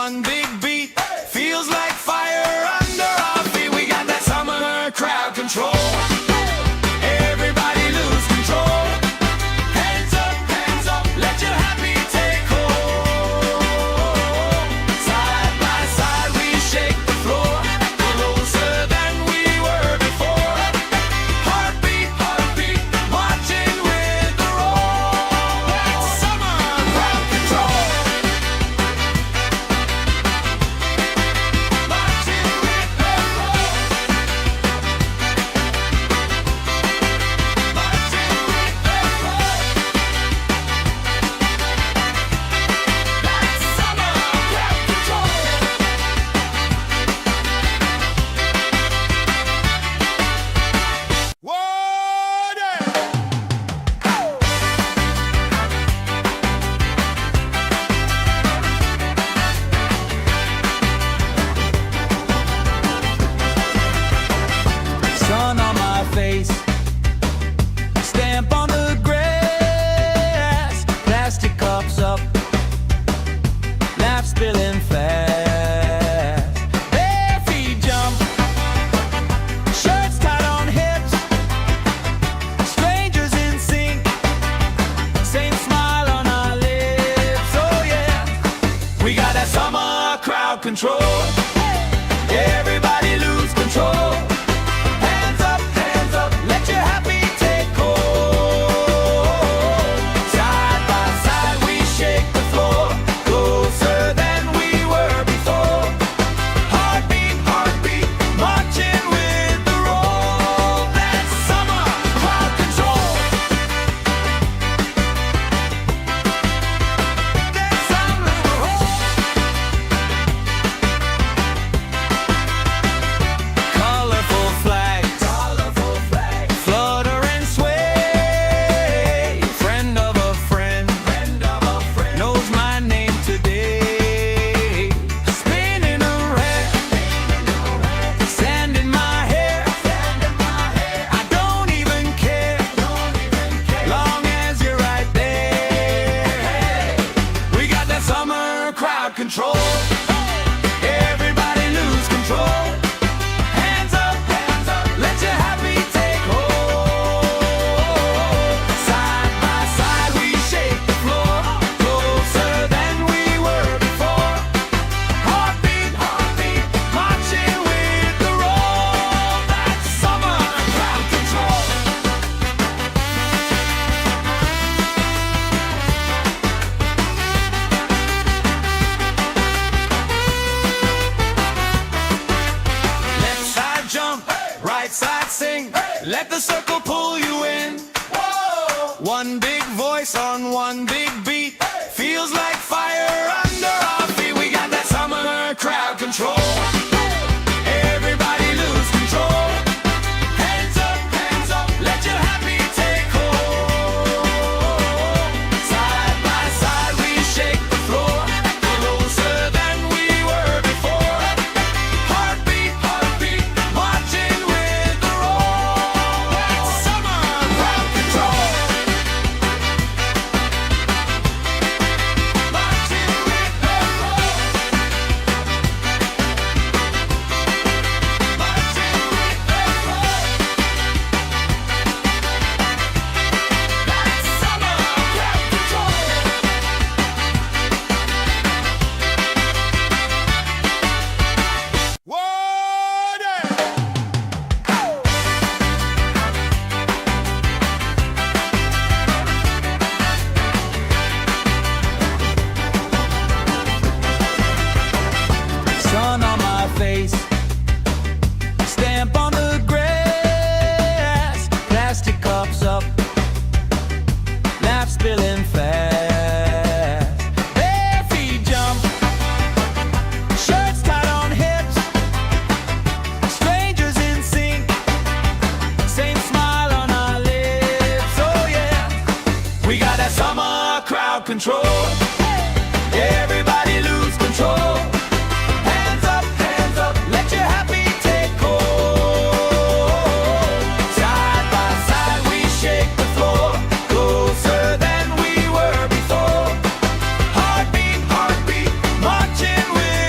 one big beat. Feels like fire under our feet. We got that summer crowd control. Everybody lose control. Hands up, let your happy take hold. Side by side we shake the floor, closer than we were before. Heartbeat, marching with the roll. That's summer crowd control. Marching with the roll. Marching with the roll. That's summer crowd control. Water! Sun on my face, stamp on the grass, plastic cups up, laugh spilling fast. Bare feet jump, shirts tied on hips, strangers in sync, same smile on our lips. Oh yeah, we got that summer crowd control. Everybody lose control. Hands up, let your happy take hold. Side by side we shake the floor, closer than we were before. Heartbeat, marching with the roll. That's summer crowd control. That's summer control. Colorful flags, flutter and sway. Friend of a friend, knows my name today. Spinning around, sand in my hair. I don't even care, long as you're right there. We got that summer crowd control. Everybody lose control. Hands up, let your happy take hold. Side by side we shake the floor, closer than we were before. Heartbeat, marching with the roll. That's summer crowd control. Left side jump, right side sing. Let the circle pull you in. One big voice on one big beat. Feels like fire under our feet. We got that summer crowd control. Everybody lose control. Hands up, let your happy take hold. Side by side we shake the floor, closer than we were before. Heartbeat, marching with the roll. That's summer crowd control. Marching with the roll. Marching with the roll. That's summer crowd control. Water! Sun on my face, stamp on the grass, plastic cups up, laugh spilling fast. Bare feet jump, shirts tied on hips, strangers in sync, same smile on our lips. Oh yeah, we got that summer crowd control. Everybody lose control. Hands up, let your happy take hold. Side by side we shake the floor, closer than we were before. Heartbeat, marching with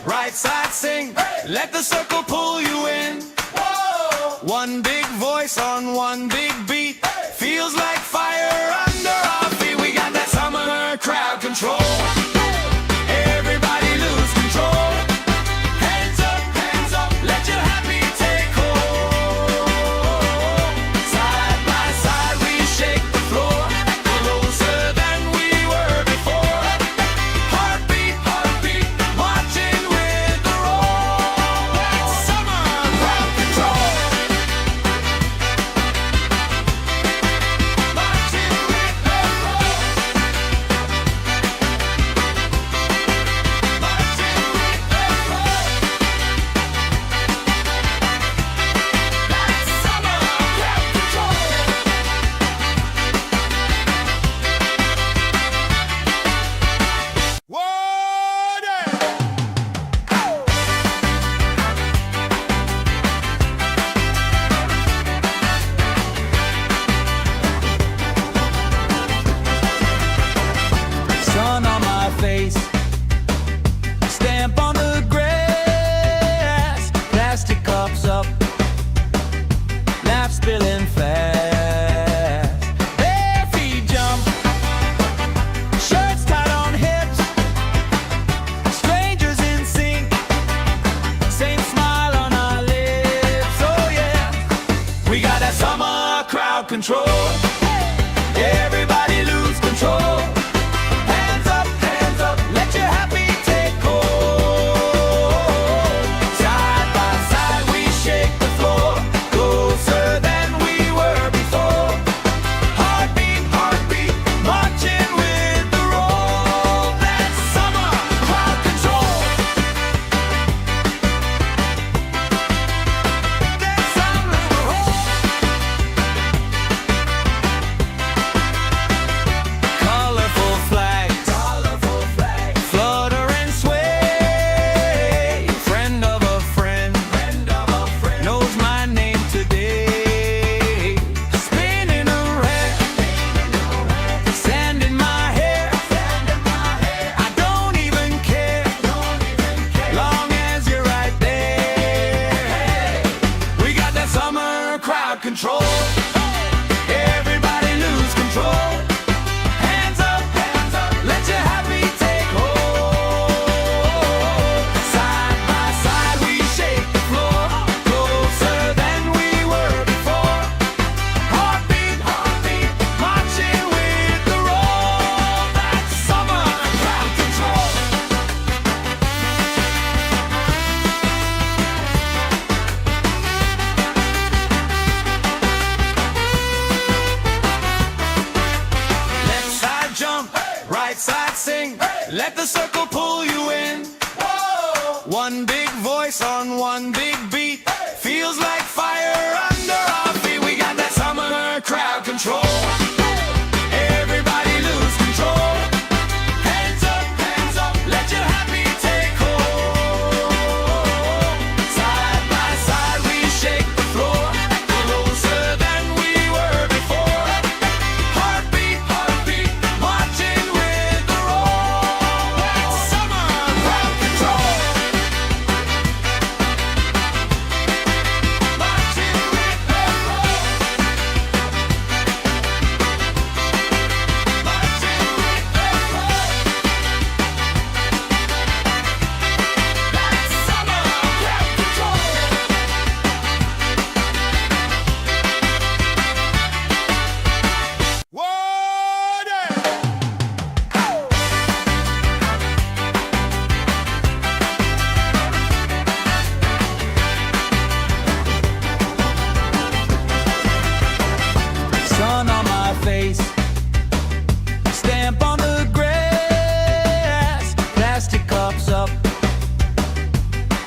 right side sing. Let the circle pull you in. One big voice on one big beat. Feels like fire under our feet. We got that summer crowd control. Everybody lose control. Hands up, let your happy take hold. Side by side we shake the floor, closer than we were before. Heartbeat, marching with the roll. That's summer crowd control. Marching with the roll. Marching with the roll. That's summer crowd control. Sun on my face, stamp on the grass, plastic cups up, laugh spilling fast. Bare feet jump, shirts tied on hips, strangers in sync, same smile on our lips. Oh yeah, we got that summer crowd control. Everybody lose control. Hands up, let your happy take hold. Side by side we shake the floor, closer than we were before. Heartbeat, marching with the roll. That's summer crowd control. That's summer roll. Colorful flags, flutter and sway. Friend of a friend, knows my name today. Spinning around, sand in my hair. I don't even care, long as you're right there. We got that summer crowd control. Everybody lose control. Hands up, let your happy take hold. Side by side we shake the floor, closer than we were before. Heartbeat, marching with the roll. That's summer crowd control. Left side jump, right side sing. Let the circle pull you in. One big voice on one big beat. Feels like fire under our feet. We got that summer crowd control. Everybody lose control. Hands up, let your happy take hold. Side by side we shake the floor, closer than we were before. Heartbeat, marching with the roll. That's summer crowd control. Marching with the roll. Marching with the roll. That's summer crowd control. Sun on my face, stamp on the grass, plastic cups up,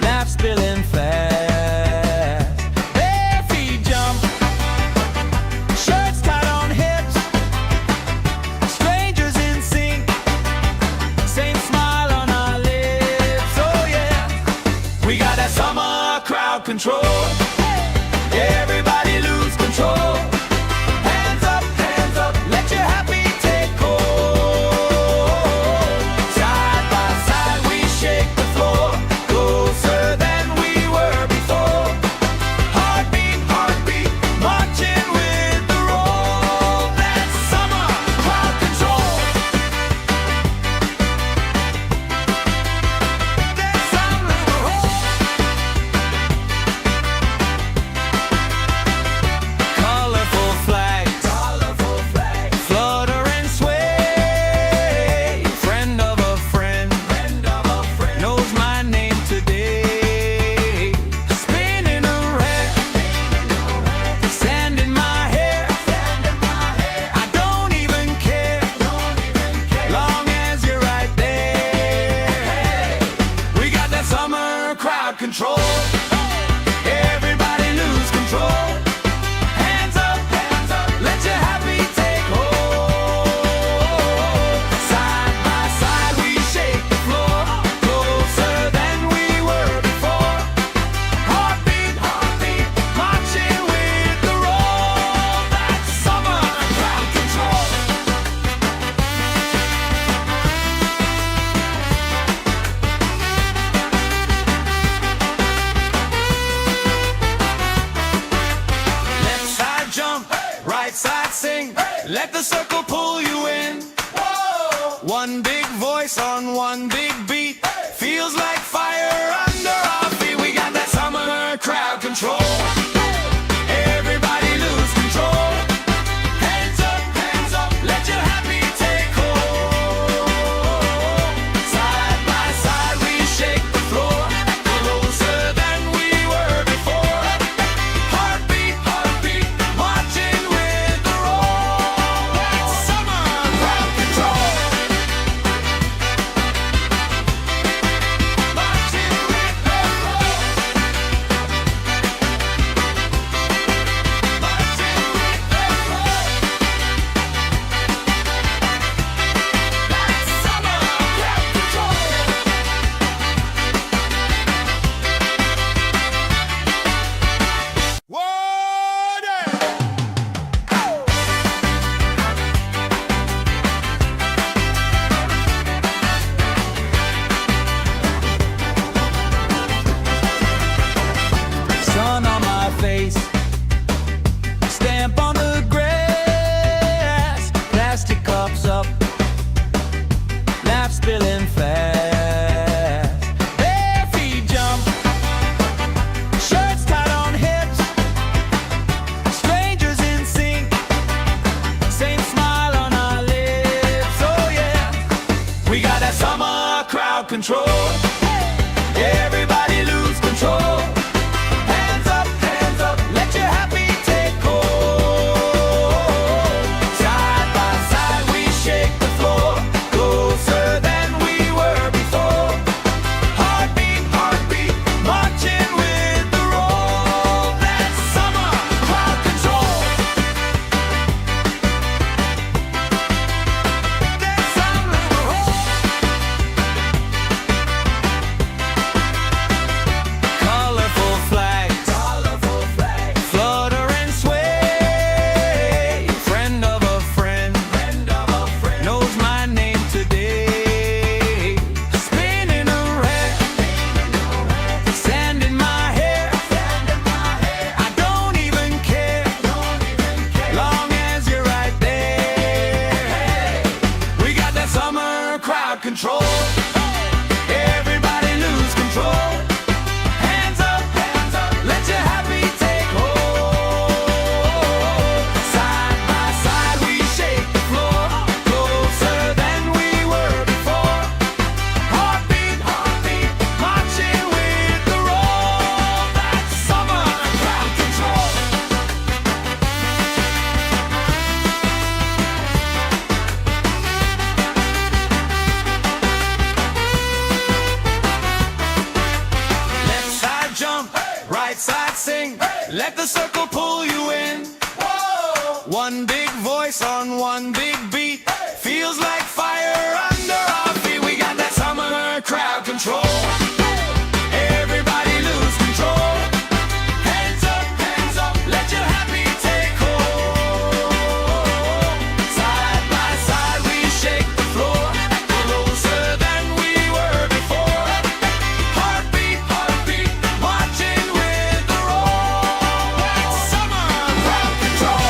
laugh spilling fast. Bare feet jump, shirts tied on hips, strangers in sync, same smile on our lips. Oh yeah, we got that summer crowd control. Everybody lose control. Hands up, let your happy take hold. Side by side we shake the floor, control. Everybody lose control. Hands up, let your happy take hold. Side by side we shake the floor, closer than we were before. Heartbeat, marching with the roll. That's summer crowd control. Left side jump, right side sing. Let the circle pull you in. One big voice on one big beat. Feels like fire under our feet. We got that summer crowd control. Everybody lose control. Hands up, let your happy take hold. Side by side we shake the floor, closer than we were before. Heartbeat, marching with the roll. That's summer crowd control. Marching with the roll. Marching with the roll. That's summer crowd control. Sun on my face, stamp on the grass, plastic cups up, laugh spilling fast. Bare feet jump, shirts tied on hips, strangers in sync, same smile on our lips. Oh yeah, we got that summer crowd control. Everybody lose control. Hands up, let your happy take hold. Side by side we shake the floor, closer than we were before. Heartbeat, marching with the roll. That's summer crowd control. That's summer crowd. Colorful flags, flutter and sway. Friend of a friend, knows my name today. Spinning around, sand in my hair. I don't even care, long as you're right there. We got that summer crowd control. Everybody lose control. Hands up, let your happy take hold. Side by side we shake the floor, closer than we were before. Heartbeat, marching with the roll. That's summer crowd control. Left side jump, right side sing. Let the circle pull you in. One big voice on one big beat. Feels like fire under our feet. We got that summer crowd control. Everybody lose control. Hands up, let your happy take hold. Side by side we shake the floor, closer than we were before. Heartbeat, marching with the roll. That's summer crowd control.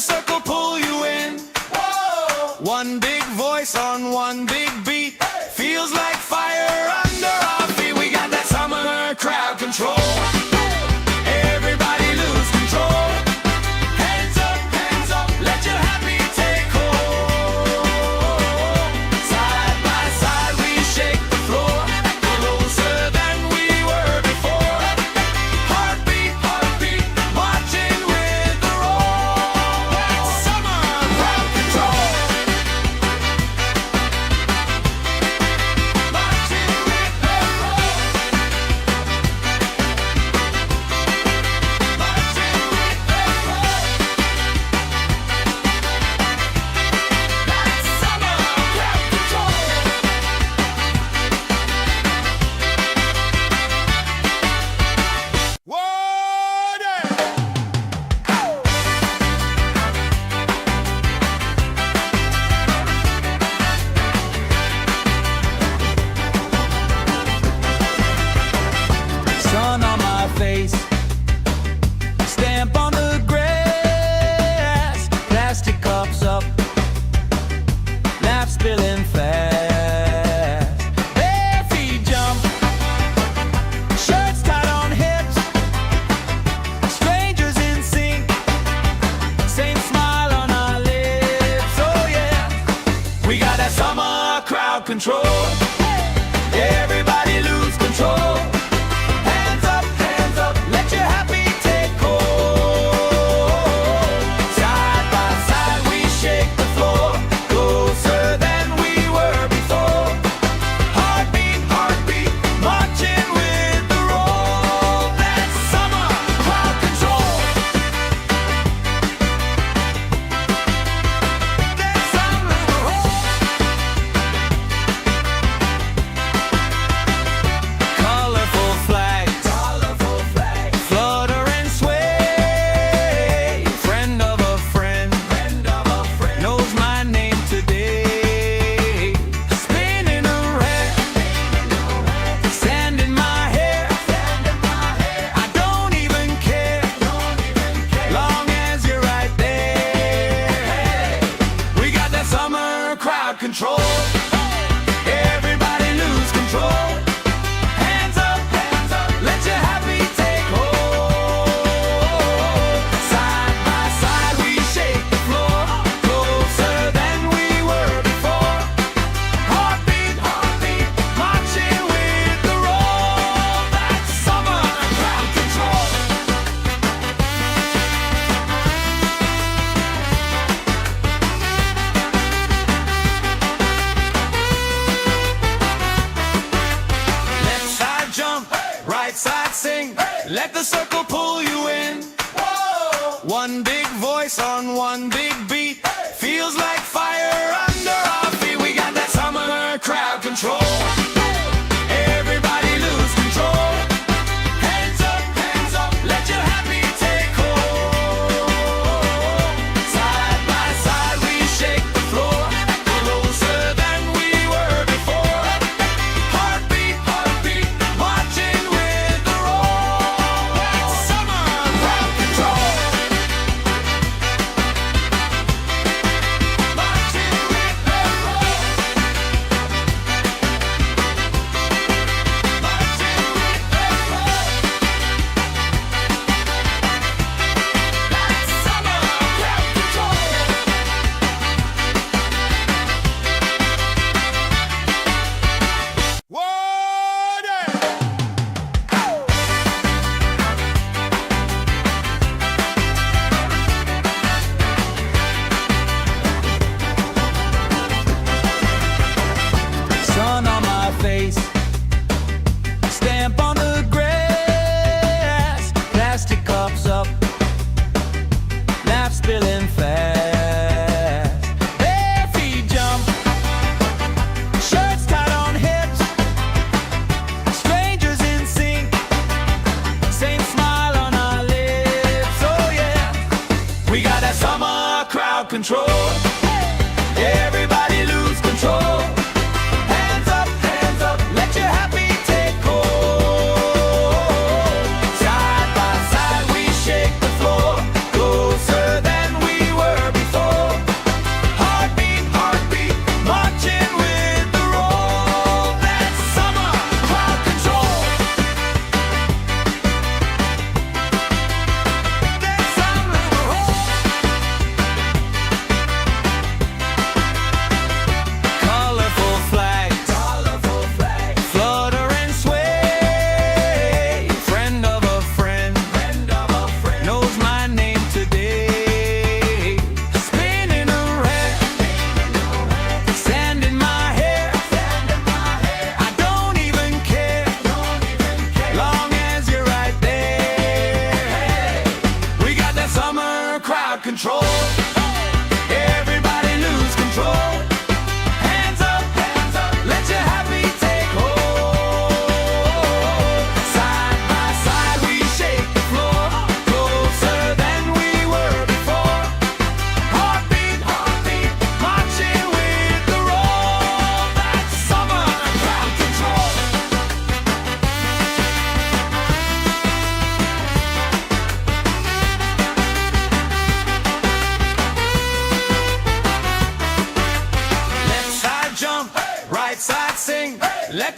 circle pull you in. Whoa! One big voice on one big beat. Feels like fire under our feet. We got that summer crowd control. Everybody lose control. Hands up, let your happy take hold. Side by side we shake the floor, closer than we were before. Heartbeat, marching with the roll. That's summer crowd control. Marching with the roll. Marching with the roll. That's summer crowd control. Sun on my face, stamp on the grass, plastic cups up, laugh spilling fast. Bare feet jump, shirts tied on hips, strangers in sync, same smile on our lips. Oh yeah, we got that summer crowd control. Everybody lose control. Hands up, let your happy take hold. Side by side we shake the floor, closer than we were before. Heartbeat, marching with the roll. That's summer crowd control. That's summer colorful flags, flutter and sway. Friend of a friend, knows my name today. Spinning around, sand in my hair. I don't even care, long as you're right there. We got that summer crowd control. Everybody lose control. Hands up, let your happy take hold. Side by side we shake the floor, closer than we were before. Heartbeat, marching with the roll. That's summer crowd control. Left side jump, right side sing. Let the circle pull you in. One big voice on one big beat. Feels like fire under our feet. We got that summer crowd control. Everybody lose control. Hands up, let your happy take hold. Side by side we shake the floor, closer than we were before. Heartbeat, marching with the roll. That's summer crowd control. Marching with the roll. Marching with the roll. That's summer crowd control. Sun on my face, stamp on the grass, plastic cups up, laugh spilling fast. Bare feet jump, shirts tied on hips, strangers in sync, same smile on our lips. Oh yeah, we got that summer crowd control. Everybody lose control. Hands up, let your happy take hold. Side by side we shake the floor, closer than we were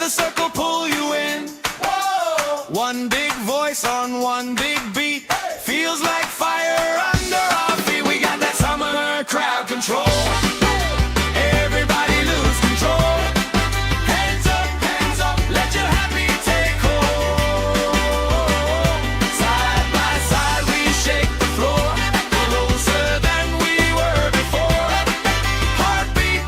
the circle pull you in. Whoa! One big voice on one big beat. Hey! Feels like fire under our feet. We got that summer crowd control. Everybody lose control. Hands up, let your happy take hold. Side by side we shake the floor, closer than we were before. Heartbeat,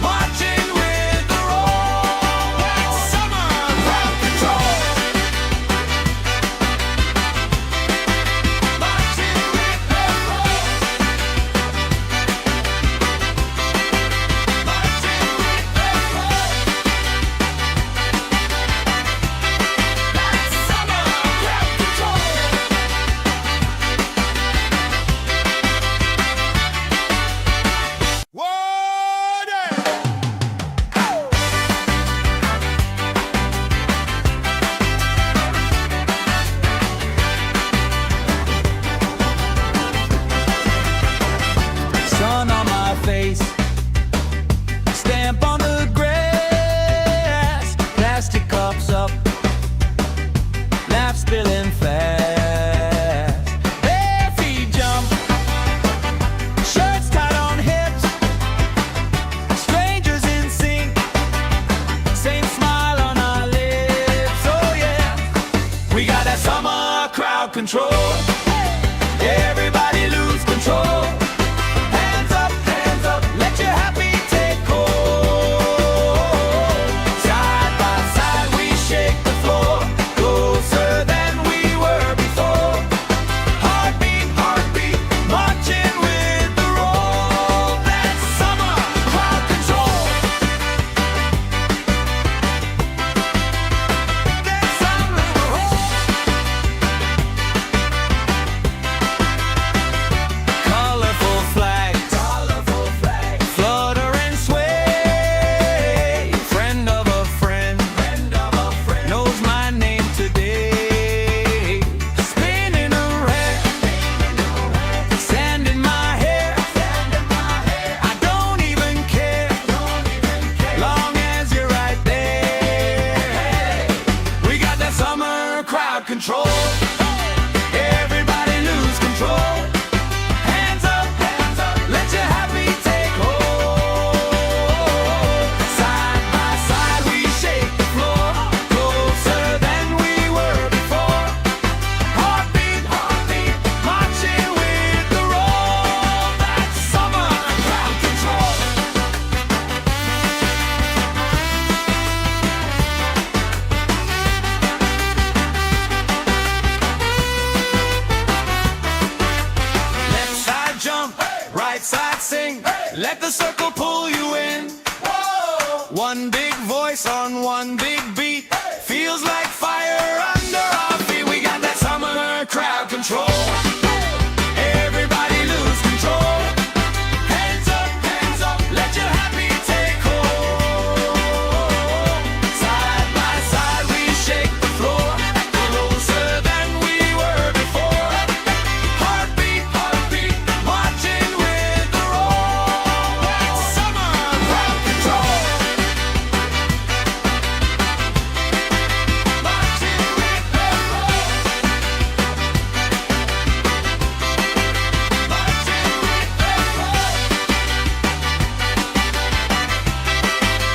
marching with the roll. That's summer crowd control. Marching with the roll. Marching with the roll. That's summer crowd control. Sun on my face, stamp on the grass, plastic cups up, laugh spilling fast. Bare feet jump, shirts tied on hips, strangers in sync, same smile on our lips. Oh yeah, we got that summer crowd control. Everybody lose control. Hands up, let your happy take hold. Side by side we shake the floor, closer than we were before. Heartbeat, marching with the roll. That's summer crowd control. That's summer roll. Colorful flags, flutter and sway. Friend of a friend, knows my name today. Spinning around, sand in my hair. I don't even care, long as you're right there. We got that summer crowd control. Everybody lose control. Hands up, let your happy take hold. Side by side we shake the floor, closer than we were before. Heartbeat, marching with the roll. That's summer crowd control. Left side jump, right side sing. Let the circle pull you in. Whoa! One big voice on one big beat. Feels like fire under our feet. We got that summer crowd control. Everybody lose control. Hands up, let your happy take hold. Side by side we shake the floor, closer than we were before. Heartbeat, marching with the roll. That's summer crowd control. Marching with the roll. Marching with the roll.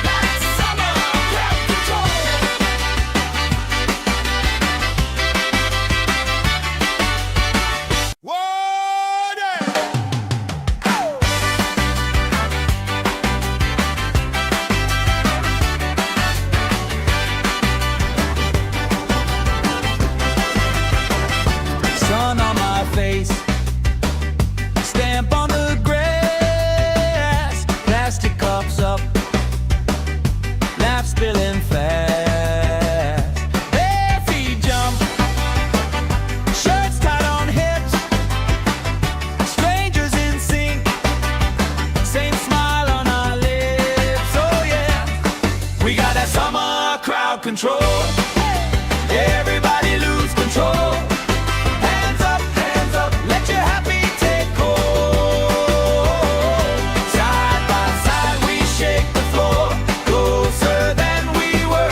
That's summer crowd control. Sun on my face, stamp on the grass, plastic cups up, laugh spilling fast. Bare feet jump, shirts tied on hips, strangers in sync, same smile on our lips. Oh yeah, we got that summer crowd control. Everybody lose control. Hands up, let your happy take hold. Side by side we shake the floor, closer than we were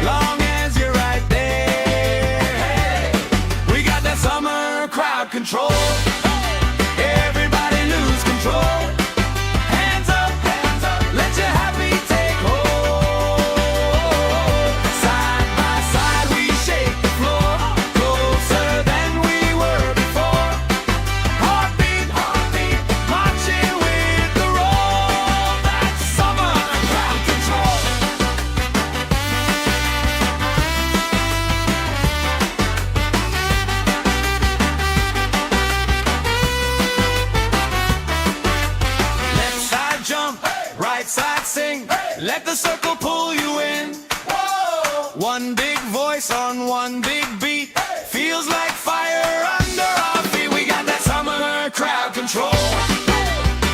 long as you're right there. We got that summer crowd control. Everybody lose control. Hands up, let your happy take hold. Side by side we shake the floor, closer than we were before. Heartbeat, marching with the roll. That's summer crowd control. Left side jump, right side sing. Let the circle pull you in. One big voice on one big beat. Feels like fire under our feet. We got that summer crowd control.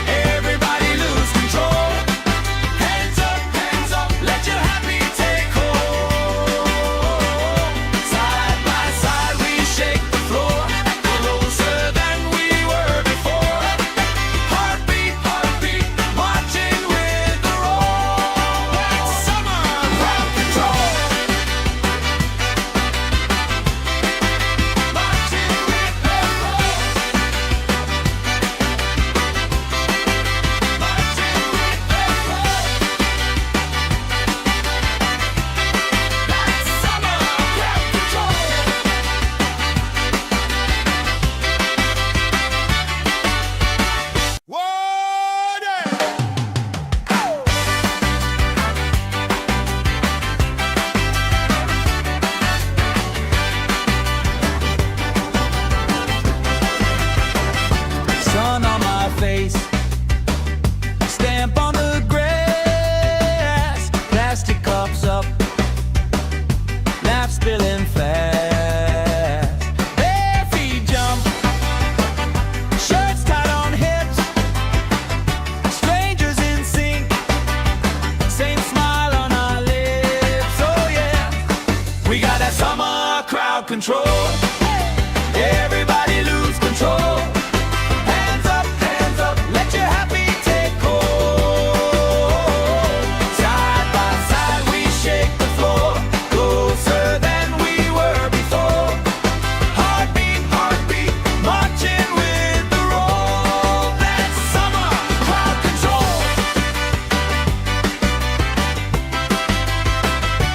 Everybody lose control. Hands up, let your happy take hold. Side by side we shake the floor, closer than we were before. Heartbeat, marching with the roll. That's summer crowd control. Marching with the roll. Marching with the roll. That's summer crowd control. Sun on my face, stamp on the grass, plastic cups up, laugh spilling fast. Bare feet jump, shirts tied on hips, strangers in sync, same smile on our lips. Oh yeah, we got that summer crowd control. Everybody lose control. Hands up, let your happy take hold. Side by side we shake the floor, closer than we were before. Heartbeat, marching with the roll. That's summer crowd control.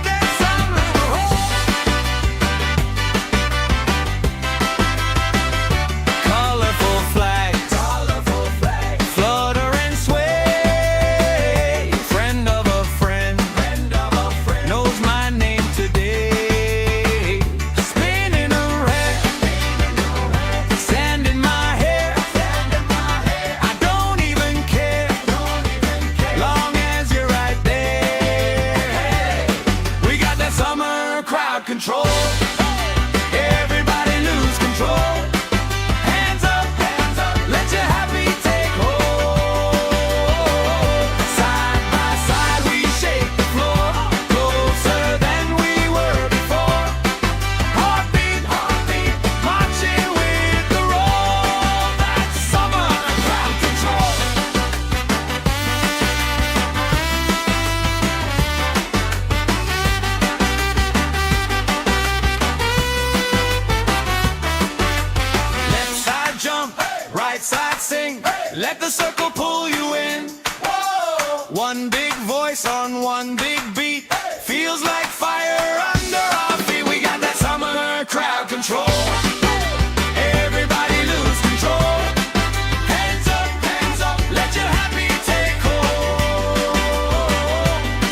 That's summer crowd. Colorful flags, flutter and sway. Friend of a friend, knows my name today. Spinning around, sand in my hair. I don't even care, long as you're right there. We got that summer crowd control. Everybody lose control. Hands up, let your happy take hold. Side by side we shake the floor, closer than we were before. Heartbeat, marching with the roll. That's summer crowd control. Left side jump, right side sing. Let the circle pull you in. One big voice on one big beat. Feels like fire under our feet. We got that summer crowd control. Everybody lose control. Hands up, let your happy take hold.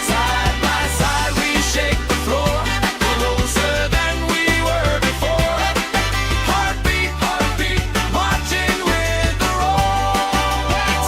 Side by side we shake the floor, closer than we were before. Heartbeat, marching with the roll.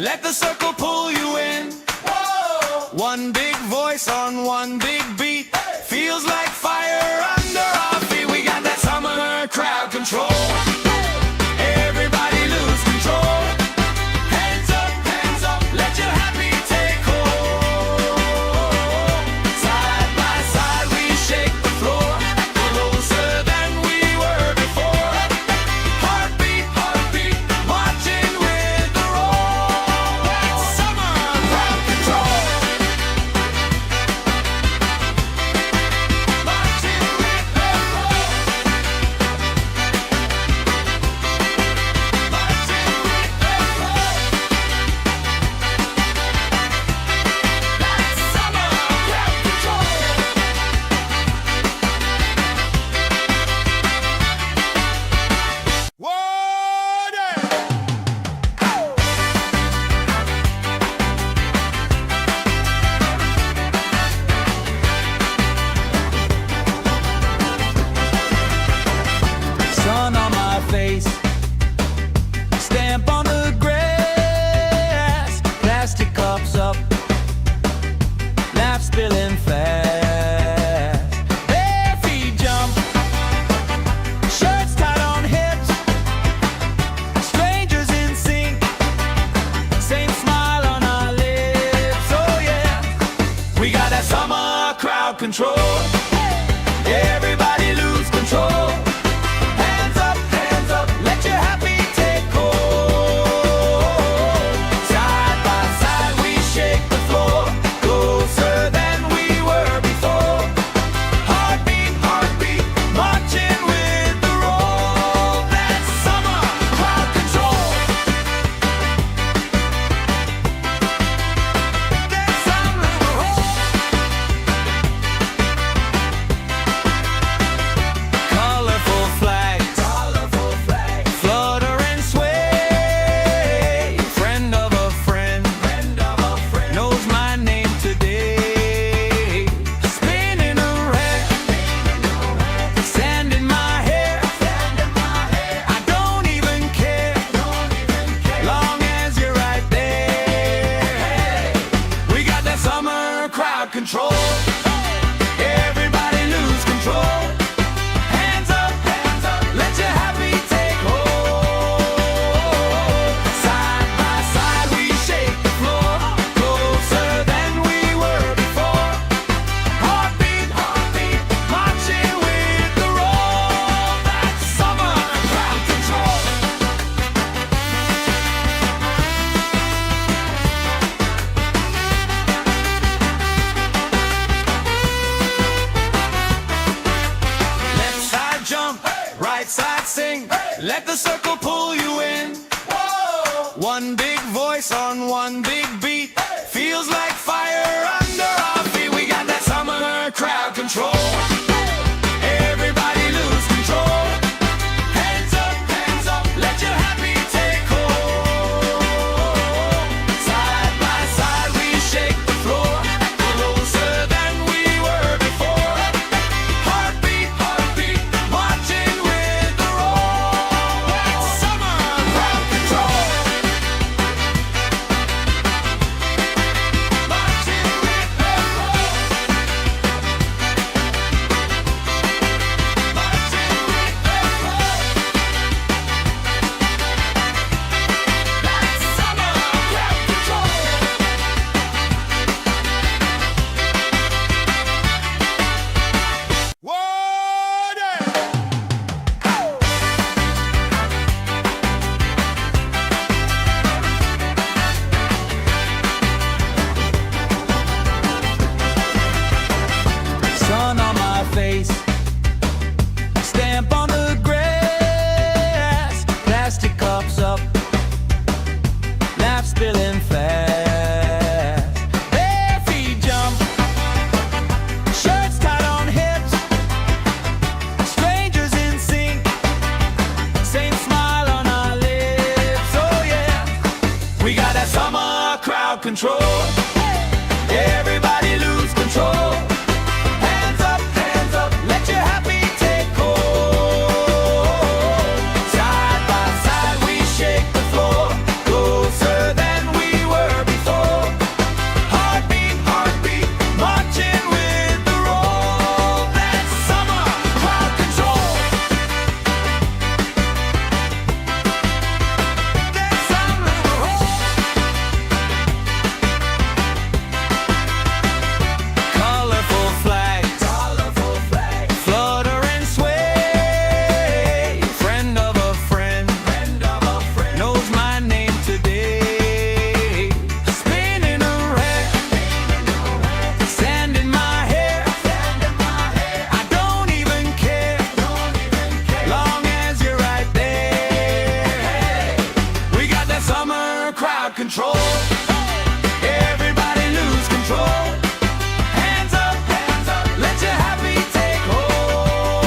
let the circle pull you in. Whoa. One big voice on one big beat, feels like fire under our feet. We got that summer crowd control. Everybody lose control. Hands up, let your happy take hold. Side by side we shake the floor, closer than we were before. Heartbeat, marching with the roll. That's summer crowd control. Marching with the roll. Marching with the roll. That's summer crowd control. Sun on my face, stamp on the grass, plastic cups up, laugh spilling fast. Bare feet jump, shirts tied on hips, strangers in sync, same smile on our lips. Oh yeah, we got that summer crowd control. Everybody lose control. Hands up, let your happy take hold. Side by side we shake the floor, closer than we were before. Heartbeat, marching with the roll. That's summer crowd control. That's summer crowd. Colorful flags, flutter and sway. Friend of a friend, knows my name today. Spinning around, sand in my hair. I don't even care, long as you're right there. We got that summer crowd control. Everybody lose control. Hands up, let your happy take hold. Side by side we shake the floor, closer than we were before. Heartbeat, marching with the roll. That's summer crowd control. Left side jump, right side sing, let the circle pull you in. One big voice on one big beat, feels like fire under our feet. We got that summer crowd control. Everybody lose control. Hands up, let your happy take hold. Side by side we shake the floor, closer than we were before. Heartbeat, marching with the roll. That's summer crowd control. Marching with the roll. Marching with the roll. That's summer crowd control. Sun on my face, stamp on the grass, plastic cups up, laugh spilling fast. Bare feet jump, shirts tied on hips, strangers in sync, same smile on our lips. Oh yeah, we got that summer crowd control. Everybody lose control. Hands up, let your happy take hold. Side by side we shake the floor, closer than we crowd control. Everybody lose control. Hands up, let your happy take hold.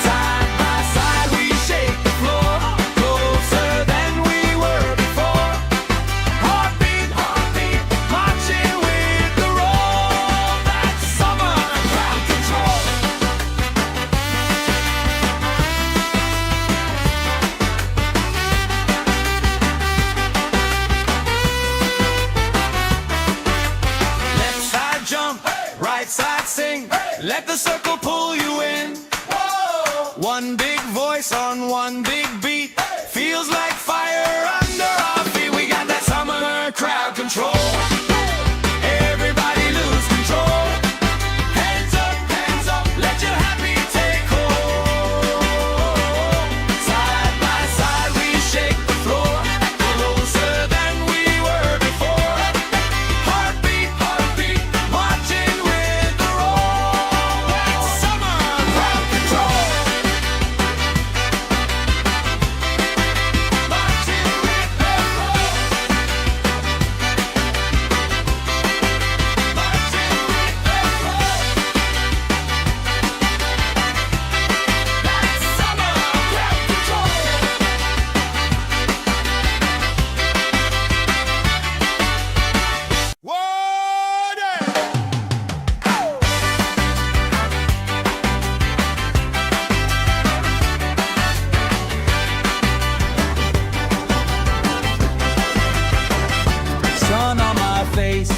Side by side we shake the floor, closer than we were before. Heartbeat, marching with the roll. That's summer crowd control. Left side jump, right side sing. Let the circle pull you in. One big voice on one big beat. Feels like fire under our feet. We got that summer crowd control. Everybody lose control. Hands up, let your happy take hold. Side by side we shake the floor, closer than we were before. Heartbeat, marching with the roll. That's summer crowd control. Marching with the roll. Marching with the roll. That's summer crowd control. Sun on my face,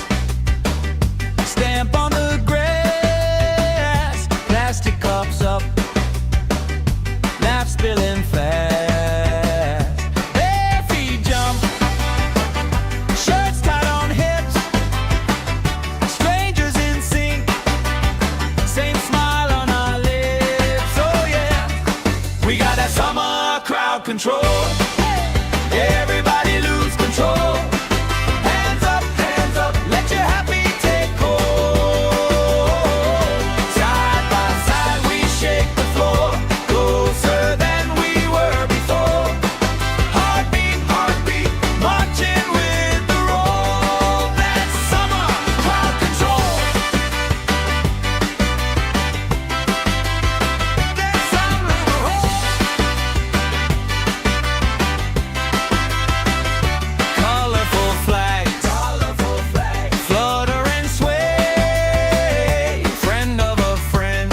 stamp on the grass, plastic cups up, laugh spilling fast. Bare feet jump, shirts tied on hips, strangers in sync, same smile on our lips. Oh yeah, we got that summer crowd control. Everybody lose control. Hands up, let your happy take hold. Side by side we shake the floor, closer than we were before. Heartbeat, marching with the roll. That's summer crowd control. That's summer colorful flags, flutter and sway. Friend of a friend,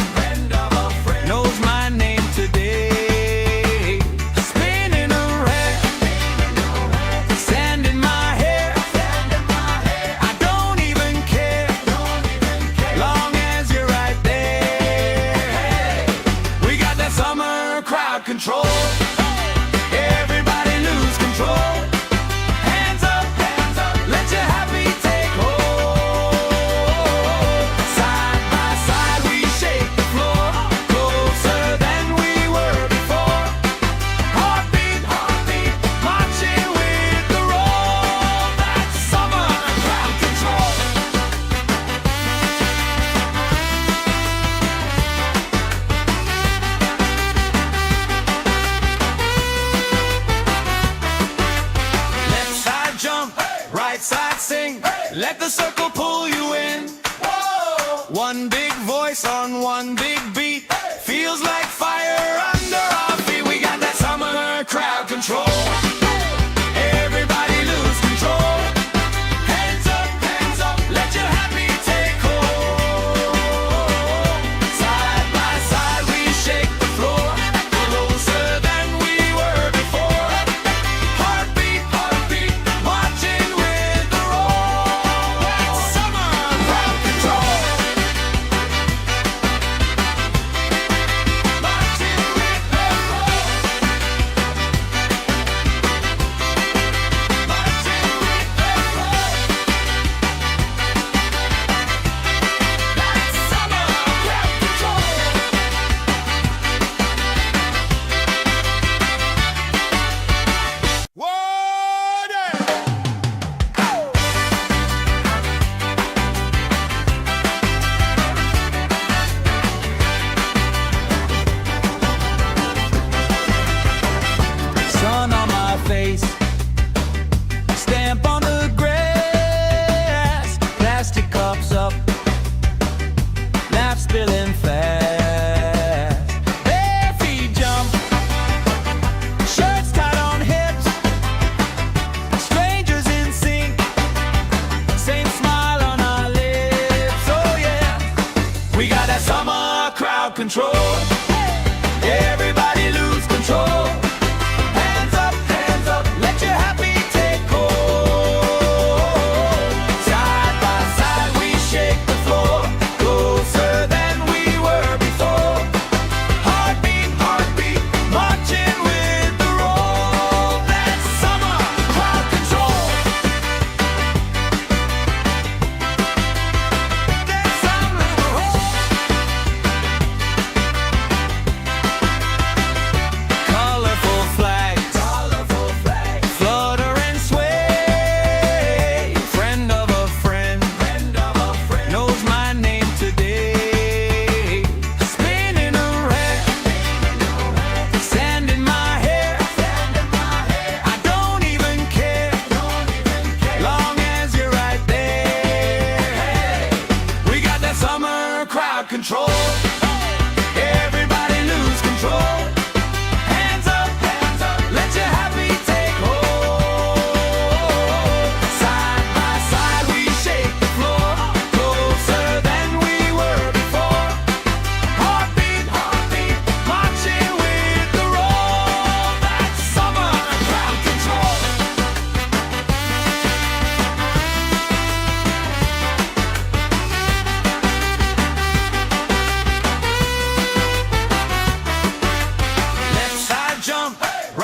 knows my name today. Spinning around, sand in my hair. I don't even care, long as you're right there. We got that summer crowd control. Everybody lose control. Hands up, let your happy take hold. Side by side we shake the floor, closer than we were before. Heartbeat, marching with the roll. That's summer crowd control. Left side jump, right side sing. Let the circle pull you in. One big voice on one big beat. Feels like fire under our feet. We got that summer crowd control. Everybody lose control. Hands up, let your happy take hold. Side by side we shake the floor, closer than we were before. Heartbeat, marching with the roll. That's summer crowd control.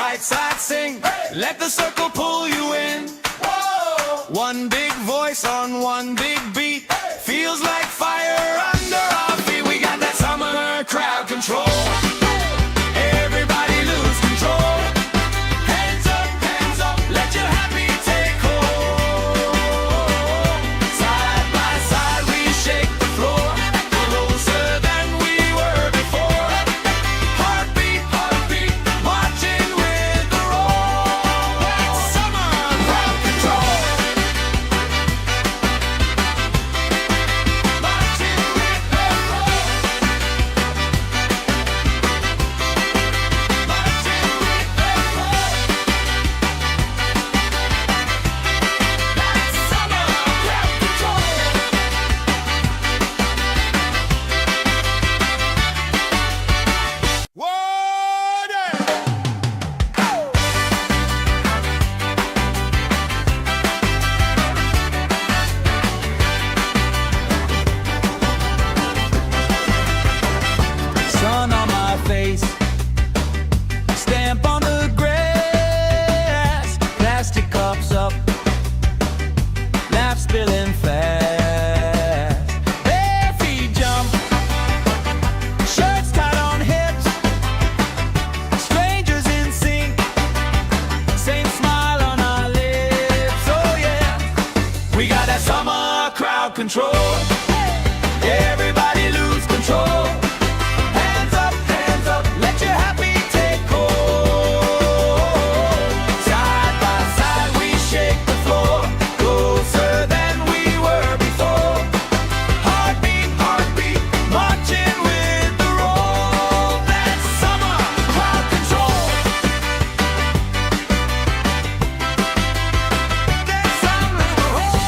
right side sing. Let the circle pull you in. One big voice on one big beat. Feels like fire under our feet. We got that summer crowd control. Everybody lose control. Hands up, let your happy take hold. Side by side we shake the floor, closer than we were before. Heartbeat, marching with the roll. That's summer crowd control. Marching with the roll. Marching with the roll. That's summer crowd control. Sun on my face, stamp on the grass, plastic cups up, laugh spilling fast. Bare feet jump, shirts tied on hips, strangers in sync, same smile on our lips. Oh yeah, we got that summer crowd control. Everybody lose control. Hands up, let your happy take hold. Side by side we shake the floor, closer than we were before. Heartbeat, marching with the roll. That's summer crowd control. That's summer crowd.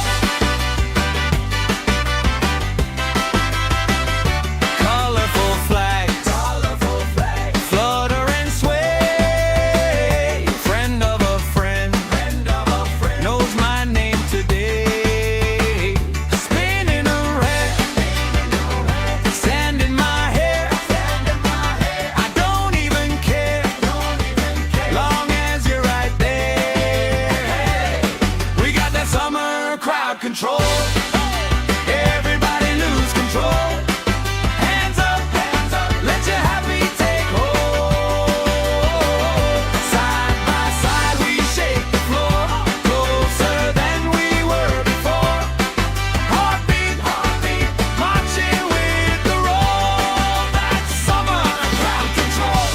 Colorful flags, flutter and sway. Friend of a friend, knows my name today. Spinning around, sand in my hair. I don't even care, long as you're right there. We got that summer crowd control. Everybody lose control. Hands up, let your happy take hold. Side by side we shake the floor, closer than we were before. Heartbeat, marching with the roll. That's summer crowd control.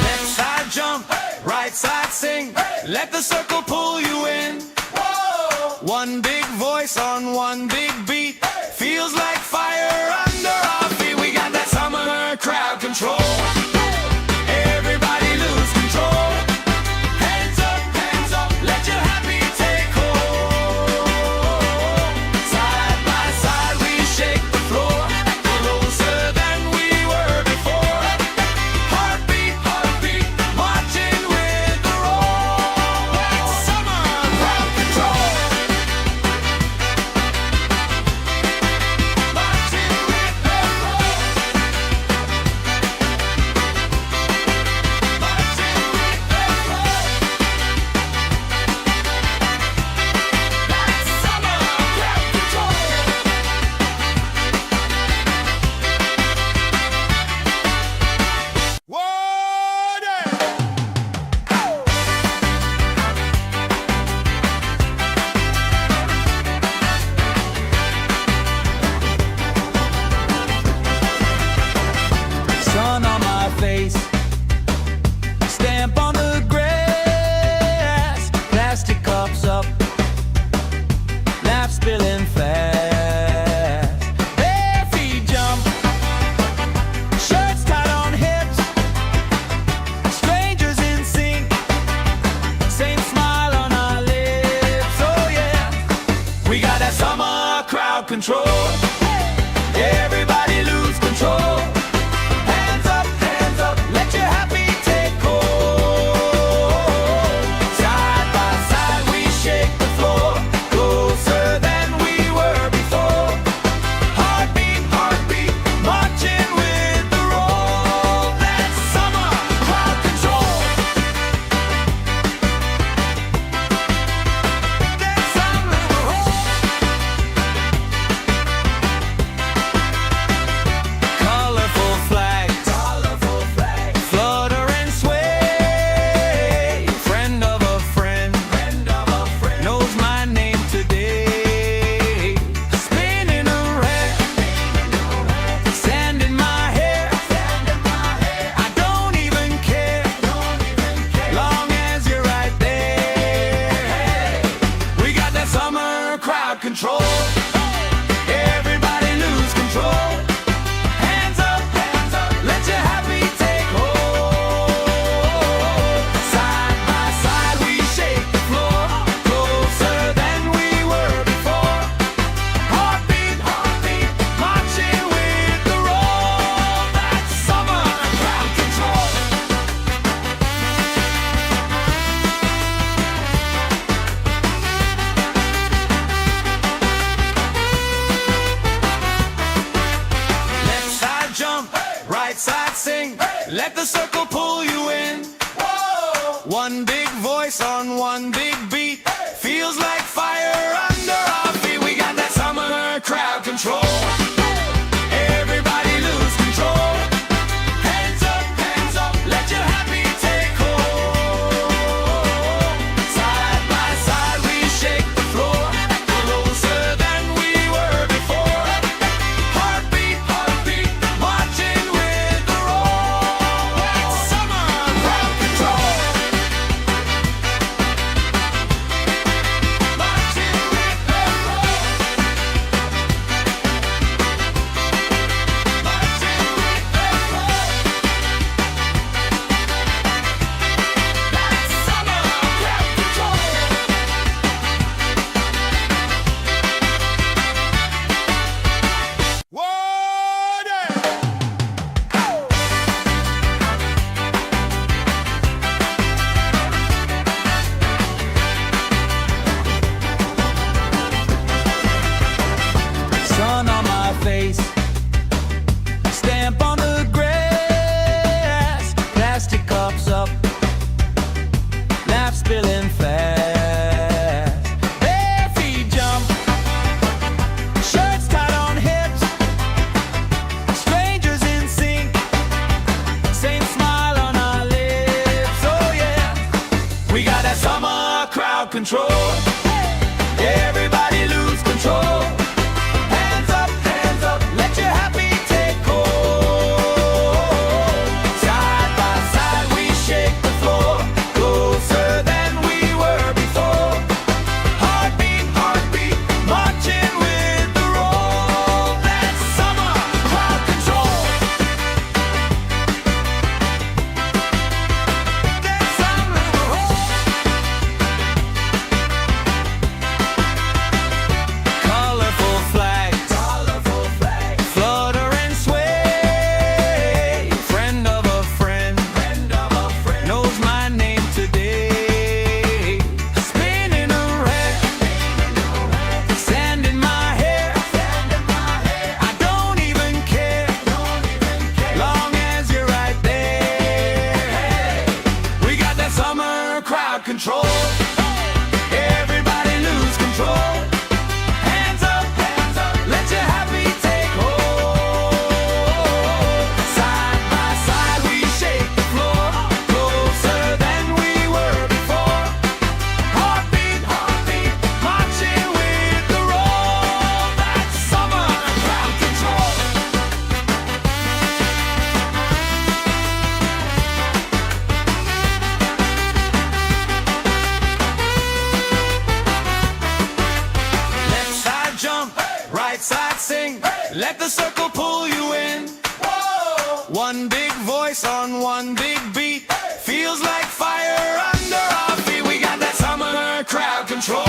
Left side jump, right side sing. Let the circle pull you in. One big voice on one big beat. Feels like fire under our feet. We got that summer crowd control. Everybody lose control. Hands up, let your happy take hold. Side by side we shake the floor, closer than we were before. Heartbeat, marching with the roll. That's summer crowd control. Marching with the roll. Marching with the roll. That's summer crowd control. Sun on my face, stamp on the grass, plastic cups up, laugh spilling fast. Bare feet jump, shirts tied on hips, strangers in sync, same smile on our lips. Oh yeah, we got that summer crowd control. Everybody lose control. Hands up, let your happy take hold. Side by side we shake the floor, control. Everybody lose control. Hands up, let your happy take hold. Side by side we shake the floor, closer than we were before. Heartbeat, marching with the roll. That's summer crowd control. Left side jump, right side sing. Let the circle pull you in. One big voice on one big beat. Feels like fire under our feet. We got that summer crowd control. Everybody lose control. Hands up, let your happy take hold. Side by side we shake the floor, closer than we were before. Heartbeat, marching with the roll. That's summer crowd control. Marching with the roll. Marching with the roll. That's summer crowd control. Sun on my face, stamp on the grass, plastic cups up, laugh spilling fast. Bare feet jump, shirts tied on hips, strangers in sync, same smile on our lips. Oh yeah, we got that summer crowd control. Everybody lose control. Hands up, let your happy take hold. Side by side we shake the floor, closer than we were before. Heartbeat, marching with the roll. That's summer crowd control. That's summer control. Colorful flags, flutter and sway. Friend of a friend, knows my name today. Spinning around, sand in my hair. I don't even care, long as you're right there. We got that summer crowd control. Everybody lose control. Hands up, let your happy take hold. Side by side we shake the floor, closer than we were before. Heartbeat, marching with the roll. That's summer crowd control. Left side jump, right side sing. Let the circle pull you in. One big voice on one big beat. Feels like fire under our feet. We got that summer crowd control.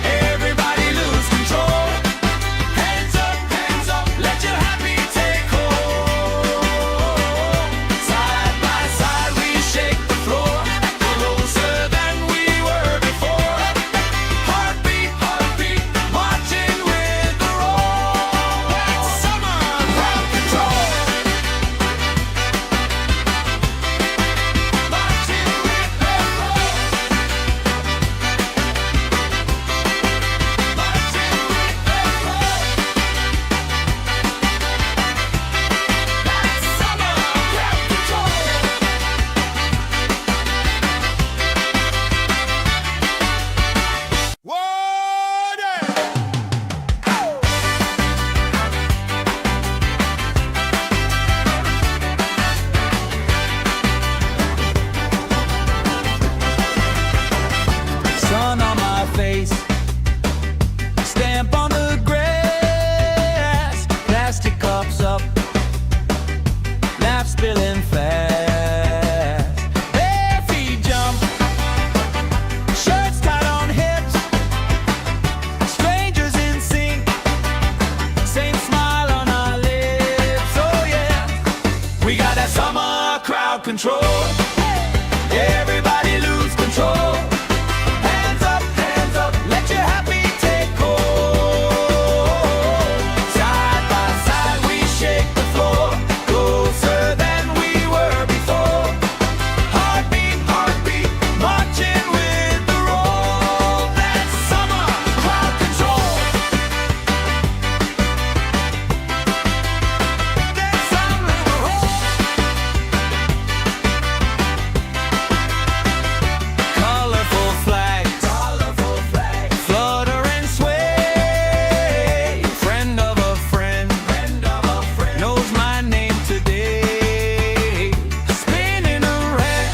Everybody lose control. Hands up, let your happy take hold. Side by side we shake the floor, closer than we were before. Heartbeat, marching with the roll. That's summer crowd control. control. Everybody lose control. Hands up, let your happy take hold. Side by side we shake the floor, closer than we were before. Heartbeat, heartbeat, marching with the roll. That's summer crowd control. That's summer colorful flags, flutter and sway. Friend of a friend, knows my name today. Spinning around,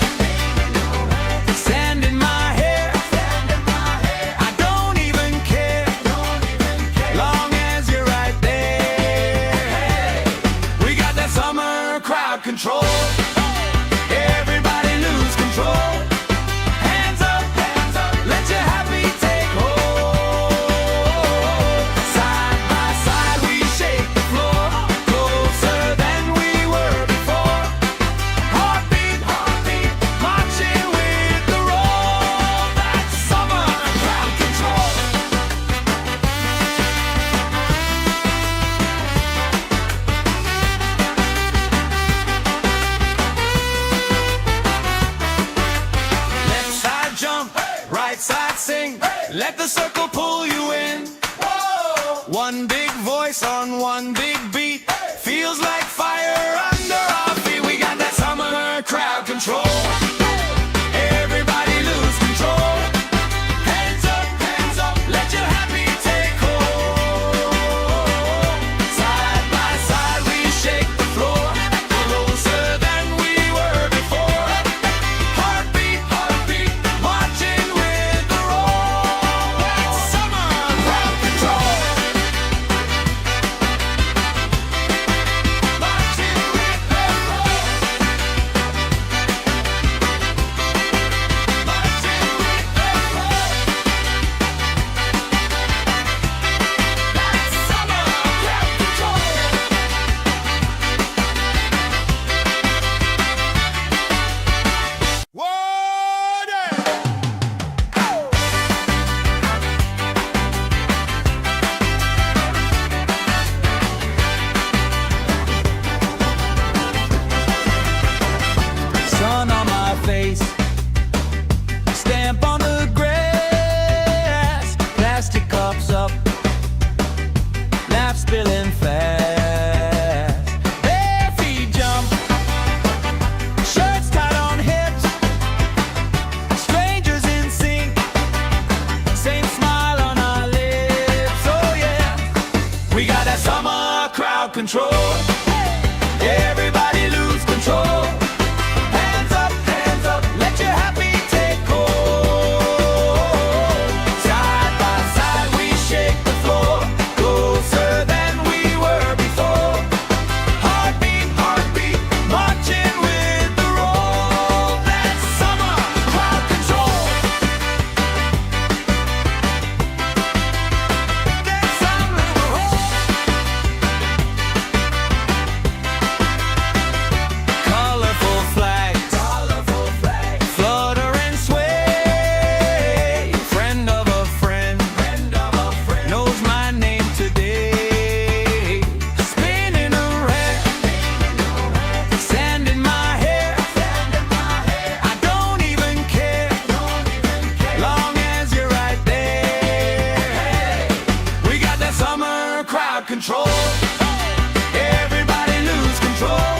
sand in my hair. I don't even care, long as you're right there. We got that summer crowd control. Everybody lose control. Hands up, let your happy take hold. Side by side we shake the floor, closer than we were before. Heartbeat, heartbeat, marching with the roll. That's summer crowd control. Left side jump, right side sing. Let the circle pull you in. One big voice on one big beat. Feels like fire under our feet. We got that summer crowd control. Everybody lose control. Hands up, let your happy take hold. Side by side we shake the floor, closer than we were before. Heartbeat, heartbeat, marching with the roll. That's summer crowd control. Marching with the roll. Marching with the roll. That's summer crowd control. Sun on my face, stamp on the grass, plastic cups up, laugh spilling fast. Bare feet jump, shirts tied on hips, strangers in sync, same smile on our lips. Oh yeah, we got that summer crowd control. Everybody lose control. Hands up, let your happy take hold. Side by side we shake the floor, closer than we were before. Heartbeat, heartbeat, marching with the roll. That's summer crowd control. That's summer colorful flags, flutter and sway. Friend of a friend, knows my name today. Spinning around, sand in my hair. I don't even care, long as you're right there. We got that summer crowd control. Everybody lose control.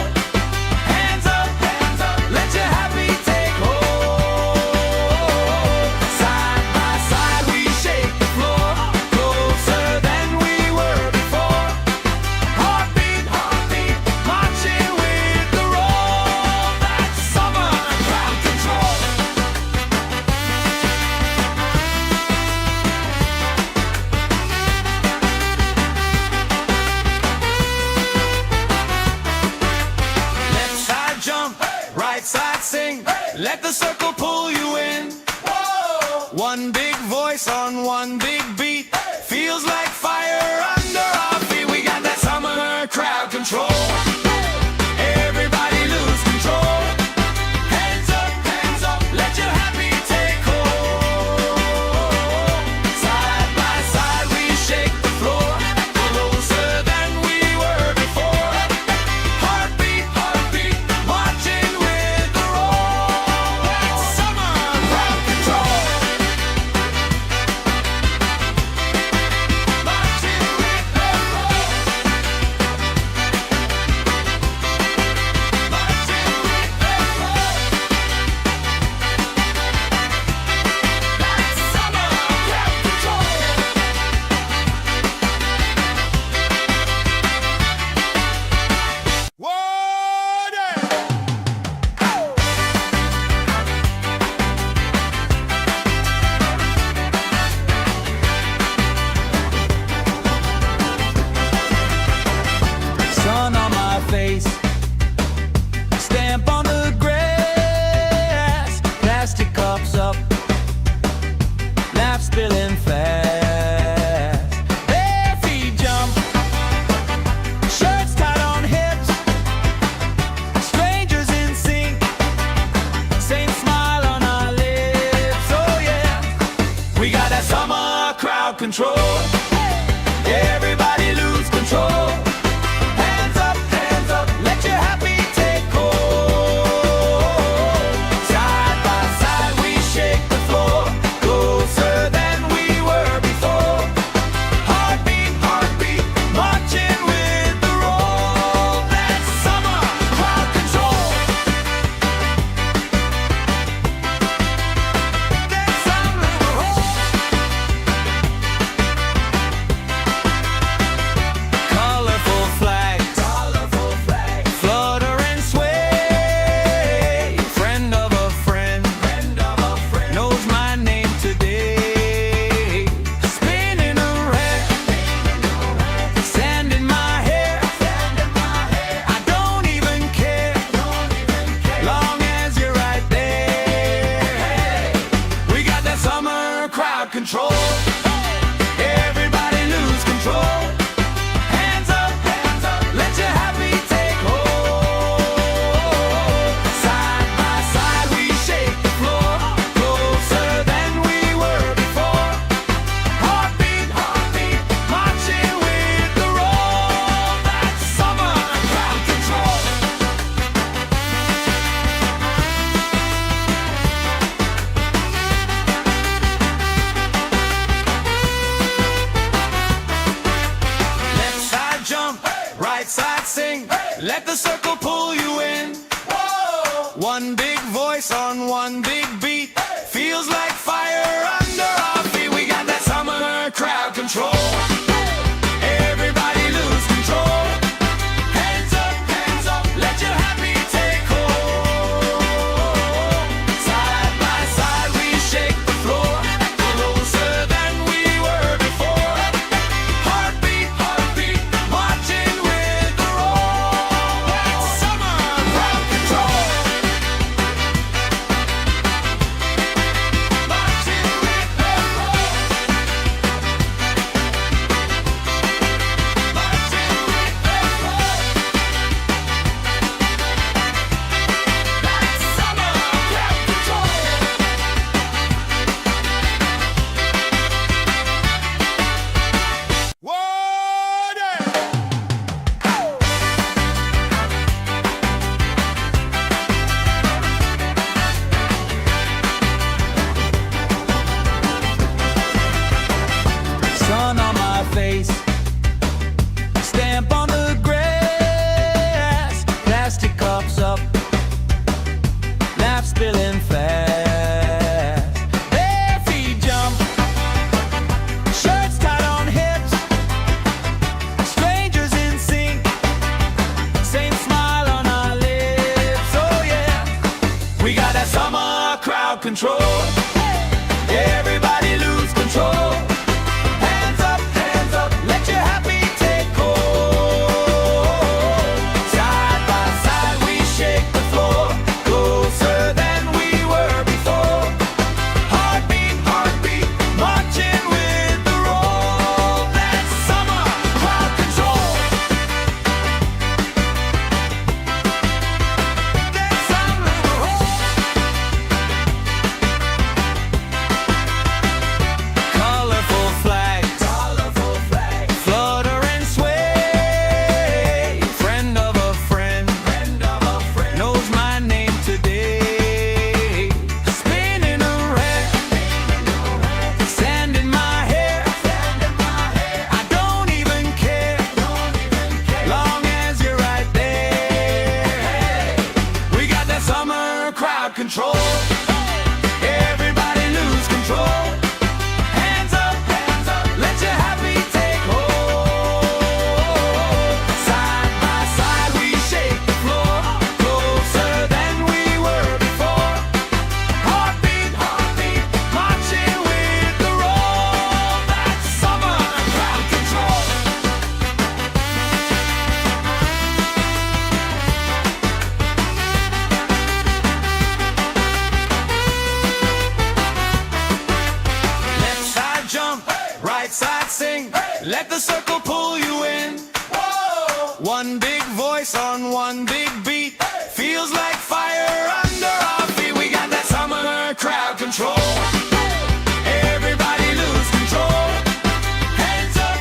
Hands up, let your happy take hold. Side by side we shake the floor, closer than we were before. Heartbeat, heartbeat, marching with the roll. That's summer crowd control. Everybody lose control. Hands up, let your happy take hold. Side by side we shake the floor, closer than we were before. Heartbeat, heartbeat, marching with the roll. That's summer crowd control. That's summer roll. Colorful flags, flutter and sway. Friend of a friend, knows my name today. Spinning around, sand in my hair. I don't even care, long as you're right there. We got that summer crowd control. Everybody lose control. Hands up, let your happy take hold. Side by side we shake the floor, closer than we were before. Heartbeat, heartbeat, marching with the roll. That's summer crowd control. Left side jump, right side sing. Let the circle pull you in. One big voice on one big beat. Feels like fire under our feet. We got that summer crowd control. Everybody lose control. Hands up, let your happy take hold. Side by side we shake the floor, closer than we were before. Heartbeat, heartbeat, marching with the roll. That's summer crowd control. Marching with the roll. Marching with the roll. That's summer crowd control. Sun on my face, stamp on the grass, plastic cups up, laugh spilling fast. Bare feet jump, shirts tied on hips, strangers in sync, same smile on our lips. Oh yeah, we got that summer crowd control. Everybody lose control. Hands up, let your happy take hold. Side by side we shake the floor, closer than we were before. Heartbeat, heartbeat, marching with the roll. That's summer crowd control. That's summer roll. Colorful flags, flutter and sway. Friend of a friend, knows my name today. Spinning around, sand in my hair. I don't even care, long as you're right there. We got that summer crowd control. Everybody lose control. Hands up, let your happy take hold. Side by side we shake the floor, closer than we were before. Heartbeat, heartbeat, marching with the roll. That's summer crowd control. Left side jump, right side sing. Let the circle pull you in. One big voice on one big beat. Feels like fire under our feet. We got that summer crowd control. Everybody lose control. Hands up,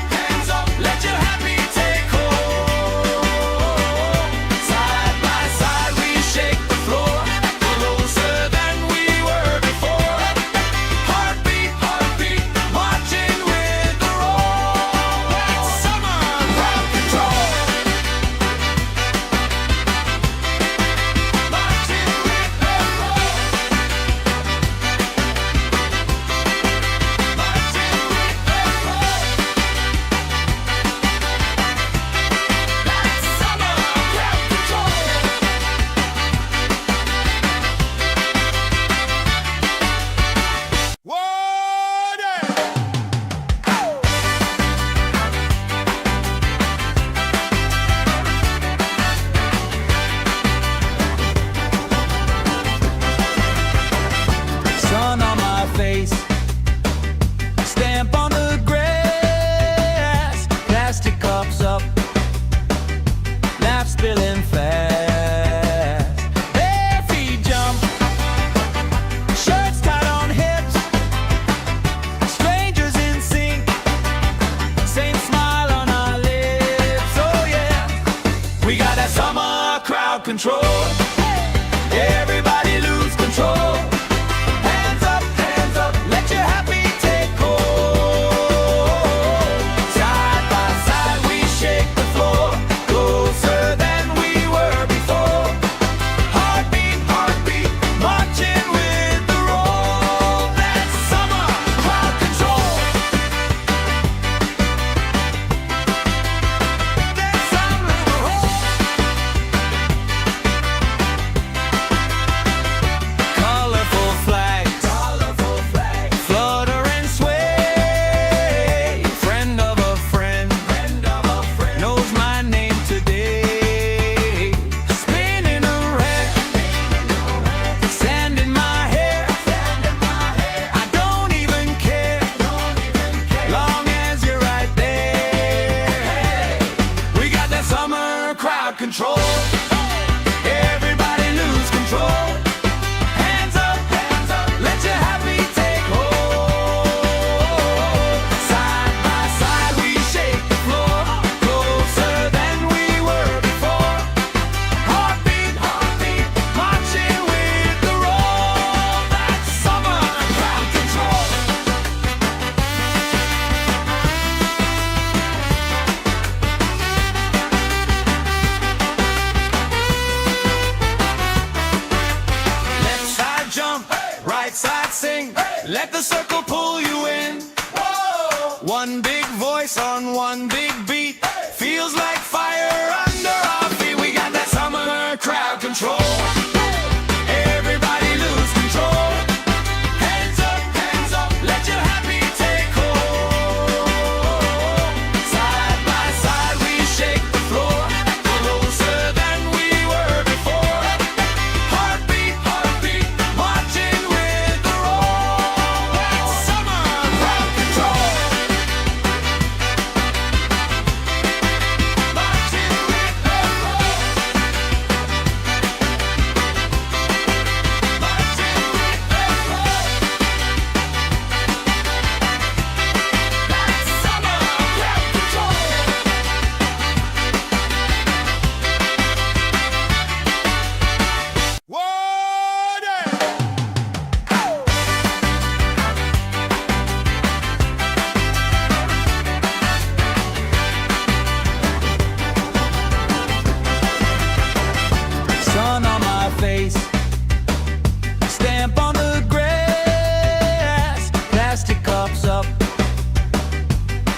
control. Everybody lose control. Hands up, let your happy take hold. Side by side we shake the floor, closer than we were before. Heartbeat, heartbeat, marching with the roll. That's summer crowd control. That's summer control. Colorful flags, flutter and sway. Friend of a friend, knows my name today. Spinning around, sand in my hair. I don't even care, long as you're right there. We got that summer crowd control. Everybody lose control. Hands up, let your happy take hold. Side by side we shake the floor, closer than we were before. Heartbeat, heartbeat, marching with the roll. That's summer crowd control. Left side jump, right side sing. Let the circle pull you in. One big voice on one big beat. Feels like fire under our feet. We got that summer crowd control. Everybody lose control. Hands up, let your happy take hold. Side by side we shake the floor, closer than we were before. Heartbeat, heartbeat, marching with the roll. That's summer crowd control. Marching with the roll. Marching with the roll. That's summer crowd control. Sun on my face, stamp on the grass, plastic cups up,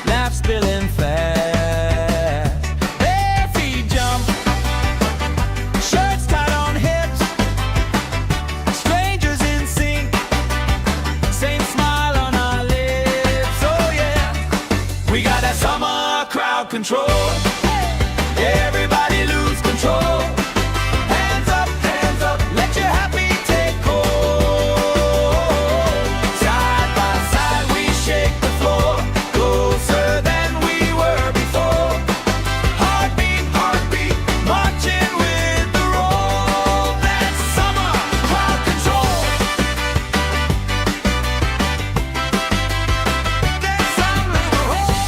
laugh spilling fast. Bare feet jump, shirts tied on hips, strangers in sync, same smile on our lips. Oh yeah, we got that summer crowd control. Everybody lose control. Hands up, let your happy take hold. Side by side we shake the floor, closer than we were before. Heartbeat, heartbeat, marching with the roll. That's summer crowd control. That's summer control.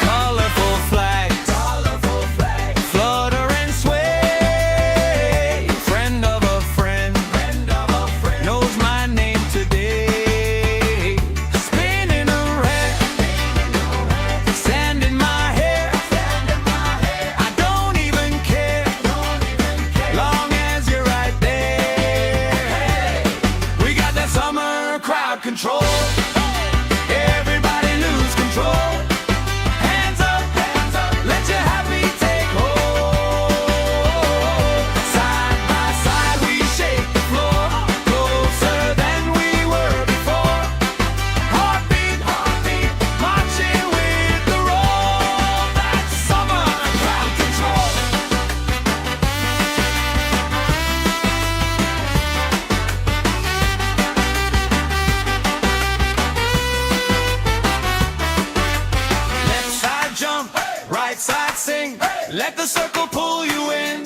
Colorful flags, flutter and sway. Friend of a friend, knows my name today. Spinning around, sand in my hair. I don't even care, long as you're right there. We got that summer crowd control. Everybody lose control. Hands up, let your happy take hold. Side by side we shake the floor, closer than we were before. Heartbeat, heartbeat, marching with the roll. That's summer crowd control. Left side jump, right side sing. Let the circle pull you in.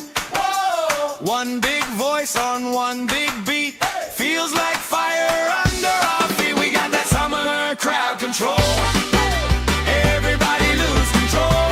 One big voice on one big beat. Feels like fire under our feet. We got that summer crowd control. Everybody lose control.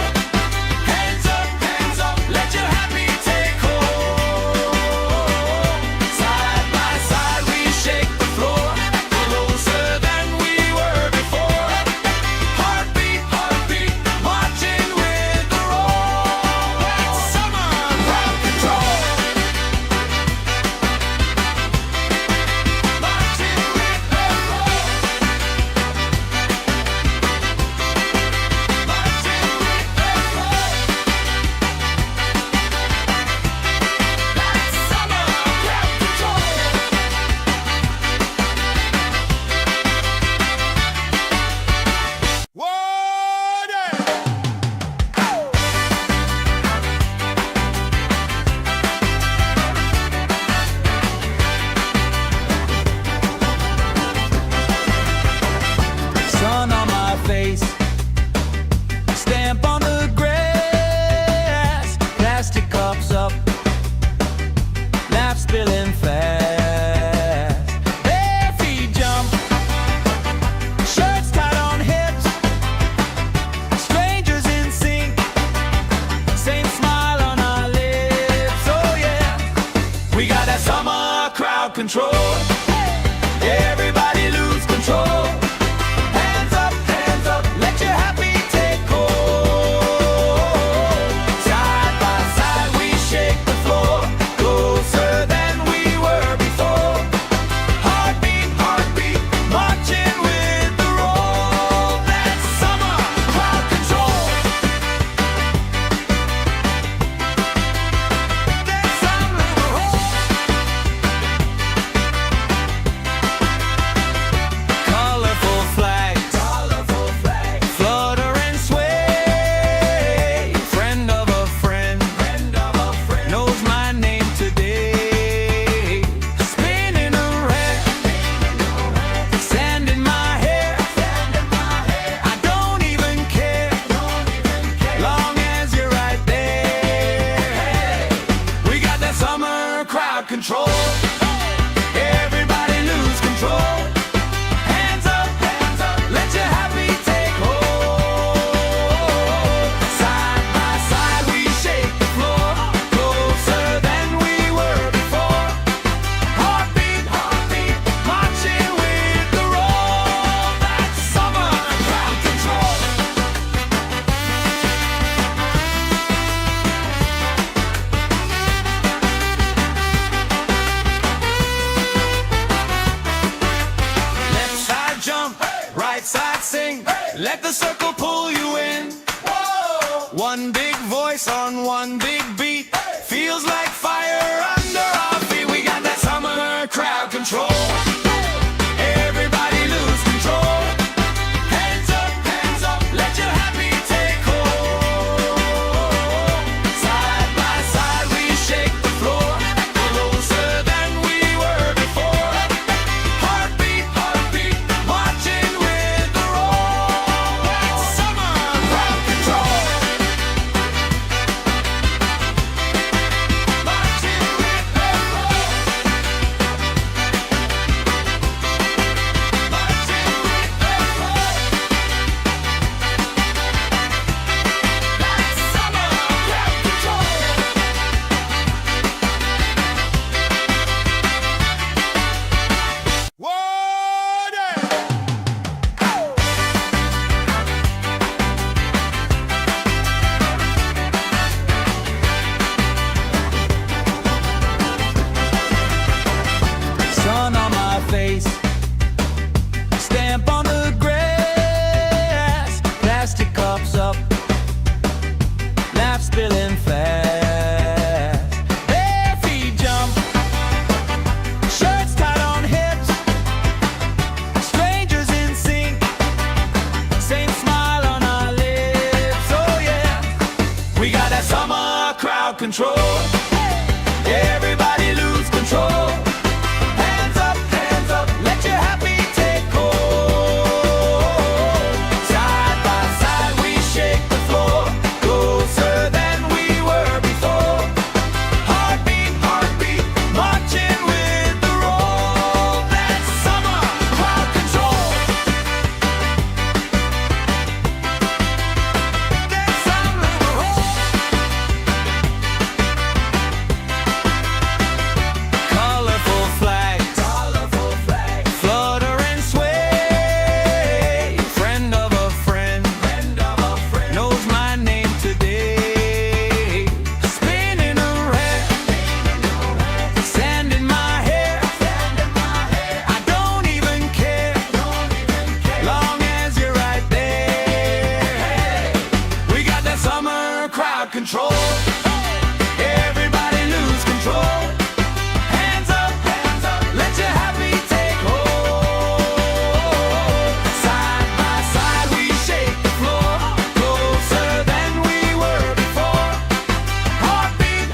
right side sing. Let the circle pull you in. One big voice on one big beat. Feels like fire under our feet. We got that summer crowd control. Everybody lose control. Hands up, let your happy take hold. Side by side we shake the floor, closer than we were before. Heartbeat, marching with the roll. That's summer crowd control. Marching with the roll. Marching with the roll. That's summer crowd control. Sun on my face, stamp on the grass, plastic cups up, laugh spilling fast. Bare feet jump, shirts tied on hips, strangers in sync, same smile on our lips. Oh yeah, we got that summer crowd control. Everybody lose control. Hands up, let your happy take hold. Side by side we shake the floor, closer than we were before. Heartbeat, marching with the roll. That's summer crowd control. That's summer crowd. Colorful flags, flutter and sway. Friend of a friend, knows my name today. Spinning around, sand in my hair. I don't even care, long as you're right there. We got that summer crowd control. Everybody lose control. Hands up, let your happy take hold. Side by side we shake the floor, closer than we were before. Heartbeat,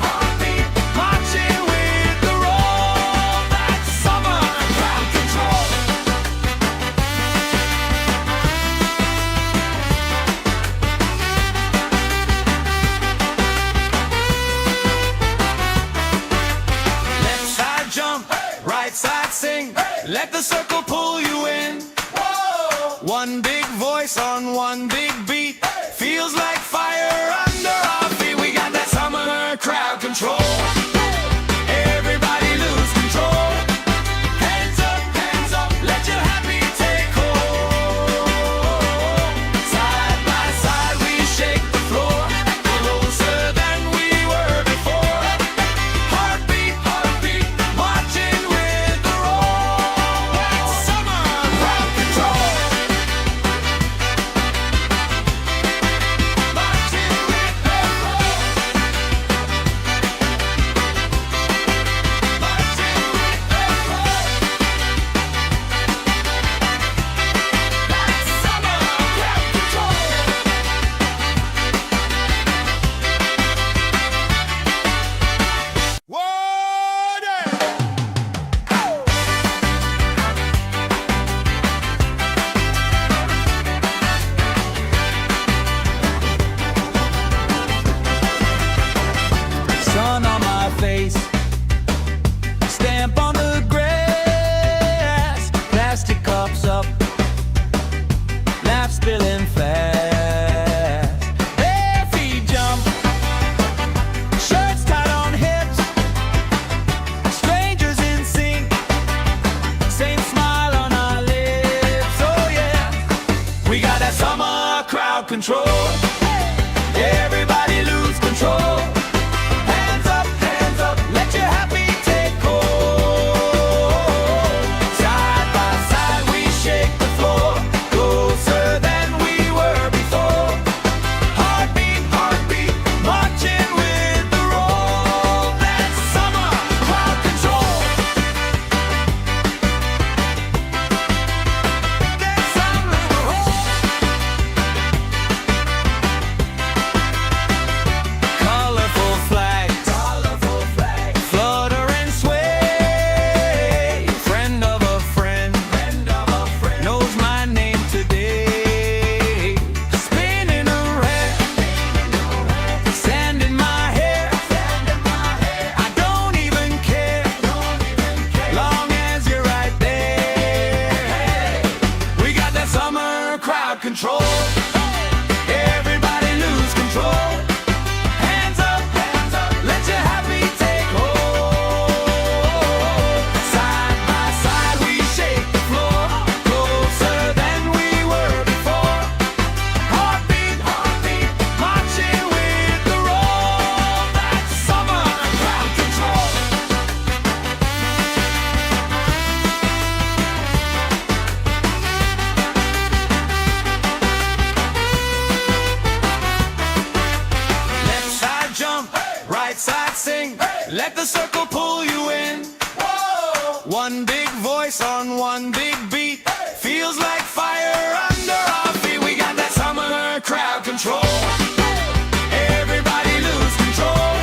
marching with the roll. That's summer crowd control. Left side jump, right side sing. Let the circle pull you in. One big voice on one big beat. Feels like fire under our feet. We got that summer crowd control. Everybody lose control. Hands up, let your happy take hold. Side by side we shake the floor, closer than we were before. Heartbeat, marching with the roll. That's summer crowd control. Marching with the roll. Marching with the roll. That's summer crowd control. Sun on my face, stamp on the grass, plastic cups up, laugh spilling fast. Bare feet jump, shirts tied on hips, strangers in sync, same smile on our lips. Oh yeah, we got that summer crowd control. Everybody lose control. Hands up, let your happy take hold. Side by side we shake the floor, control. Everybody lose control. Hands up, let your happy take hold. Side by side we shake the floor, closer than we were before. Heartbeat, marching with the roll. That's summer crowd control. Left side jump, right side sing. Let the circle pull you in. One big voice on one big beat. Feels like fire under our feet. We got that summer crowd control. Everybody lose control.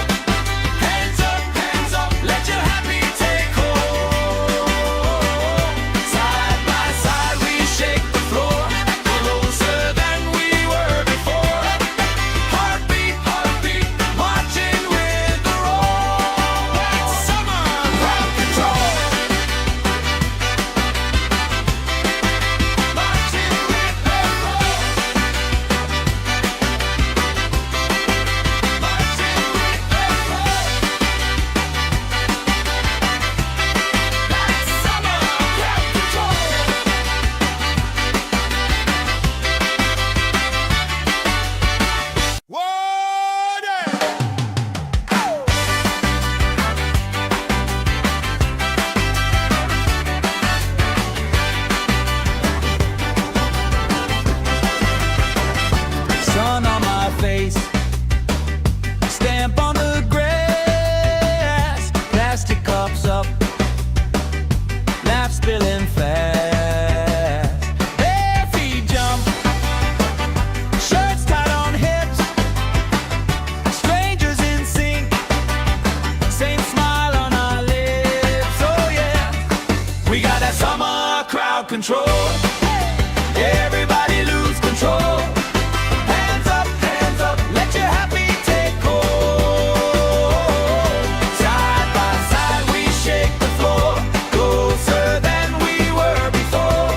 Hands up, let your happy take hold. Side by side we shake the floor, closer than we were before. Heartbeat, marching with the roll. That's summer crowd control. Marching with the roll. Marching with the roll. That's summer crowd control. Sun on my face, stamp on the grass, plastic cups up, laugh spilling fast. Bare feet jump, shirts tied on hips, strangers in sync, same smile on our lips. Oh yeah, we got that summer crowd control. Everybody lose control. Hands up, let your happy take hold. Side by side we shake the floor, closer than we were before.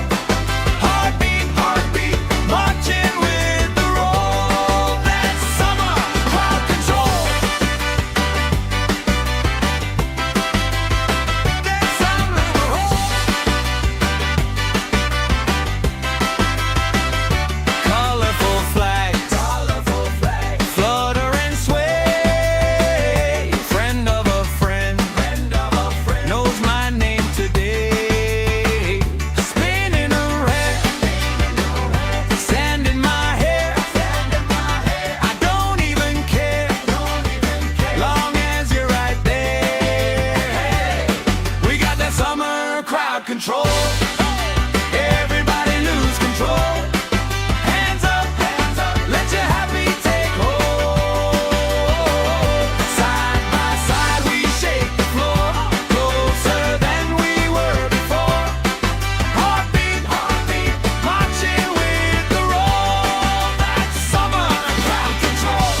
Heartbeat, marching with the roll. That's summer crowd control. That's summer control. Colorful flags, flutter and sway. Friend of a friend, knows my name today. Spinning around, sand in my hair. I don't even care, long as you're right there. We got that summer crowd control. Everybody lose control. Hands up, let your happy take hold. Side by side we shake the floor, closer than we were before. Heartbeat, marching with the roll. That's summer crowd control.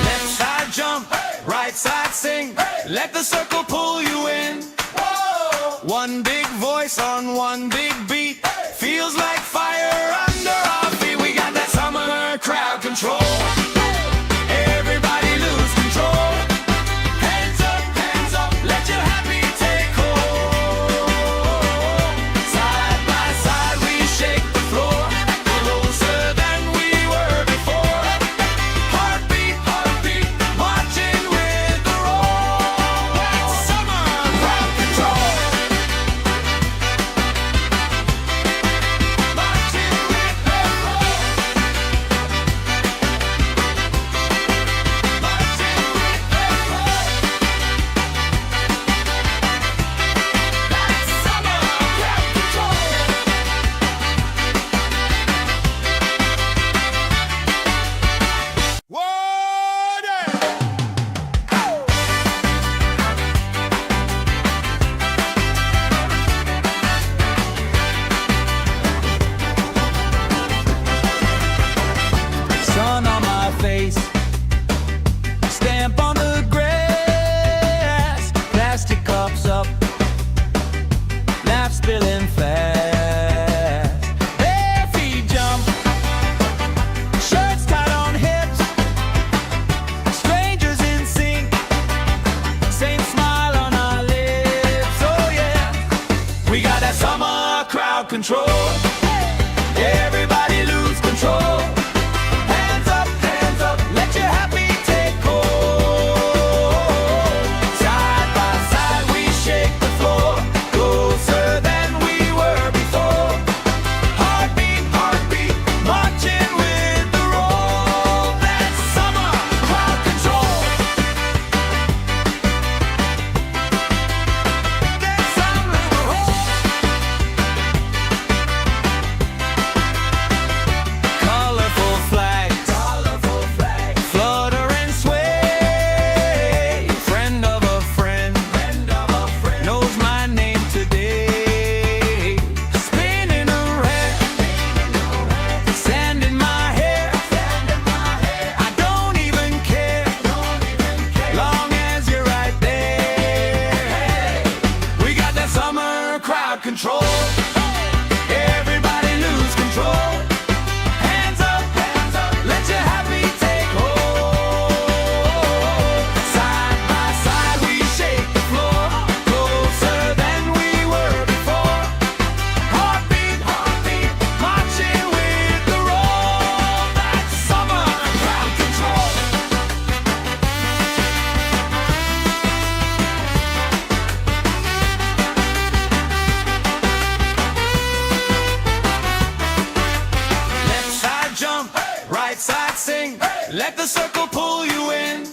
Left side jump, right side sing. Let the circle pull you in. One big voice on one big beat. Feels like fire under our feet. We got that summer crowd control. Everybody lose control. Hands up, let your happy take hold. Side by side we shake the floor, closer than we were before. Heartbeat, marching with the roll. That's summer crowd control. control. Everybody lose control. Hands up, let your happy take hold. Side by side we shake the floor, closer than we were before. Heartbeat, heartbeat, marching with the roll. That's summer crowd control. That's summer control. Colorful flags, flutter and sway. Friend of a friend, knows my name today. Spinning around, sand in my hair. I don't even care, long as you're right there. We got that summer crowd control. Everybody lose control. Hands up, let your happy take hold. Side by side we shake the floor, closer than we were before. Heartbeat, heartbeat, marching with the roll. That's summer crowd control. Left side jump, right side sing. Let the circle pull you in.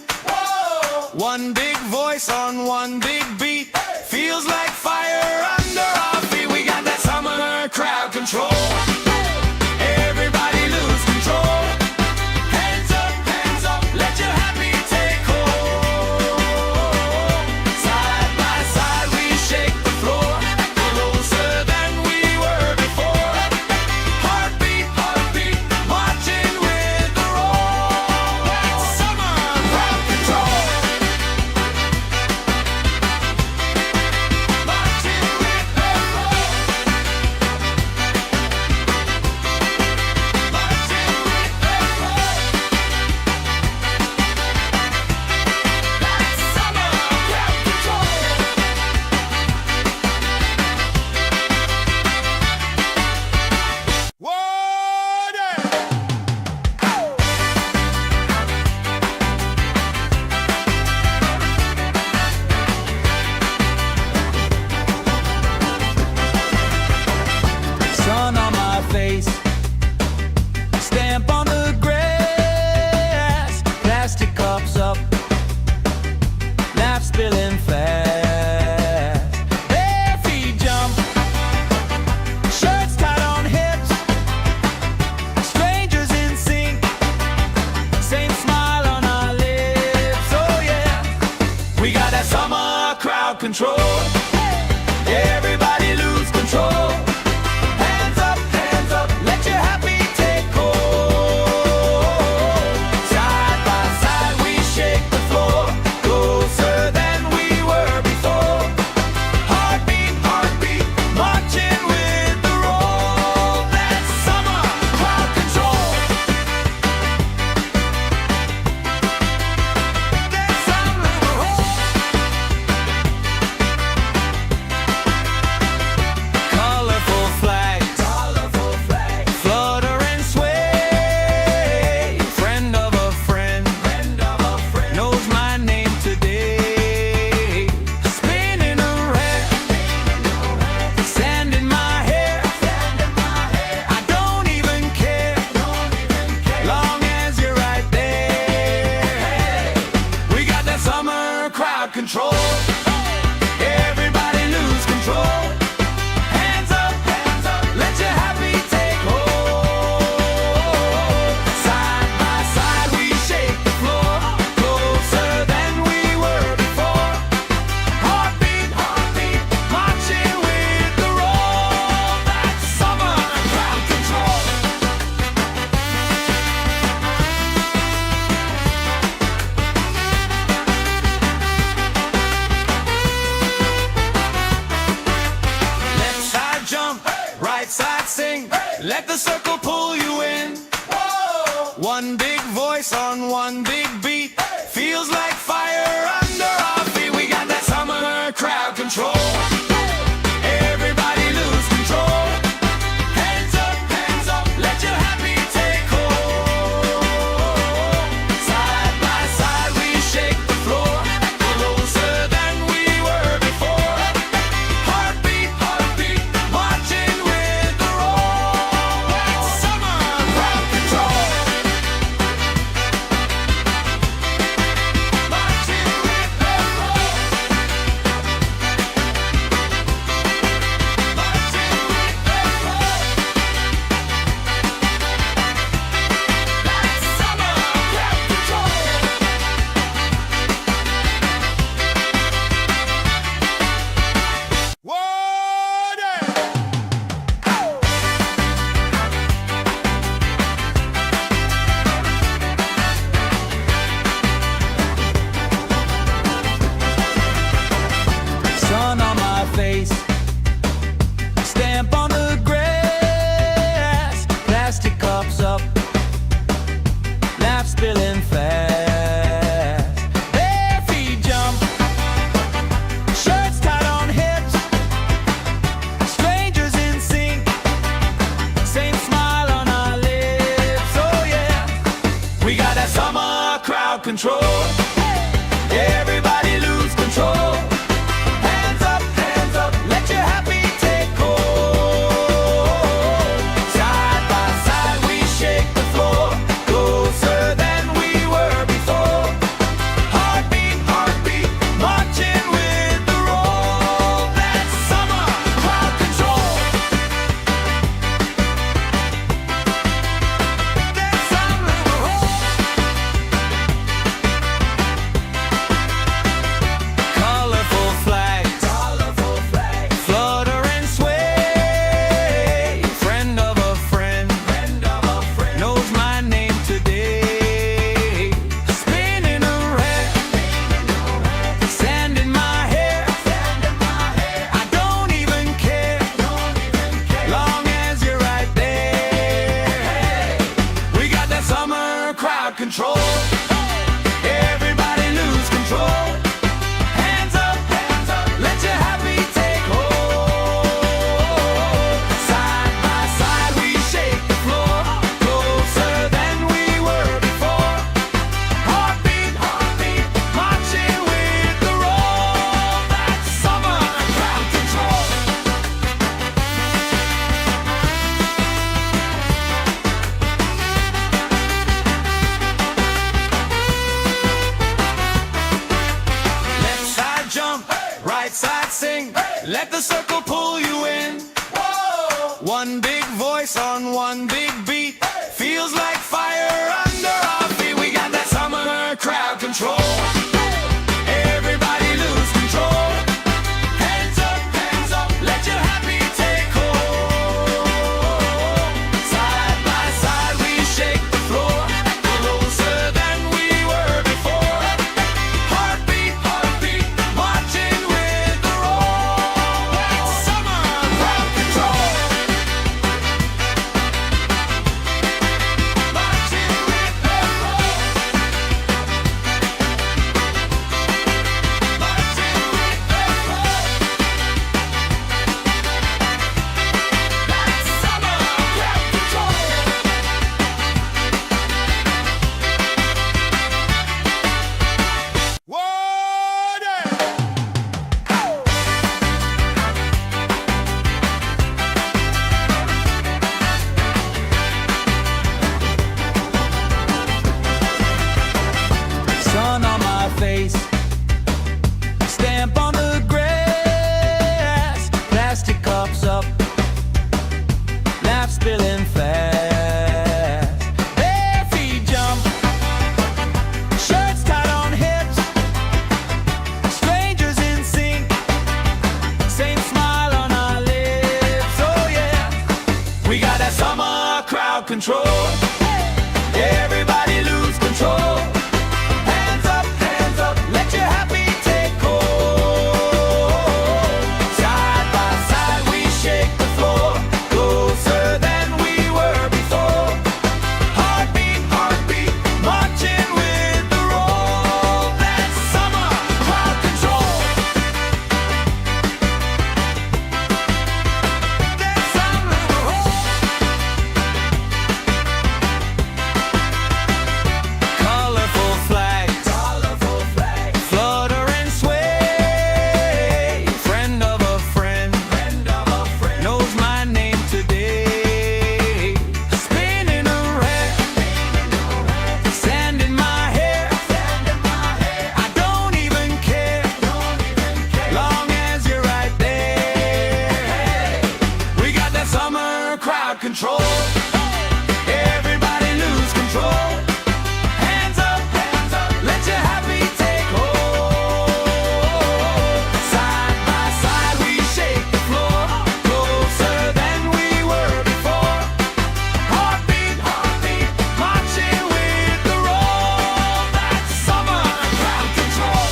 One big voice on one big beat. Feels like fire under our feet. We got that summer crowd control. Everybody lose control. Hands up, let your happy take hold. Side by side we shake the floor, closer than we were before. Heartbeat, heartbeat, marching with the roll. That's summer crowd control. Marching with the roll. Marching with the roll. That's summer crowd control. Sun on my face, stamp on the grass, plastic cups up, laugh spilling fast. Bare feet jump, shirts tied on hips, strangers in sync, same smile on our lips. Oh yeah, we got that summer crowd control. Everybody lose control. Hands up, let your happy take hold. Side by side we shake the floor, closer than we were before. Heartbeat, heartbeat, marching with the roll. That's summer crowd control. That's summer control. Colorful flags, flutter and sway. Friend of a friend, knows my name today. Spinning around, sand in my hair. I don't even care, long as you're right there. We got that summer crowd control. Everybody lose control. Hands up, let your happy take hold. Side by side we shake the floor, closer than we were before. Heartbeat, heartbeat, marching with the roll. That's summer crowd control. Left side jump, right side sing. Let the circle pull you in. One big voice on one big beat. Feels like fire under our feet. We got that summer crowd control. Everybody lose control. summer crowd control. Everybody lose control. Hands up, let your happy take hold. Side by side we shake the floor, closer than we were before. Heartbeat, heartbeat, marching with the roll. That's summer crowd control. That's summer colorful flags, flutter and sway. Friend of a friend, knows my name today. Spinning around, sand in my hair. I don't even care, long as you're right there. We got that summer crowd control. Everybody lose control. Hands up, let your happy take hold. Side by side we shake the floor, closer than we were before. Heartbeat, heartbeat, marching with the roll. That's summer crowd control. Left side jump, right side sing. Let the circle pull you in. One big voice on one big beat. Feels like fire under our feet. We got that summer crowd control. Everybody lose control. Hands up, let your happy take hold. Side by side we shake the floor, closer than we were before. Heartbeat, heartbeat, marching with the roll. That's summer crowd control. Marching with the roll. Marching with the roll. That's summer crowd control. Sun on my face, stamp on the grass, plastic cups up, laugh spilling fast. Bare feet jump, shirts tied on hips, strangers in sync, same smile on our lips. Oh yeah, we got that summer crowd control. Everybody lose control. Hands up, let your happy take hold. Side by side we shake the floor, closer than we were before. Heartbeat, heartbeat, marching with the roll. That's summer crowd control. That's summer. Colorful flags, flutter and sway. Friend of a friend, knows my name today. Spinning around, sand in my hair. I don't even care, long as you're right there. We got that summer crowd control. Everybody lose control. Hands up, let your happy take hold. Side by side we shake the floor, closer than we were before. Heartbeat, heartbeat, marching with the roll. That's summer crowd control.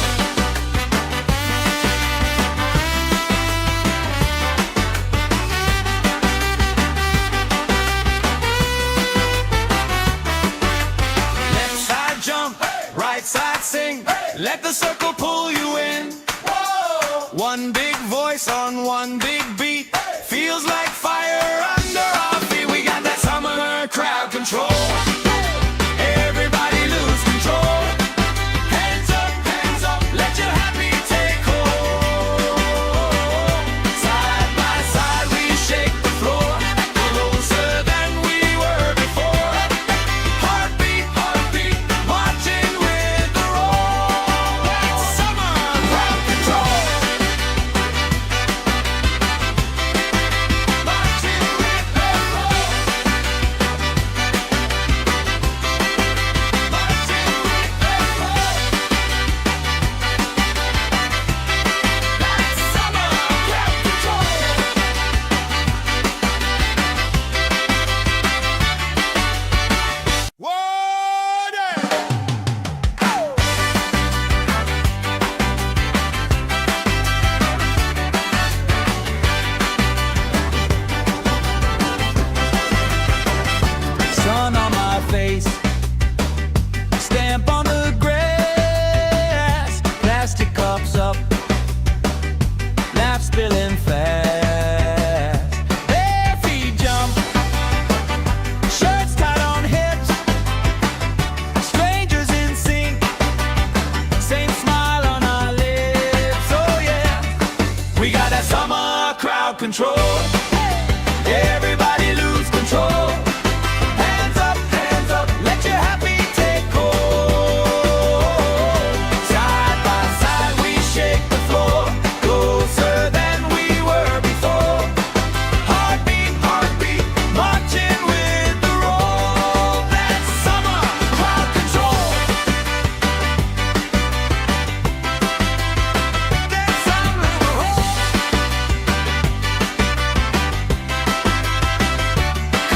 Left side jump, right side sing. Let the circle pull you in. One big voice on one big beat. Feels like fire under our feet. We got that summer crowd control. Everybody lose control. control. Everybody lose control. Hands up, let your happy take hold. Side by side we shake the floor, closer than we were before. Heartbeat, heartbeat, marching with the roll. That's summer crowd control. That's summer.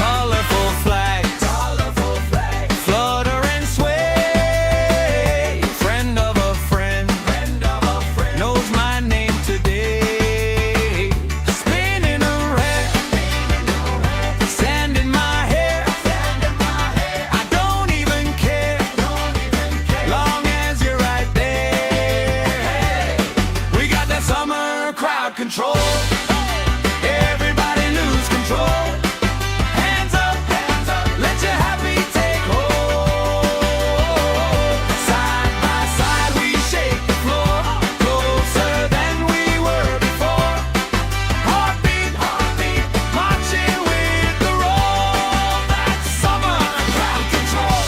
Colorful flags, flutter and sway. Friend of a friend, knows my name today. Spinning around, sand in my hair. I don't even care, long as you're right there. We got that summer crowd control. Everybody lose control. Hands up, let your happy take hold. Side by side we shake the floor, closer than we were before. Heartbeat, heartbeat, marching with the roll. That's summer crowd control.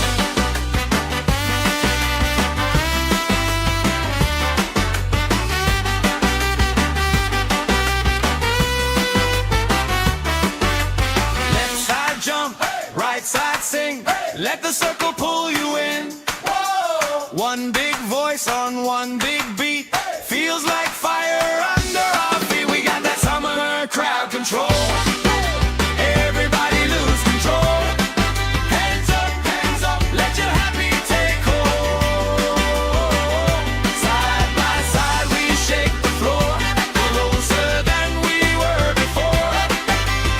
Left side jump, right side sing. Let the circle pull you in. One big voice on one big beat. Feels like fire under our feet. We got that summer crowd control. Everybody lose control. Hands up, let your happy take hold. Side by side we shake the floor, closer than we were before.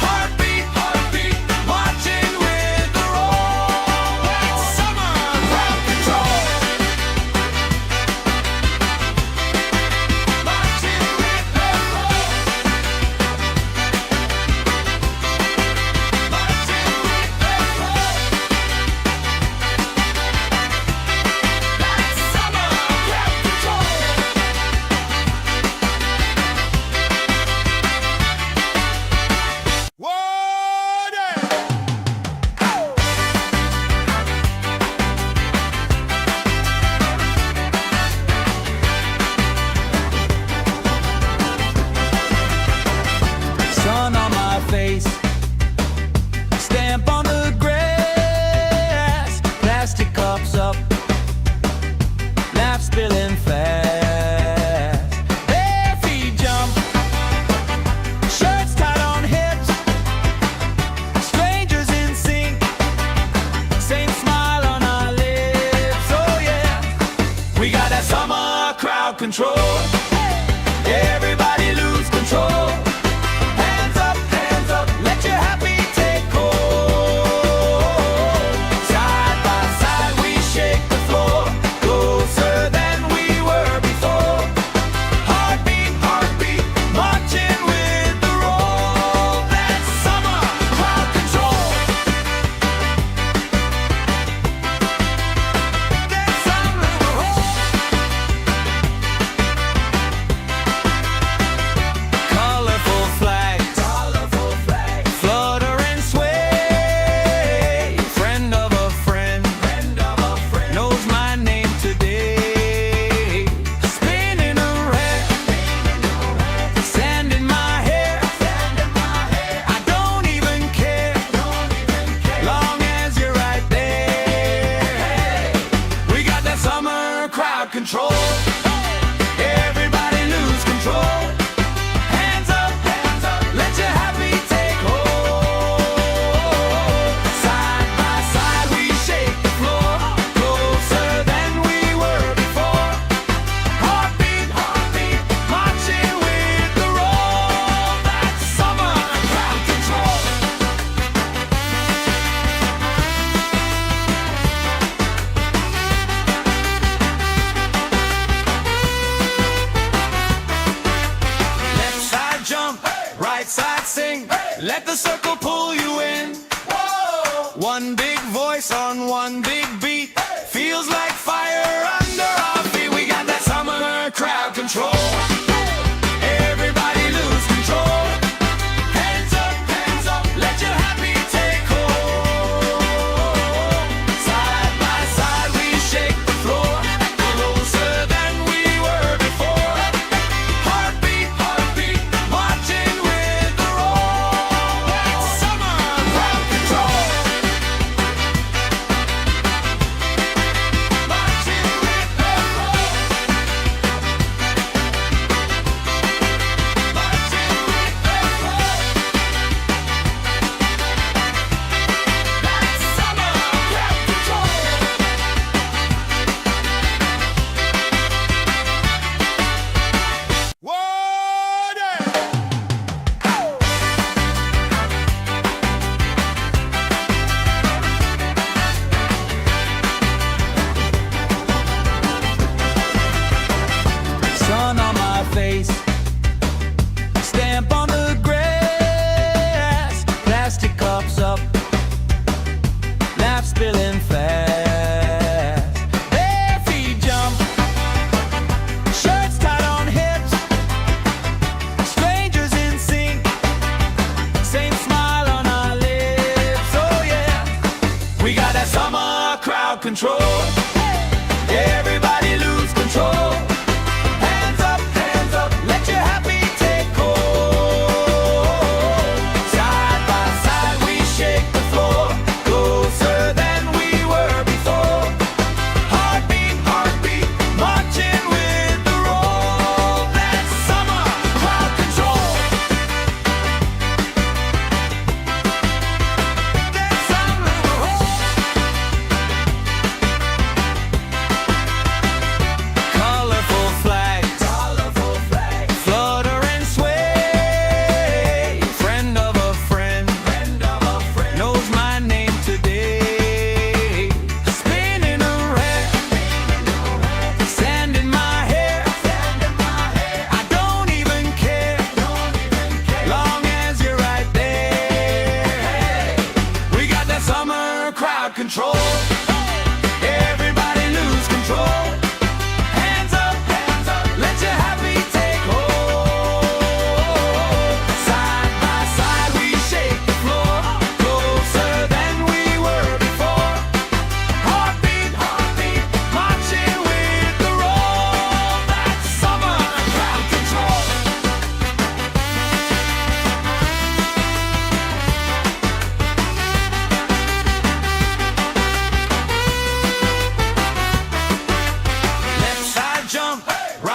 Heartbeat, heartbeat, marching with the roll. That's summer crowd control. Marching with the roll. Marching with the roll. That's summer crowd control. Sun on my face, stamp on the grass, plastic cups up, laugh spilling fast. Bare feet jump, shirts tied on hips, strangers in sync, same smile on our lips. Oh yeah, we got that summer crowd control. Everybody lose control. Hands up, let your happy take hold. Side by side we shake the floor, closer than we were before. Heartbeat, heartbeat, marching with the roll. That's summer crowd control. That's summer. Colorful flags, flutter and sway. Friend of a friend, knows my name today. Spinning around, sand in my hair. I don't even care, long as you're right there. We got that summer crowd control. Everybody lose control. Hands up, let your happy take hold. Side by side we shake the floor, closer than we were before. Heartbeat, heartbeat, marching with the roll. That's summer crowd control.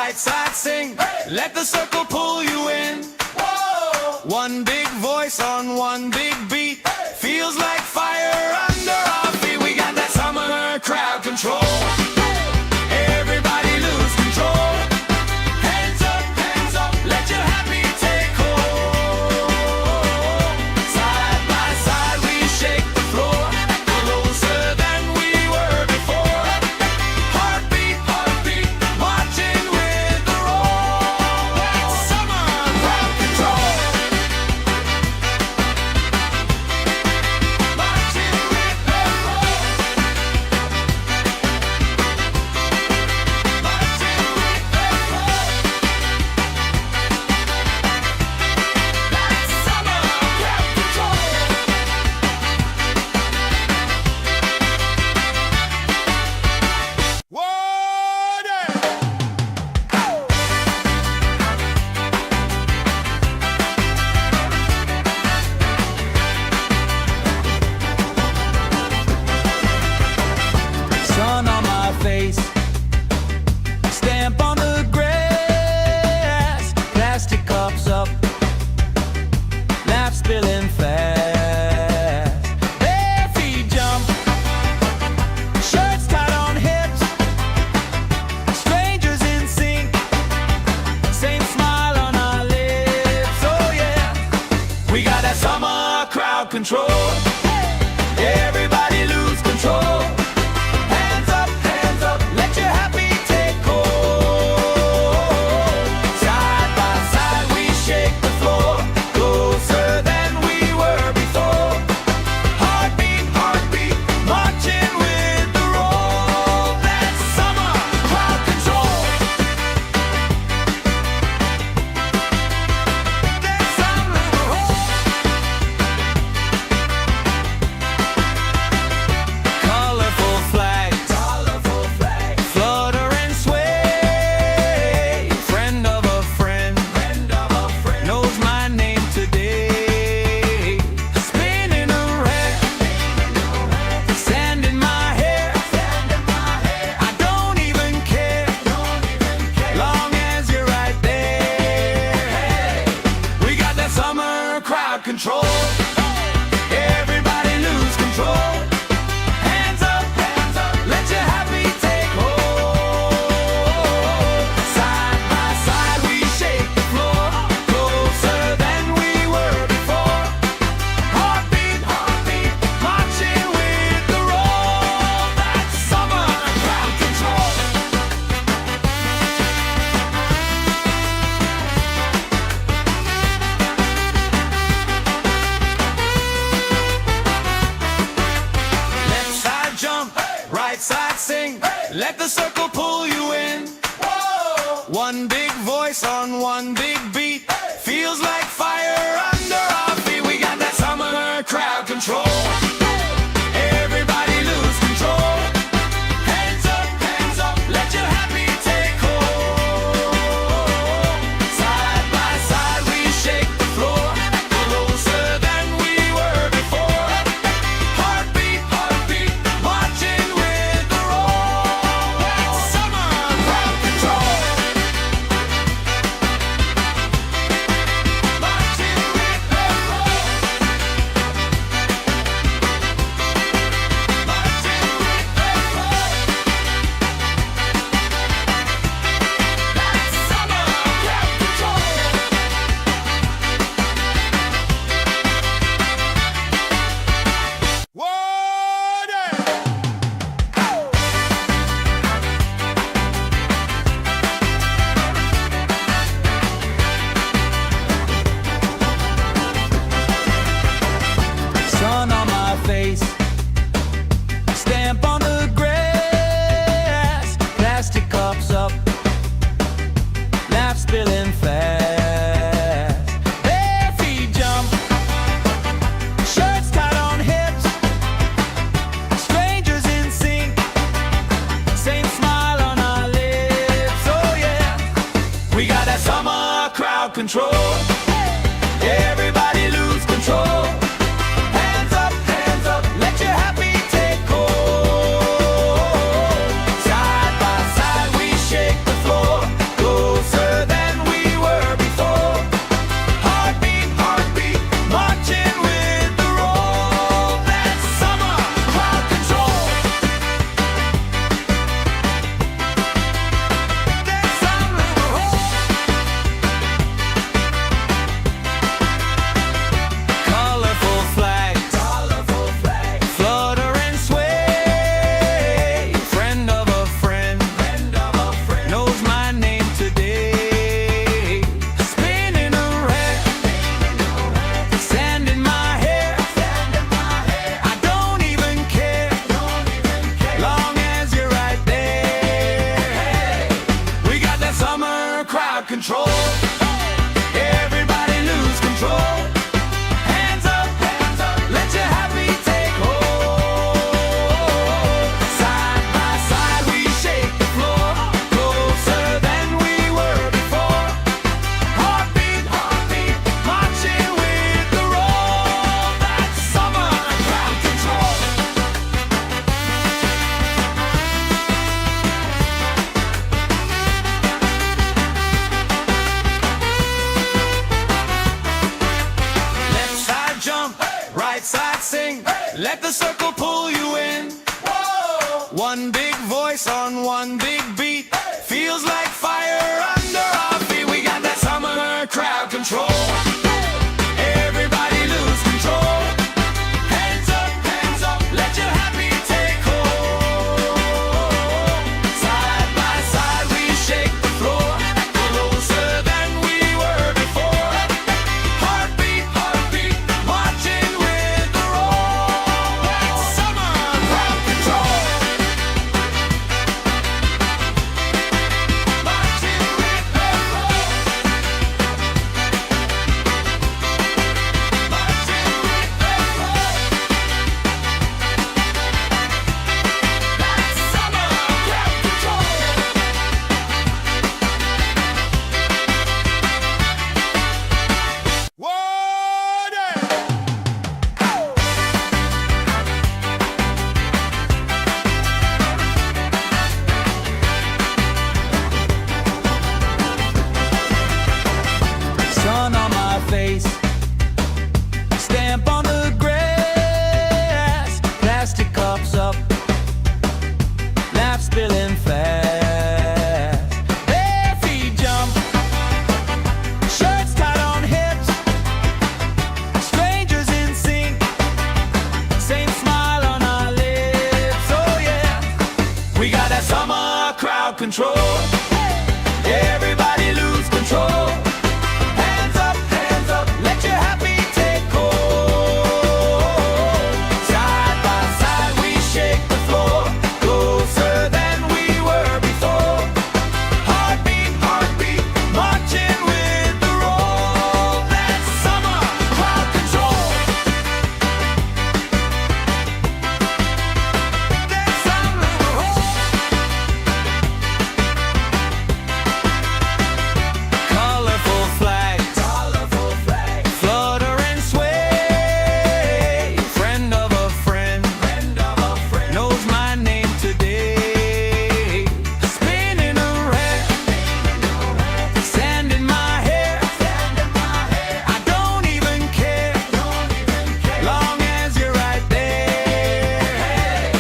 right side sing. Let the circle pull you in. One big voice on one big beat. Feels like fire under our feet. We got that summer crowd control. Everybody lose control. Hands up, let your happy take hold. Side by side we shake the floor, closer than we were before. Heartbeat, marching with the roll. That's summer crowd control. Marching with the roll. Marching with the roll. That's summer crowd control. Sun on my face, stamp on the grass, plastic cups up, laugh spilling fast. Bare feet jump, shirts tied on hips, strangers in sync, same smile on our lips. Oh yeah, we got that summer crowd control. Everybody lose control. Hands up, let your happy take hold. Side by side we shake the floor, closer than we were before. Heartbeat, marching with the roll. That's summer crowd control. That's summer colorful flags, flutter and sway. Friend of a friend, knows my name today. Spinning around, sand in my hair. I don't even care, long as you're right there. We got that summer crowd control. Everybody lose control. Hands up, let your happy take hold. Side by side we shake the floor, closer than we were before. Heartbeat, marching with the roll. That's summer crowd control. Left side jump, right side sing. Let the circle pull you in. One big voice on one big beat. Feels like fire under our feet. We got that summer crowd control. Everybody lose control. Hands up, let your happy take hold. Side by side we shake the floor, closer than we were before. Heartbeat, marching with the roll. That's summer crowd control. Marching with the roll. Marching with the roll. That's summer crowd control. Sun on my face, stamp on the grass, plastic cups up, laugh spilling fast. Bare feet jump, shirts tied on hips, strangers in sync, same smile on our lips. Oh yeah, we got that summer crowd control. Everybody lose control. Hands up, let your happy take hold. Side by side we shake the floor. crowd control. Everybody lose control. Hands up, let your happy take hold. Side by side we shake the floor, closer than we were before. Heartbeat, marching with the roll. That's summer crowd control. Left side jump, right side sing. Let the circle pull you in. One big voice on one big beat. Feels like fire under our feet. We got that summer crowd control. Everybody lose control. Hands up, let your happy take hold. Side by side we shake the floor, closer than we were before. Heartbeat, marching with the roll. That's summer crowd control. Marching with the roll. Marching with the roll. That's summer crowd control. Sun on my face, stamp on the grass, plastic cups up, laugh spilling fast. Bare feet jump, shirts tied on hips, strangers in sync, same smile on our lips. Oh yeah, we got that summer crowd control. Everybody lose control. Hands up, let your happy take hold. Side by side we shake the floor, closer than we were before. Heartbeat, marching with the roll. That's summer crowd control. That's summer colorful flags, flutter and sway. Friend of a friend, knows my name today. Spinning around, sand in my hair. I don't even care, long as you're right there.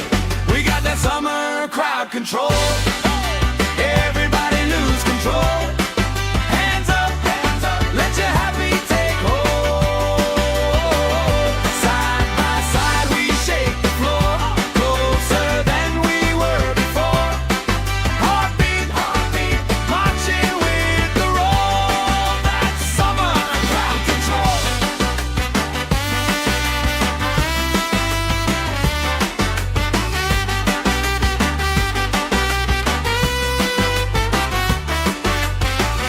We got that summer crowd control. Everybody lose control. Hands up, let your happy take hold. Side by side we shake the floor, closer than we were before. Heartbeat, marching with the roll. That's summer crowd control.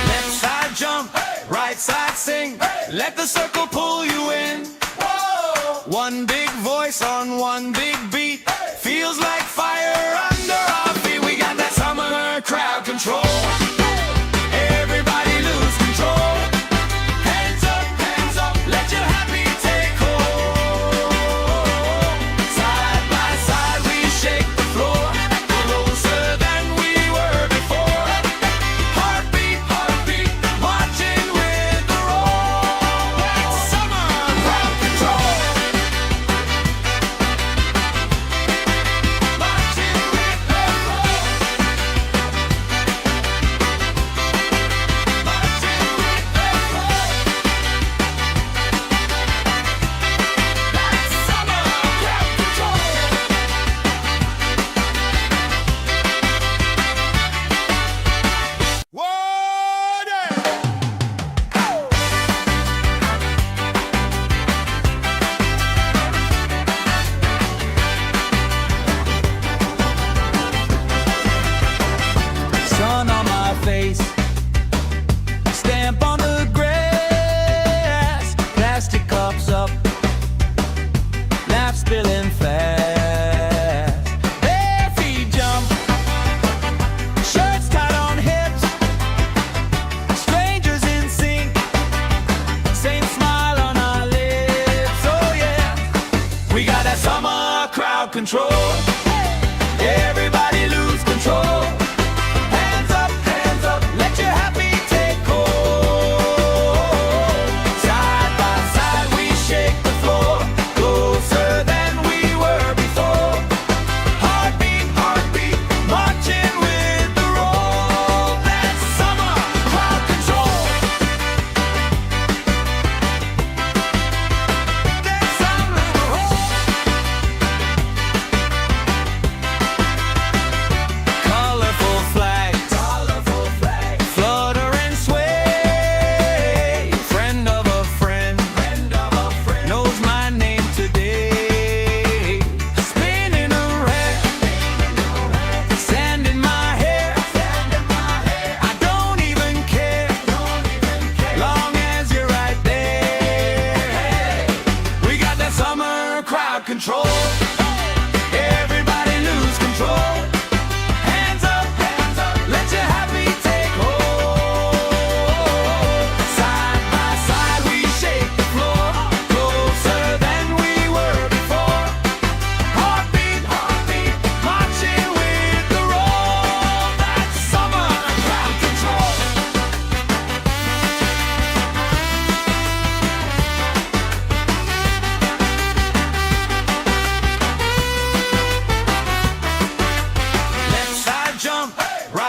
Left side jump, right side sing. Let the circle pull you in. One big voice on one big beat. Feels like fire under our feet. We got that summer crowd control. Everybody lose control. Hands up, let your happy take hold. Side by side we shake the floor, closer than we were before. Heartbeat, marching with the roll. That's summer crowd control.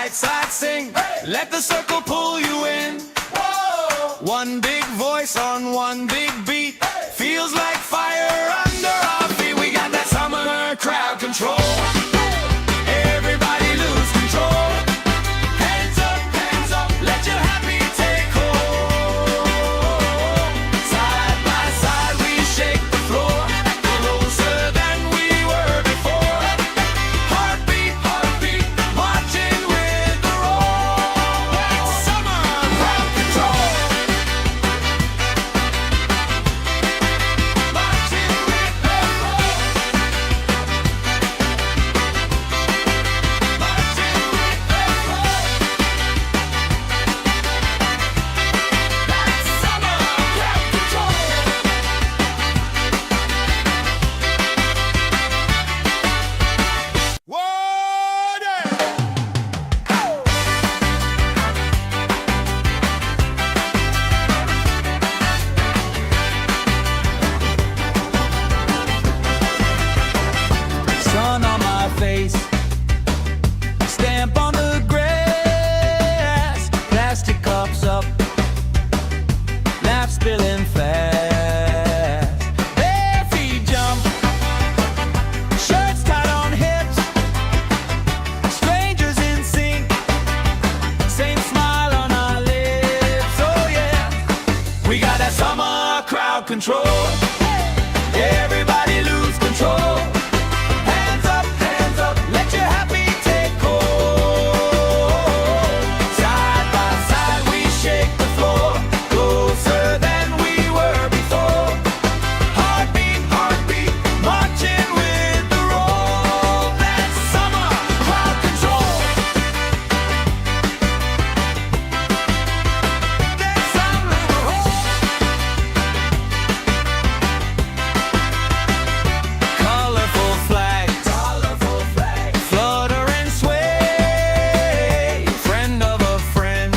right side sing. Let the circle pull you in. One big voice on one big beat. Feels like fire under our feet. We got that summer crowd control. Everybody lose control. Hands up, let your happy take hold. Side by side we shake the floor, closer than we were before. Heartbeat, marching with the roll. That's summer crowd control. Marching with the roll. Marching with the roll. That's summer crowd control. Sun on my face, stamp on the grass, plastic cups up, laugh spilling fast. Bare feet jump, shirts tied on hips, strangers in sync, same smile on our lips. Oh yeah, we got that summer crowd control. Everybody lose control. Hands up, let your happy take hold. Side by side we shake the floor, closer than we were before. Heartbeat, marching with the roll. That's summer crowd control. That's summer crowd. Colorful flags, flutter and sway. Friend of a friend,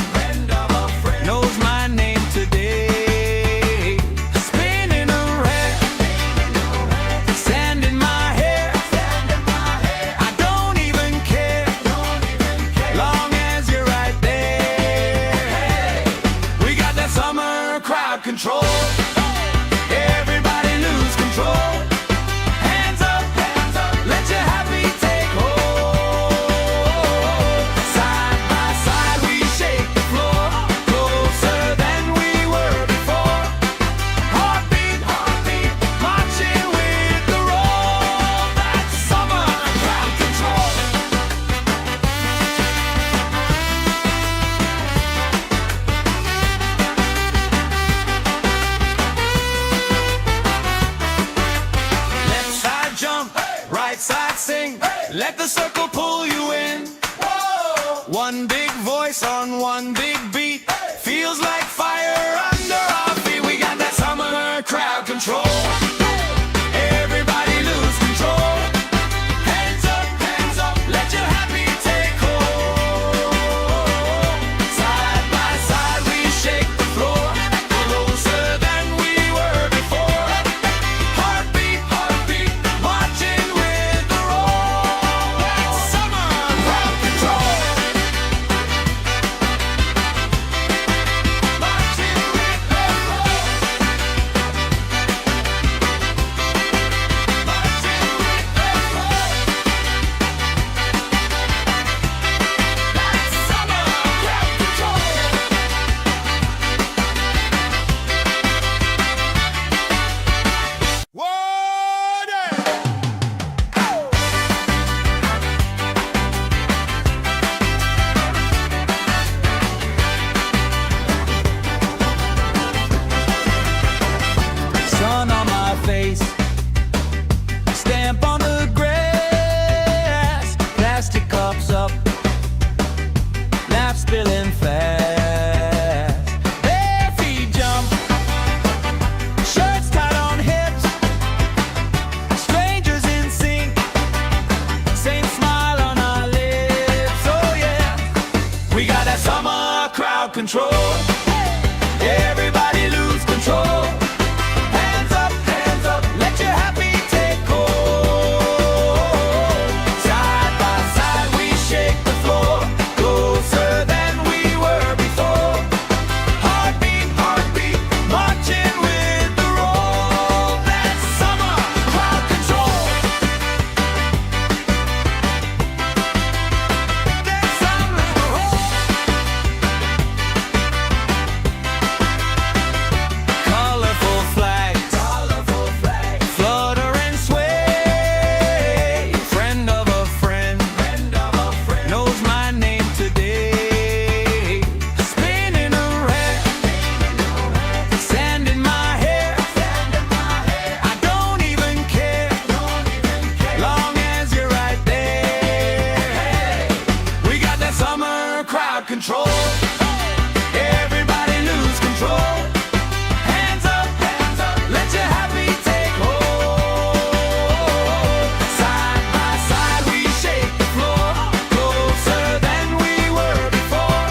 knows my name today. Spinning around, sand in my hair. I don't even care, long as you're right there. We got that summer crowd control. Everybody lose control. Hands up, let your happy take hold. Side by side we shake the floor, closer than we were before. Heartbeat, marching with the roll. That's summer crowd control. Left side jump, right side sing. Let the circle pull you in. One big voice on one big beat. Feels like fire under our feet. We got that summer crowd control. Everybody lose control. Hands up, let your happy take hold. Side by side we shake the floor, closer than we were before. Heartbeat, marching with the roll. That's summer crowd control. Marching with the roll. Marching with the roll. That's summer crowd control. Sun on my face, stamp on the grass, plastic cups up, laugh spilling fast. Bare feet jump, shirts tied on hips, strangers in sync, same smile on our lips. Oh yeah, we got that summer crowd control. Everybody lose control. Hands up, let your happy take hold. Side by side we shake the floor, summer crowd control. Everybody lose control. Hands up, let your happy take hold. Side by side we shake the floor, closer than we were before.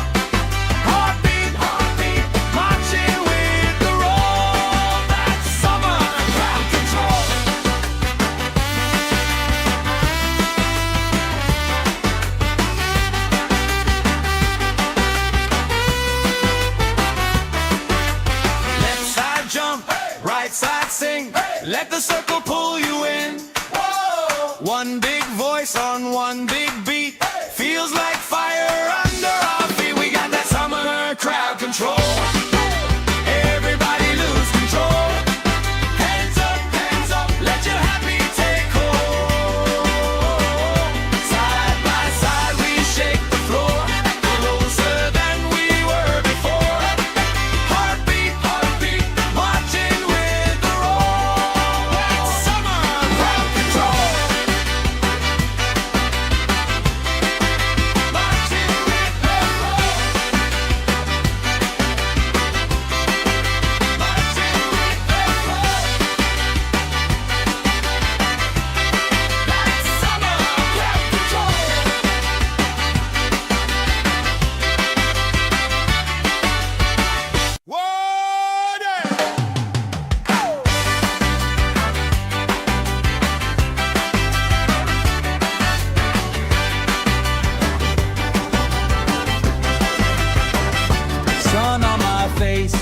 Heartbeat, marching with the roll. That's summer crowd control. Left side jump, right side sing. Let the circle pull you in. One big voice on one big beat. Feels like fire under our feet. We got that summer crowd control. Everybody lose control. Hands up, let your happy take hold. Side by side we shake the floor, closer than we were before. Heartbeat, marching with the roll. That's summer crowd control. Marching with the roll. Marching with the roll. That's summer crowd control. Sun on my face,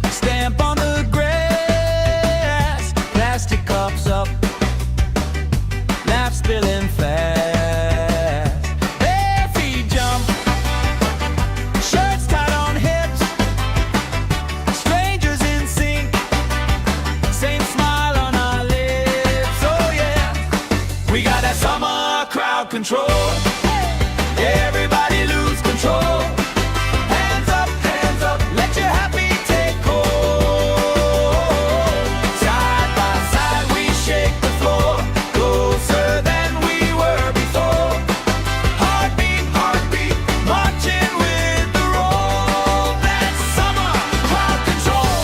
stamp on the grass, plastic cups up, laugh spilling fast. Bare feet jump, shirts tied on hips, strangers in sync, same smile on our lips. Oh yeah, we got that summer crowd control. Everybody lose control. Hands up, let your happy take hold. Side by side we shake the floor, closer than we were before. Heartbeat, marching with the roll. That's summer crowd control.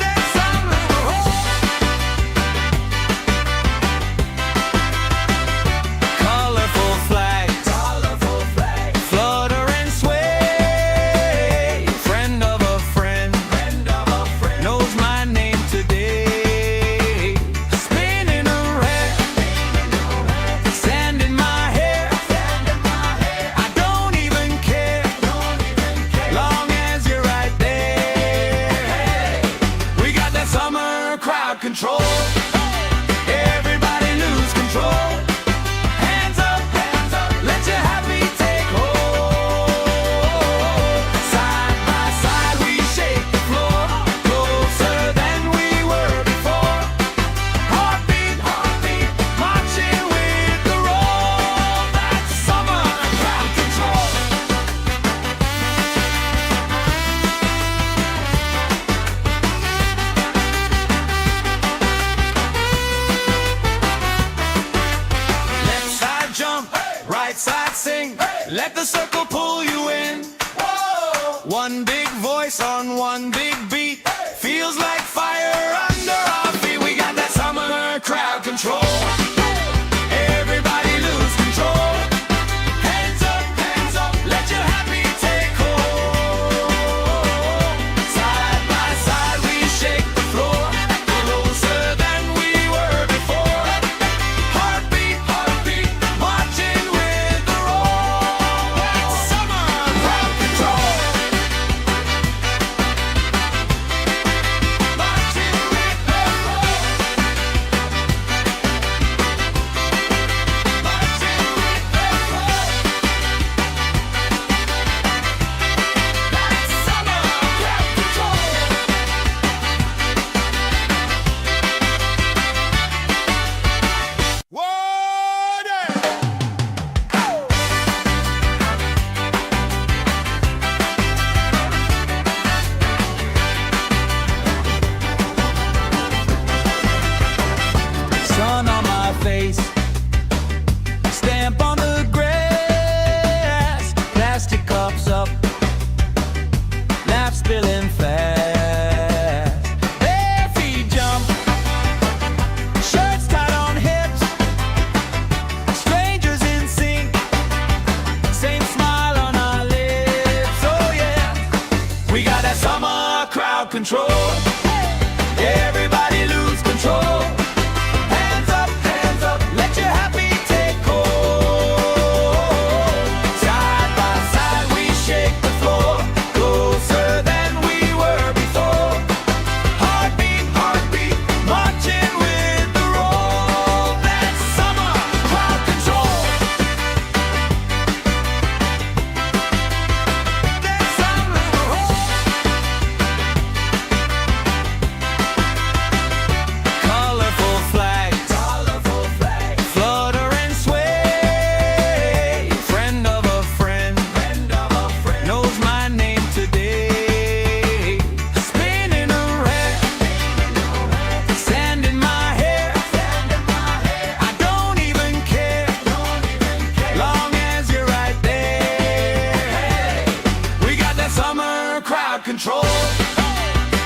That's summer control. Colorful flags, flutter and sway. Friend of a friend, knows my name today. Spinning around, sand in my hair. I don't even care, long as you're right there. We got that summer crowd control. Everybody lose control. Hands up, let your happy take hold. Side by side we shake the floor, closer than we were before. Heartbeat, marching with the roll. That's summer crowd control. Left side jump, right side sing. Let the circle pull you in. One big voice on one big beat. Feels like fire under our feet. We got that summer crowd control. Everybody lose control. Hands up, let your happy take hold. Side by side we shake the floor, closer than we were before. Heartbeat, marching with the roll. That's summer control. Everybody lose control. Hands up, let your happy take hold. Side by side we shake the floor, closer than we were before. Heartbeat, heartbeat, marching with the roll. That's summer crowd control. That's summer roll. Colorful flags, flutter and sway. Friend of a friend, knows my name today. Spinning around, sand in my hair. I don't even care, long as you're right there. We got that summer crowd control.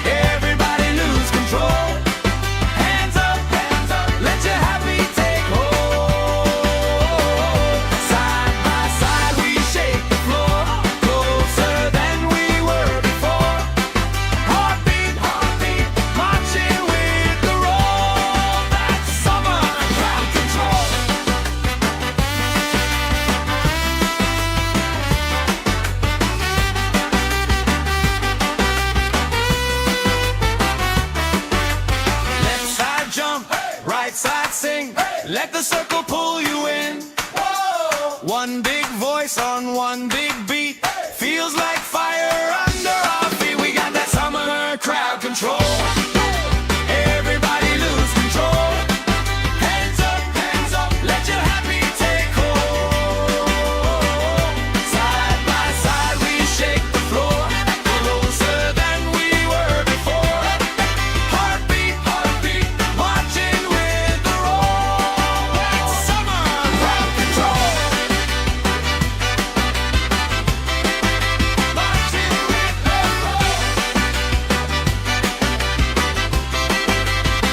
Everybody lose control. Hands up, let your happy take hold. Side by side we shake the floor, closer than we were before. Heartbeat, heartbeat, marching with the roll. That's summer crowd control. Left side jump, right side sing. Let the circle pull you in. One big voice on one big beat. Feels like fire under our feet. We got that summer crowd control. Everybody lose control. Hands up, let your happy take hold. Side by side we shake the floor, closer than we were before. Heartbeat, heartbeat, marching with the roll. That's summer crowd control. Marching with the roll.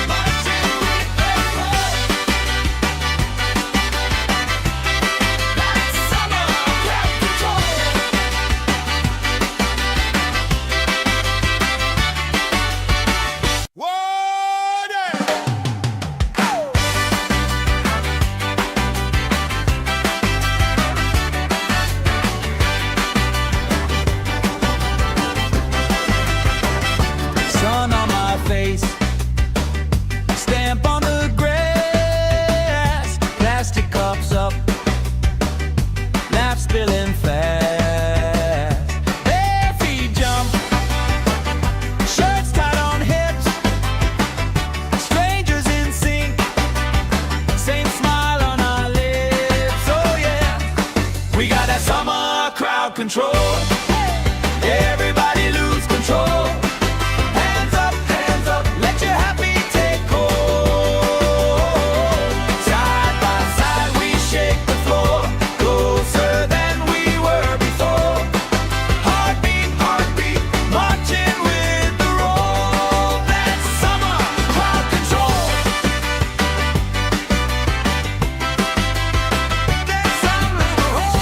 Marching with the roll. That's summer crowd control. Sun on my face, stamp on the grass, plastic cups up, laugh spilling fast. Bare feet jump, shirts tied on hips, strangers in sync, same smile on our lips. Oh yeah, we got that summer crowd control. Everybody lose control. Hands up, let your happy take hold. Side by side we shake the floor, closer than we were before. Heartbeat, heartbeat, marching with the roll. That's summer crowd control. That's summer roll.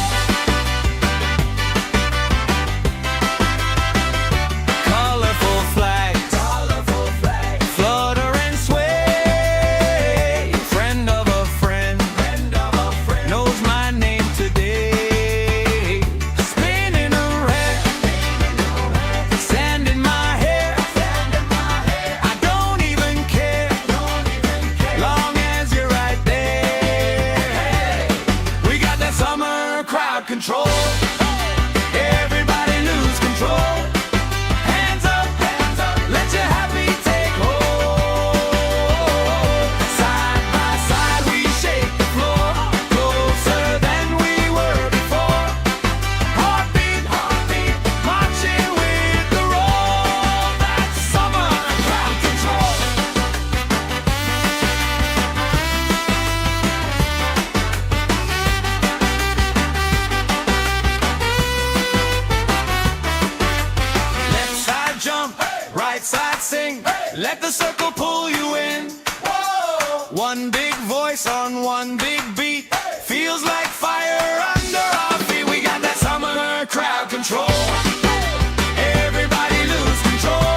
Colorful flags, flutter and sway. Friend of a friend, knows my name today. Spinning around, sand in my hair. I don't even care, long as you're right there. We got that summer crowd control. Everybody lose control. Hands up, let your happy take hold. Side by side we shake the floor, closer than we were before. Heartbeat, heartbeat, marching with the roll. That's summer crowd control. Left side jump, right side sing. Let the circle pull you in. One big voice on one big beat. Feels like fire under our feet. We got that summer crowd control. Everybody lose control.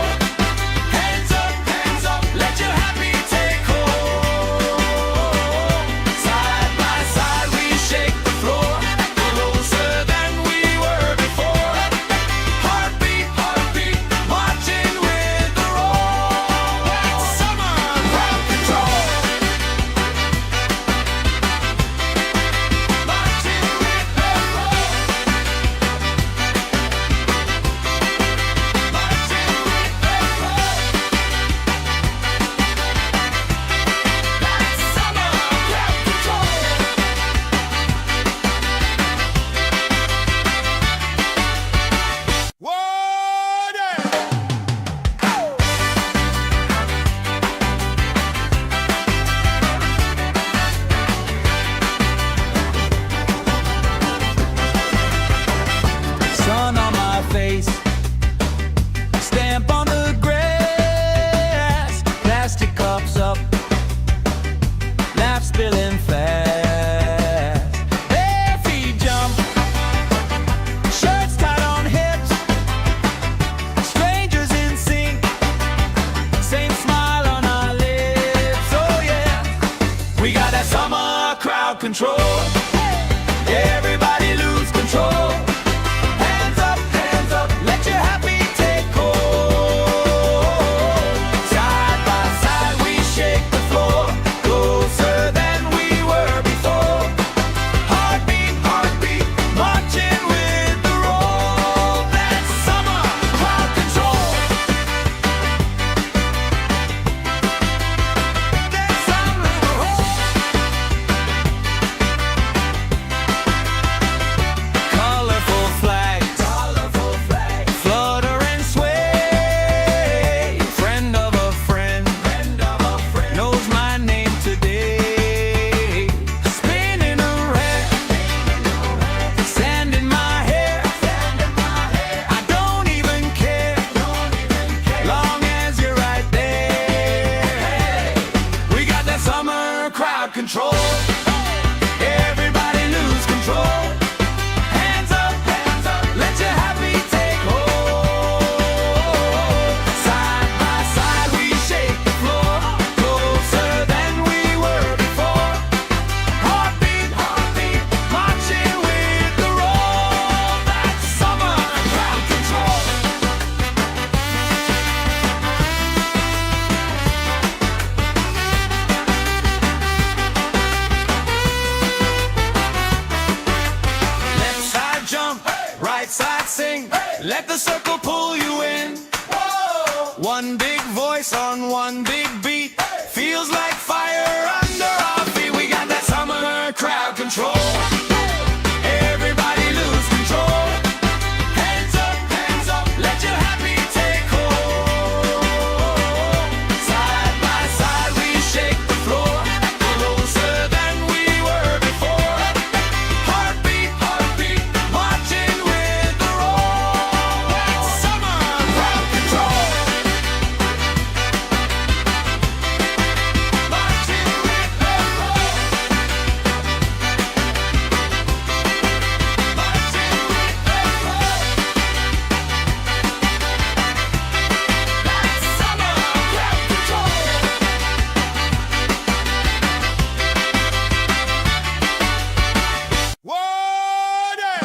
Everybody lose control. Hands up, let your happy take hold. Side by side we shake the floor, closer than we were before. Heartbeat, heartbeat, marching with the roll. That's summer crowd control. That's summer roll. Colorful flags, flutter and sway. Friend of a friend, knows my name today. Spinning around, sand in my hair. I don't even care, long as you're right there. We got that summer crowd control. Everybody lose control. Hands up, let your happy take hold. Side by side we shake the floor, closer than we were before. Heartbeat, heartbeat, marching with the roll. That's summer crowd control. Left side jump, right side sing. Let the circle pull you in. One big voice on one big beat. Feels like fire under our feet. We got that summer crowd control. Everybody lose control. Hands up, let your happy take hold. Side by side we shake the floor, closer than we were before. Heartbeat, heartbeat, marching with the roll. That's summer crowd control. Marching with the roll. Marching with the roll. That's summer crowd control. Water!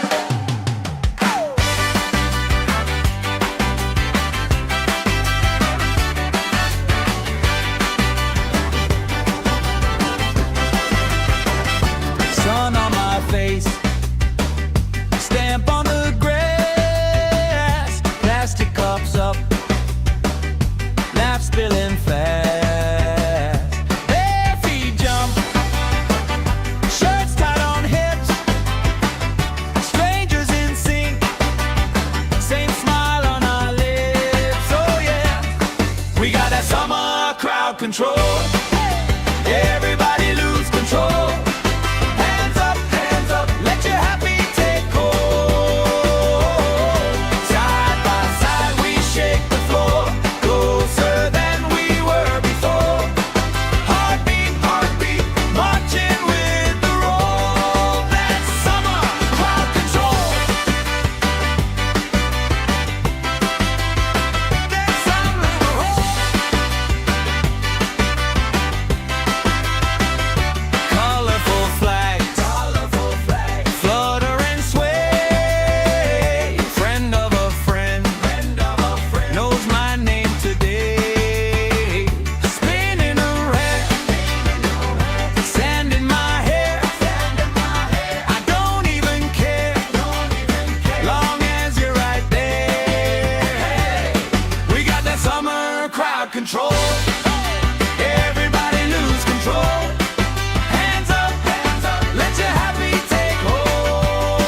Sun on my face, stamp on the grass, plastic cups up, laugh spilling fast. Bare feet jump, shirts tied on hips, strangers in sync, same smile on our lips. Oh yeah, we got that summer crowd control. Everybody lose control. Hands up, let your happy take hold. Side by side we shake the floor, closer than we were before. Heartbeat, heartbeat, marching with the roll. That's summer crowd control. That's summer roll. Colorful flags, flutter and sway. Friend of a friend, knows my name today. Spinning around, sand in my hair. I don't even care, long as you're right there. We got that summer crowd control. Everybody lose control. Hands up, let your happy take hold.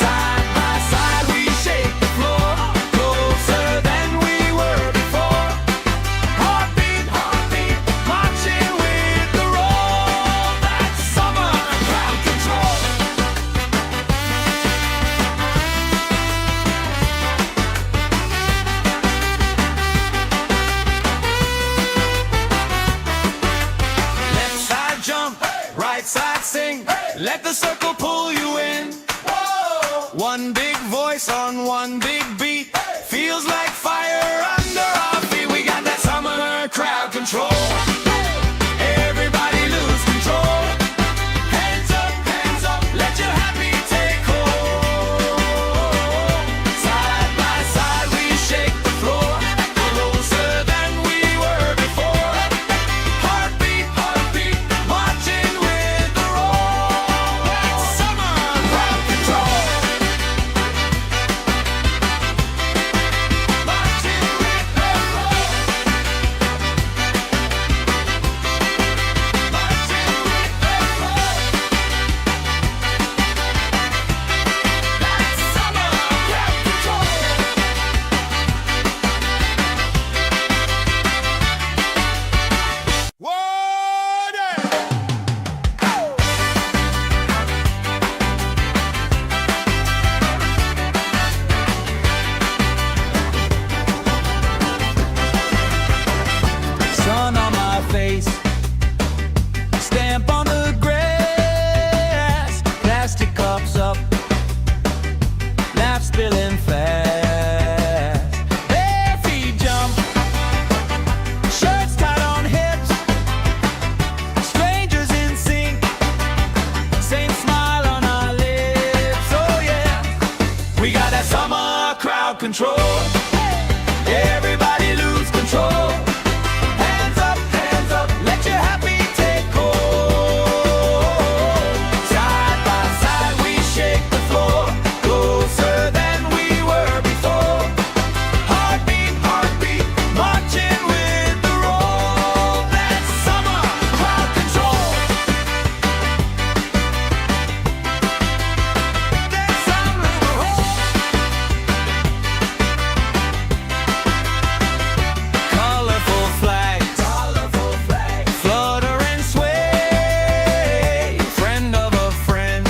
Side by side we shake the floor, closer than we were before. Heartbeat, heartbeat, marching with the roll. That's summer crowd control. Left side jump, right side sing. Let the circle pull you in. One big voice on one big beat. Feels like fire under our feet. We got that summer crowd control. Everybody lose control. Hands up, control. Everybody lose control. Hands up, let your happy take hold. Side by side we shake the floor, closer than we were before. Heartbeat, heartbeat, marching with the roll. That's summer crowd control. That's summer colorful flags, flutter and sway. Friend of a friend,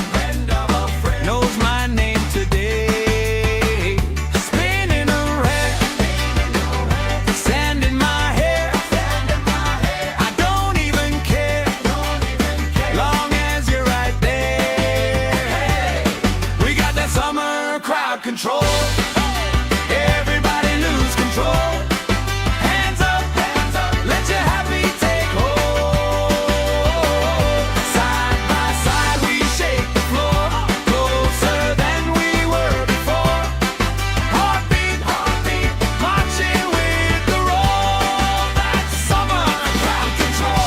knows my name today. Spinning around, sand in my hair. I don't even care, long as you're right there. We got that summer crowd control. Everybody lose control. Hands up, let your happy take hold. Side by side we shake the floor, closer than we were before. Heartbeat, heartbeat, marching with the roll. That's summer crowd control.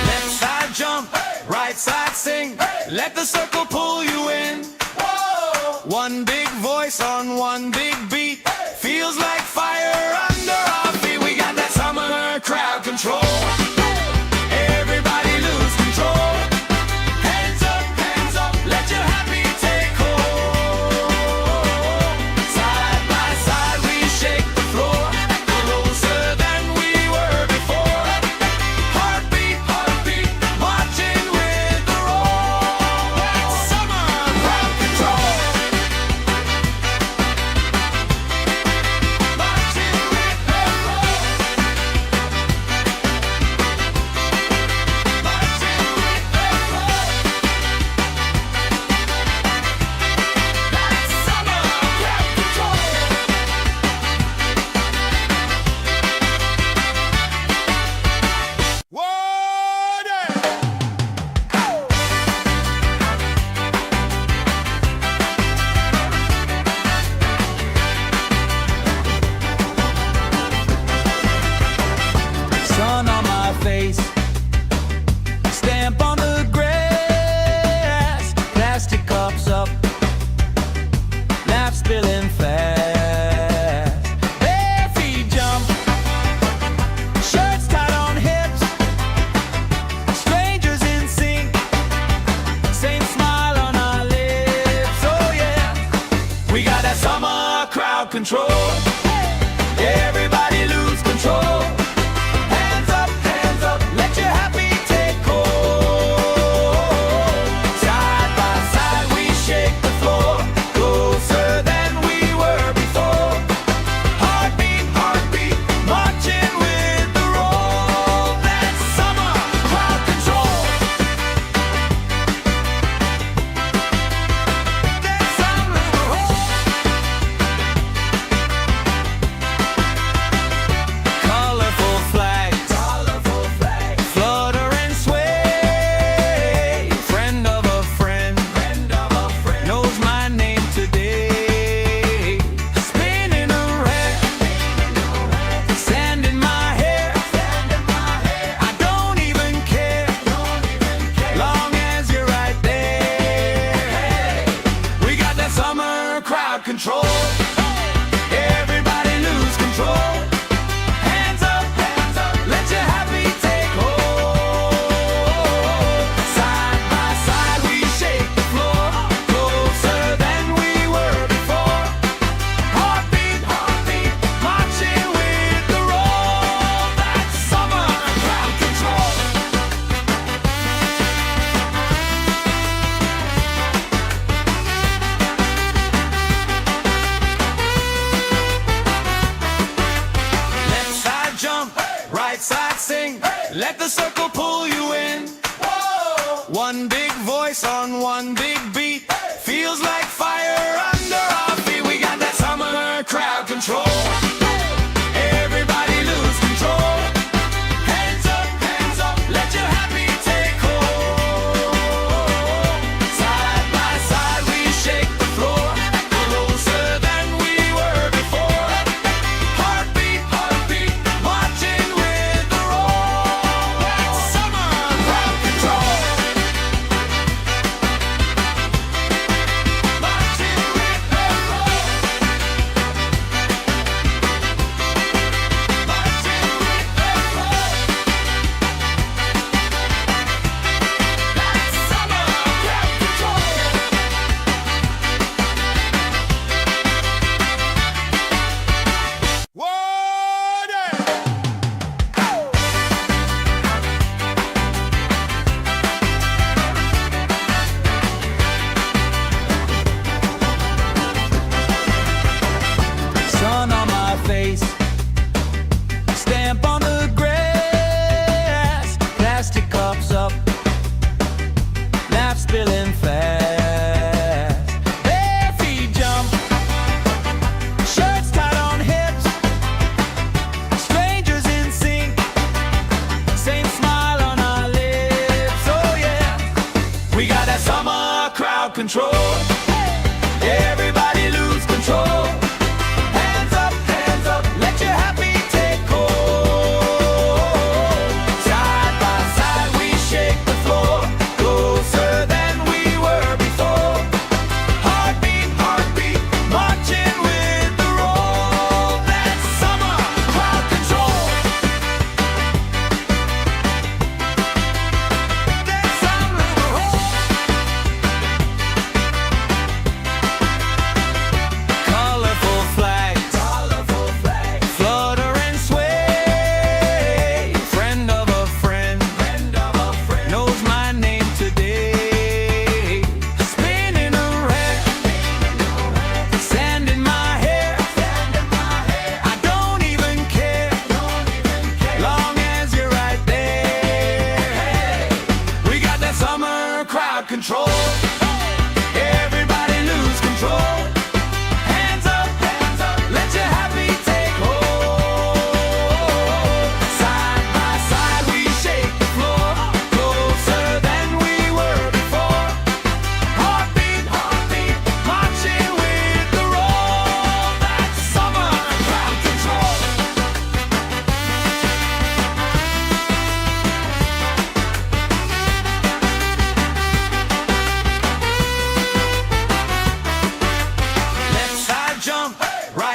Left side jump, right side sing. Let the circle pull you in. One big voice on one big beat. Feels like fire under our feet. We got that summer crowd control. Everybody lose control. Hands up, let your happy take hold. Side by side we shake the floor, closer than we were before. Heartbeat, heartbeat, marching with the roll. That's summer crowd control. Marching with the roll. Marching with the roll. That's summer crowd control. Sun on my face, stamp on the grass, plastic cups up, laugh spilling fast. Bare feet jump, shirts tied on hips, strangers in sync, same smile on our lips. Oh yeah, we got that summer crowd control. Everybody lose control. Hands up, let your happy take hold. Side by side we shake the floor, closer than we were before. Heartbeat, heartbeat, marching with the roll. That's summer crowd control. That's summer colorful flags, flutter and sway. Friend of a friend, knows my name today. Spinning around, sand in my hair. I don't even care, long as you're right there. We got that summer crowd control. Everybody lose control. Hands up, let your happy take hold. Side by side we shake the floor, closer than we were before. Heartbeat, heartbeat, marching with the roll. That's summer crowd control. Left side jump, right side sing. Let the circle pull you in. One big voice on one big beat. Feels like fire under our feet. We got that summer crowd control. Everybody lose control.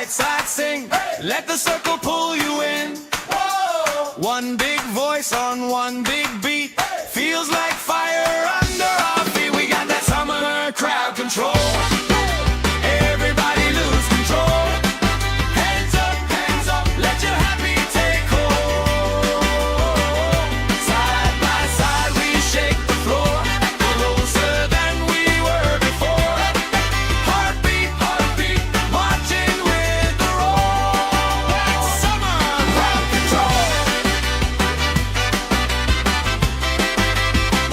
right side sing. Let the circle pull you in. One big voice on one big beat. Feels like fire under our feet. We got that summer crowd control. Everybody lose control. Hands up, let your happy take hold. Side by side we shake the floor, closer than we were before. Heartbeat, marching with the roll. That's summer crowd control.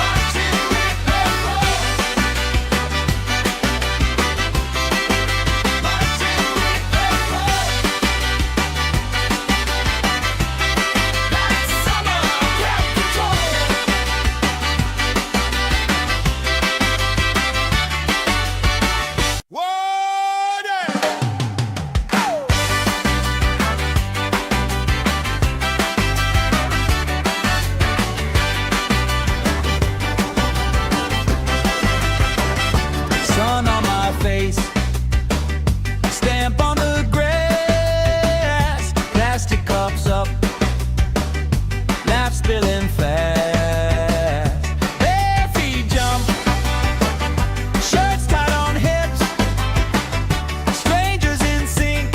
Marching with the roll. Marching with the roll. That's summer crowd control. Sun on my face, stamp on the grass, plastic cups up, laugh spilling fast. Bare feet jump, shirts tied on hips, strangers in sync,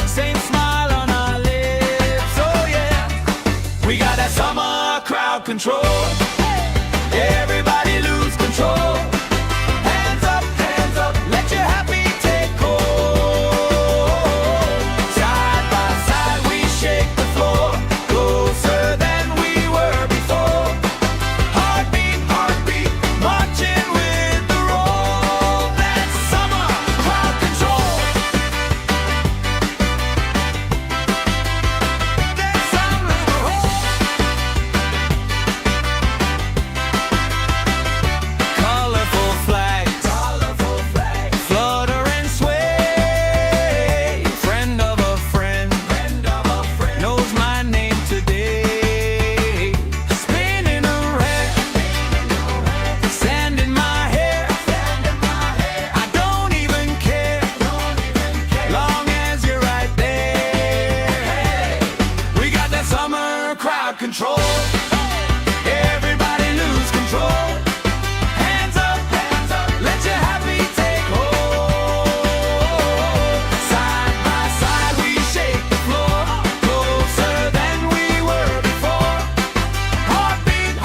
same smile on our lips. Oh yeah, we got that summer crowd control. Everybody lose control. Hands up, let your happy take hold. Side by side we shake the floor, closer than we were before. Heartbeat, marching with the roll. That's summer crowd control. That's summer colorful flags, flutter and sway. Friend of a friend, knows my name today. Spinning around, sand in my hair. I don't even care, long as you're right there. We got that summer crowd control. Everybody lose control. Hands up, let your happy take hold. Side by side we shake the floor, closer than we were before. Heartbeat,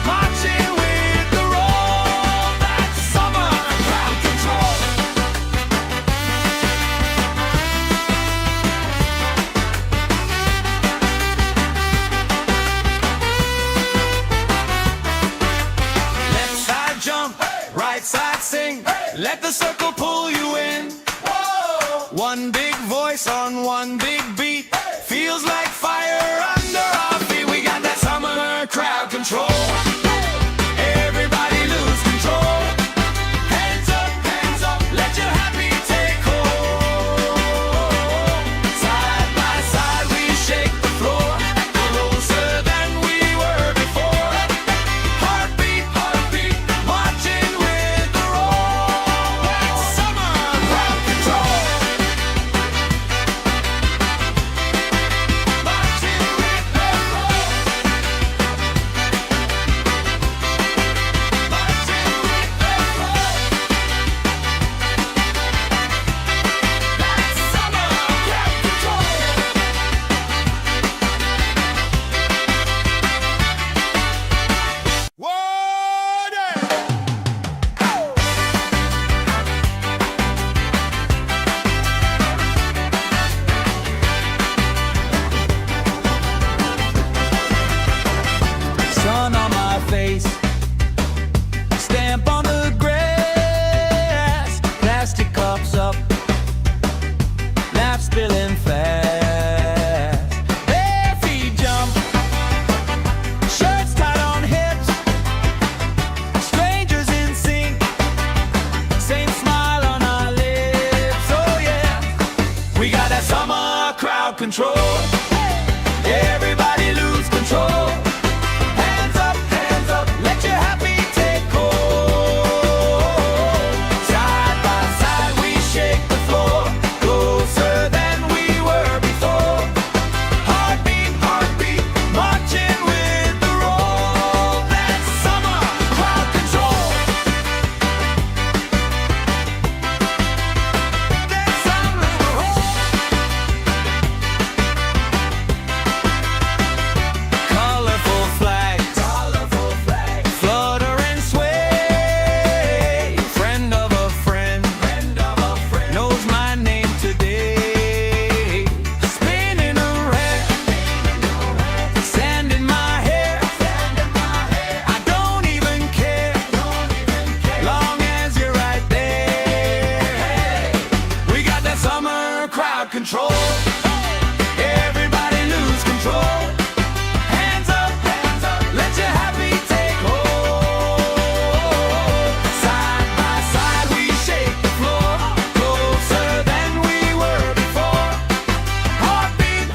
marching with the roll. That's summer crowd control. Left side jump, right side sing. Let the circle pull you in. One big voice on one big beat. Feels like fire under our feet. We got that summer crowd control. Everybody lose control. Hands up, let your happy take hold. Side by side we shake the floor, closer than we were before. Heartbeat, marching with the roll. That's summer crowd control. Marching with the roll. Marching with the roll. That's summer crowd control. Sun on my face, stamp on the grass, plastic cups up, laugh spilling fast. Bare feet jump, shirts tied on hips, strangers in sync, same smile on our lips. Oh yeah, we got that summer crowd control. Everybody lose control. Hands up, let your happy take hold. Side by side we shake the floor, go control. Everybody lose control. Hands up, let your happy take hold. Side by side we shake the floor, closer than we were before. Heartbeat,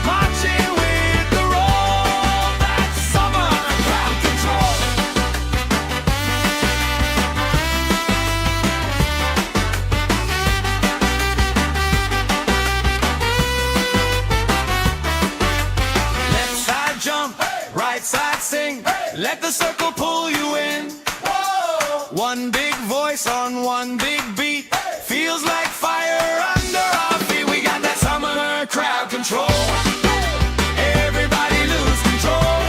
marching with the roll. That's summer crowd control. Left side jump, right side sing. Let the circle pull you in. One big voice on one big beat. Feels like fire under our feet. We got that summer crowd control. Everybody lose control.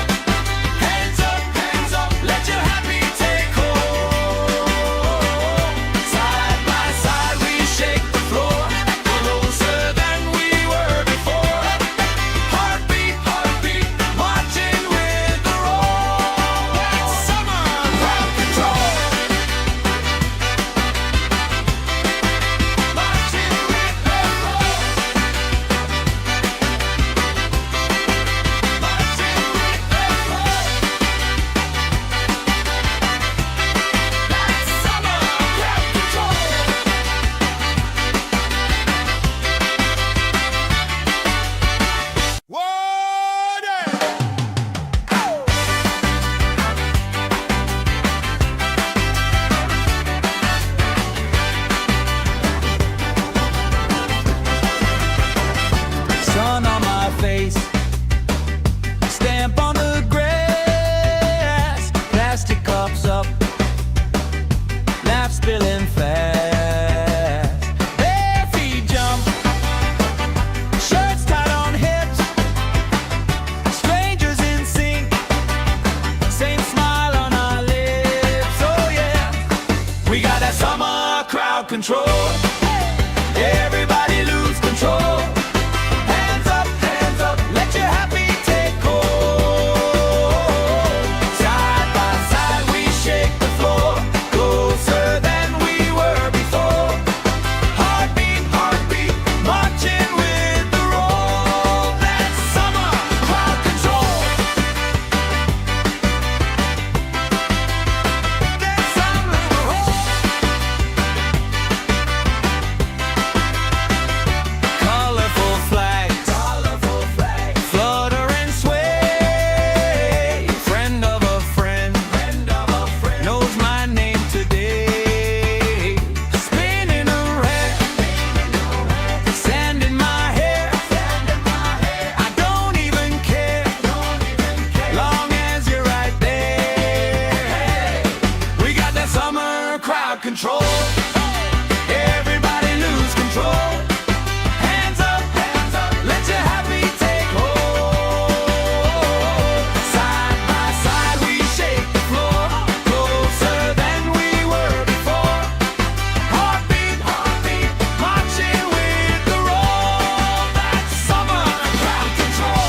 Hands up, let your happy take hold. Side by side we shake the floor, closer than we were before. Heartbeat, marching with the roll. That's summer crowd control. Marching with the roll. Marching with the roll. That's summer crowd control. Sun on my face, stamp on the grass, plastic cups up, laugh spilling fast. Bare feet jump, shirts tied on hips, strangers in sync, same smile on our lips. Oh yeah, we got that summer crowd control. Everybody lose control. Hands up, let your happy take hold. Side by side we shake the floor, closer than we were before. Heartbeat, marching with the roll. That's summer crowd control. That's summer control. Colorful flags, flutter and sway. Friend of a friend, knows my name today. Spinning around, sand in my hair. I don't even care, long as you're right there. We got that summer crowd control. Everybody lose control. Hands up, let your happy take hold. Side by side we shake the floor, closer than we were before. Heartbeat, marching with the roll. That's summer crowd control.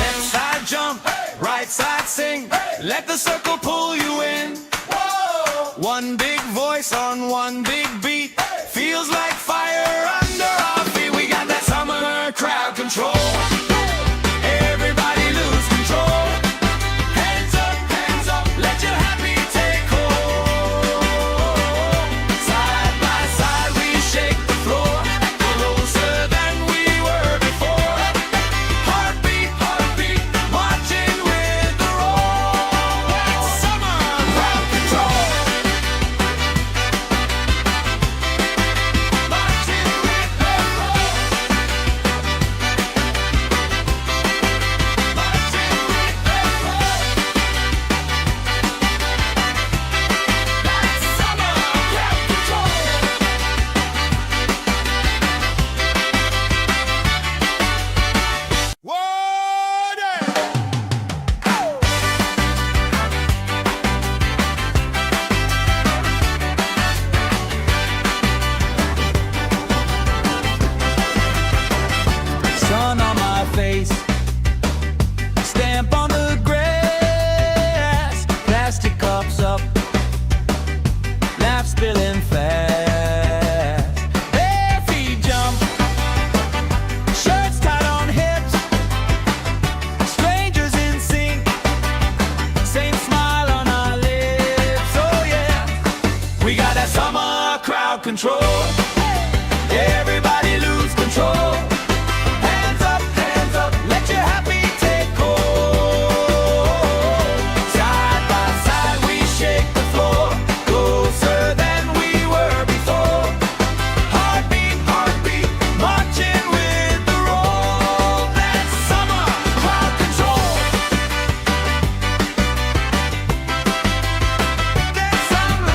Left side jump, right side sing. Let the circle pull you in. One big voice on one big beat. Feels like fire under our feet. We got that summer crowd control. Everybody lose control. Hands up, let your happy take hold. Side by side we shake the floor, closer than we were before. Heartbeat, marching with the roll. That's summer crowd control. control. Everybody lose control. Hands up, let your happy take hold. Side by side we shake the floor, closer than we were before. Heartbeat, heartbeat, marching with the roll. That's summer crowd control. That's summer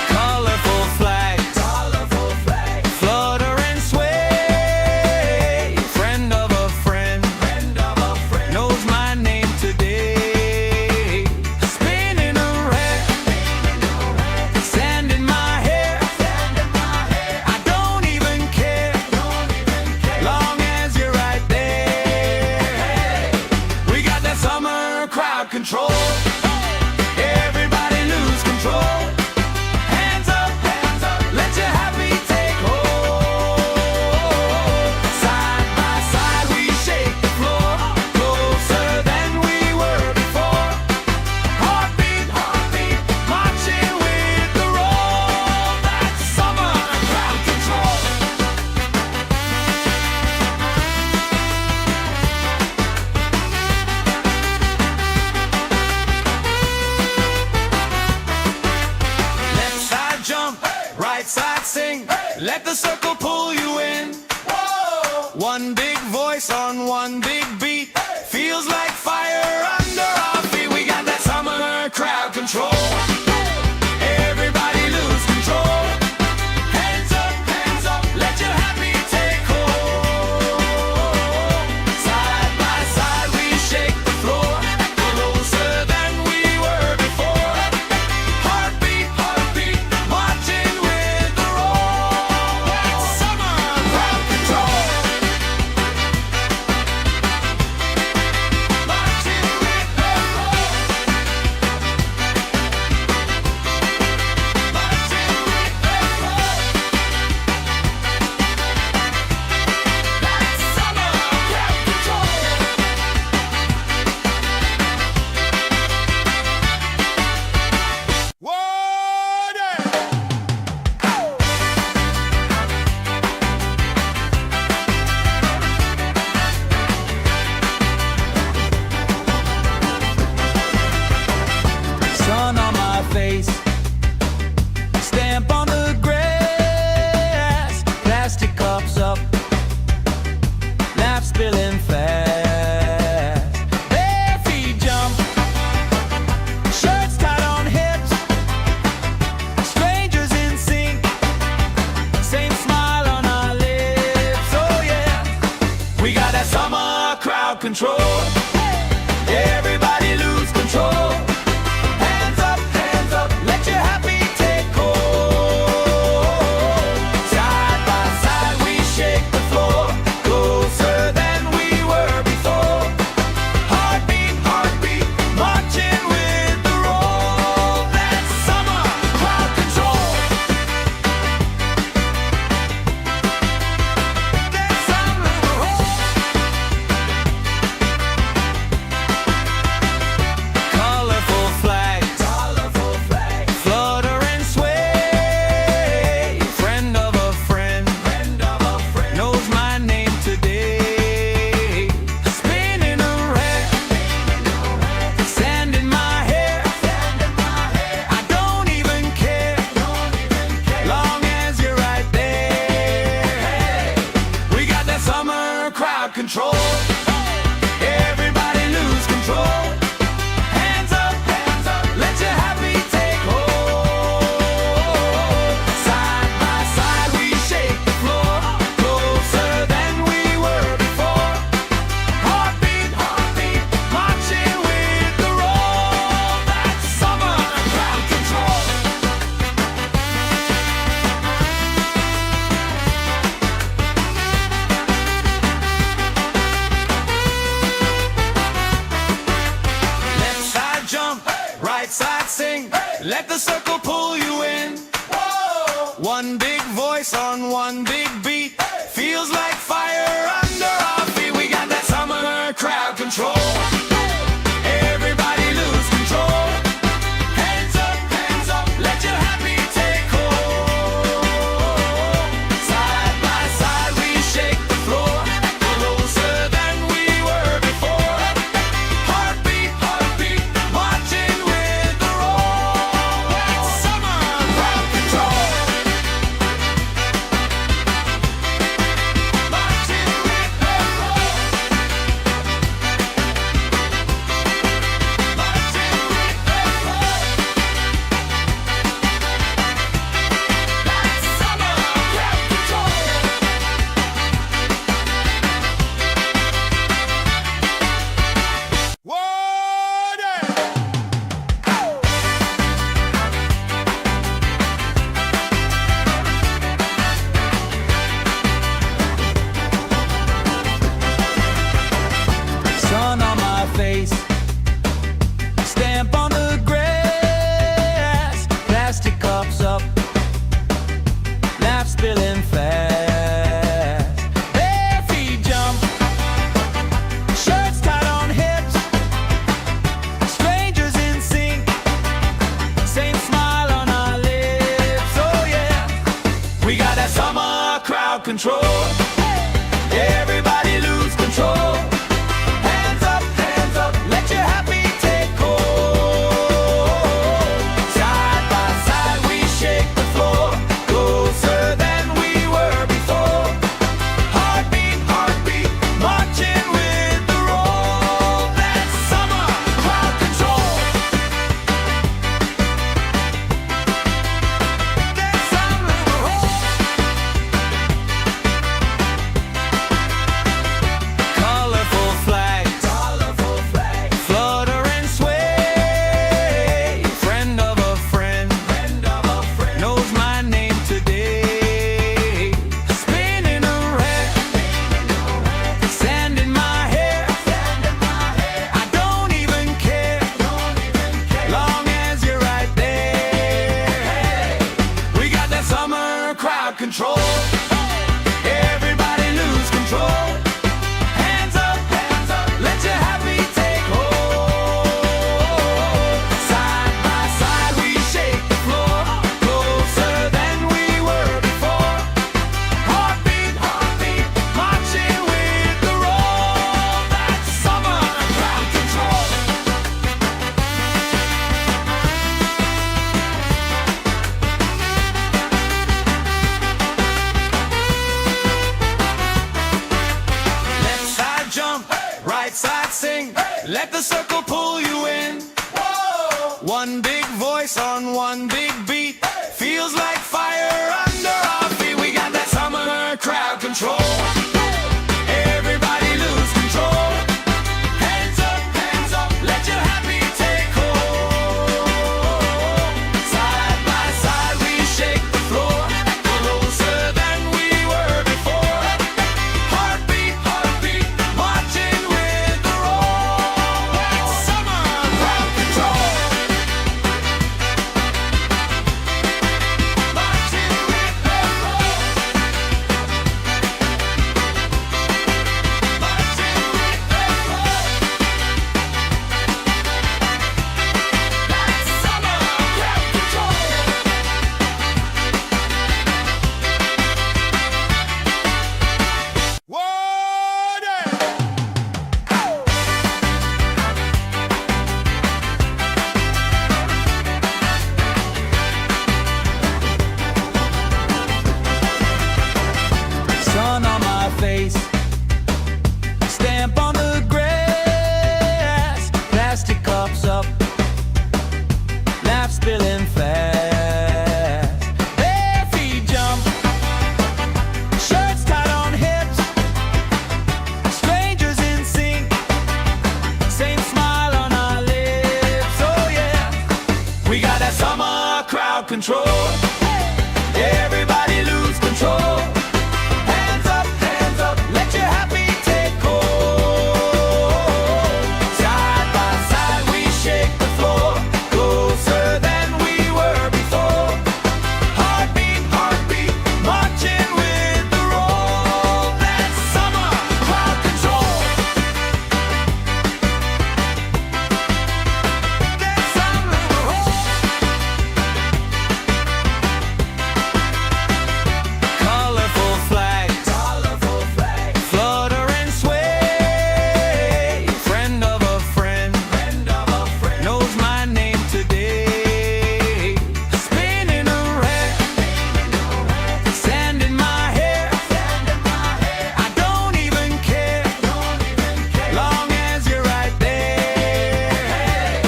colorful flags, flutter and sway. Friend of a friend, knows my name today. Spinning around, sand in my hair. I don't even care, long as you're right there. We got that summer crowd control. Everybody lose control. Hands up, let your happy take hold. Side by side we shake the floor, closer than we were before. Heartbeat, heartbeat, marching with the roll. That's summer crowd control. Left side jump, right side sing. Let the circle pull you in. One big voice on one big beat. Feels like fire under our feet. We got that summer crowd control. Everybody lose control. Hands up, let your happy take hold. Side by side we shake the floor, closer than we were before. Heartbeat, heartbeat, marching with the roll. That's summer crowd control. Marching with the roll. Marching with the roll. That's summer crowd control. Sun on my face, stamp on the grass, plastic cups up, laugh spilling fast. Bare feet jump, shirts tied on hips, strangers in sync, same smile on our lips. Oh yeah, we got that summer crowd control. Everybody lose control. Hands up, let your happy take hold. Side by side we shake the floor, closer than we were before. Heartbeat, heartbeat, marching with the roll. That's summer crowd control. That's summer colorful flags, flutter and sway. Friend of a friend, knows my name today. Spinning around, sand in my hair. I don't even care, long as you're right there. We got that summer crowd control. Everybody lose control. Hands up, let your happy take hold. Side by side we shake the floor, closer than we were before. Heartbeat, heartbeat, marching with the roll. That's summer crowd control. Left side jump, right side sing. Let the circle pull you in. One big voice on one big beat. Feels like fire under our feet. We got that summer crowd control. Everybody lose control. crowd control. Everybody lose control. Hands up, let your happy take hold. Side by side we shake the floor, closer than we were before. Heartbeat, marching with the roll. That's summer crowd control. That's summer colorful flags, flutter and sway. Friend of a friend, knows my name today. Spinning around, sand in my hair. I don't even care, long as you're right there. We got that summer crowd control. Everybody lose control. Hands up, let your happy take hold. Side by side we shake the floor, closer than we were before. Heartbeat, marching with the roll. That's summer crowd control. Left side jump, right side sing. Let the circle pull you in. One big voice on one big beat. Feels like fire under our feet. We got that summer crowd control. Everybody lose control. Hands up, let your happy take hold. Side by side we shake the floor, closer than we were before. Heartbeat, marching with the roll. That's summer crowd control. Marching with the roll. Marching with the roll. That's summer crowd control. Sun on my face, stamp on the grass, plastic cups up, laugh spilling fast. Bare feet jump, shirts tied on hips, strangers in sync, same smile on our lips. Oh yeah, we got that summer crowd control. Everybody lose control. Hands up, let your happy take hold. Side by side we shake the floor, closer than we were before. Heartbeat, marching with the roll. That's summer crowd control. That's summer colorful flags, flutter and sway. Friend of a friend, knows my name today. Spinning around, sand in my hair. I don't even care, long as you're right there.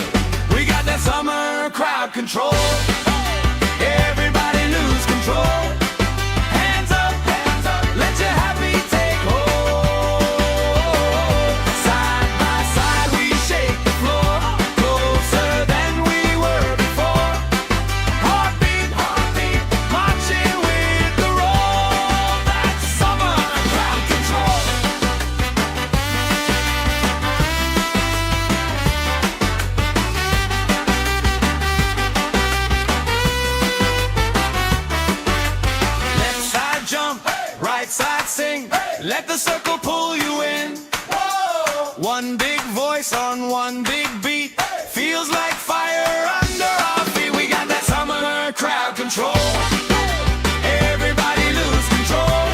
We got that summer crowd control. Everybody lose control. Hands up, let your happy take hold. Side by side we shake the floor, closer than we were before. Heartbeat, marching with the roll. That's summer crowd control. Left side jump, right side sing. Let the circle pull you in. One big voice on one big beat. Feels like fire under our feet. We got that summer crowd control. Everybody lose control.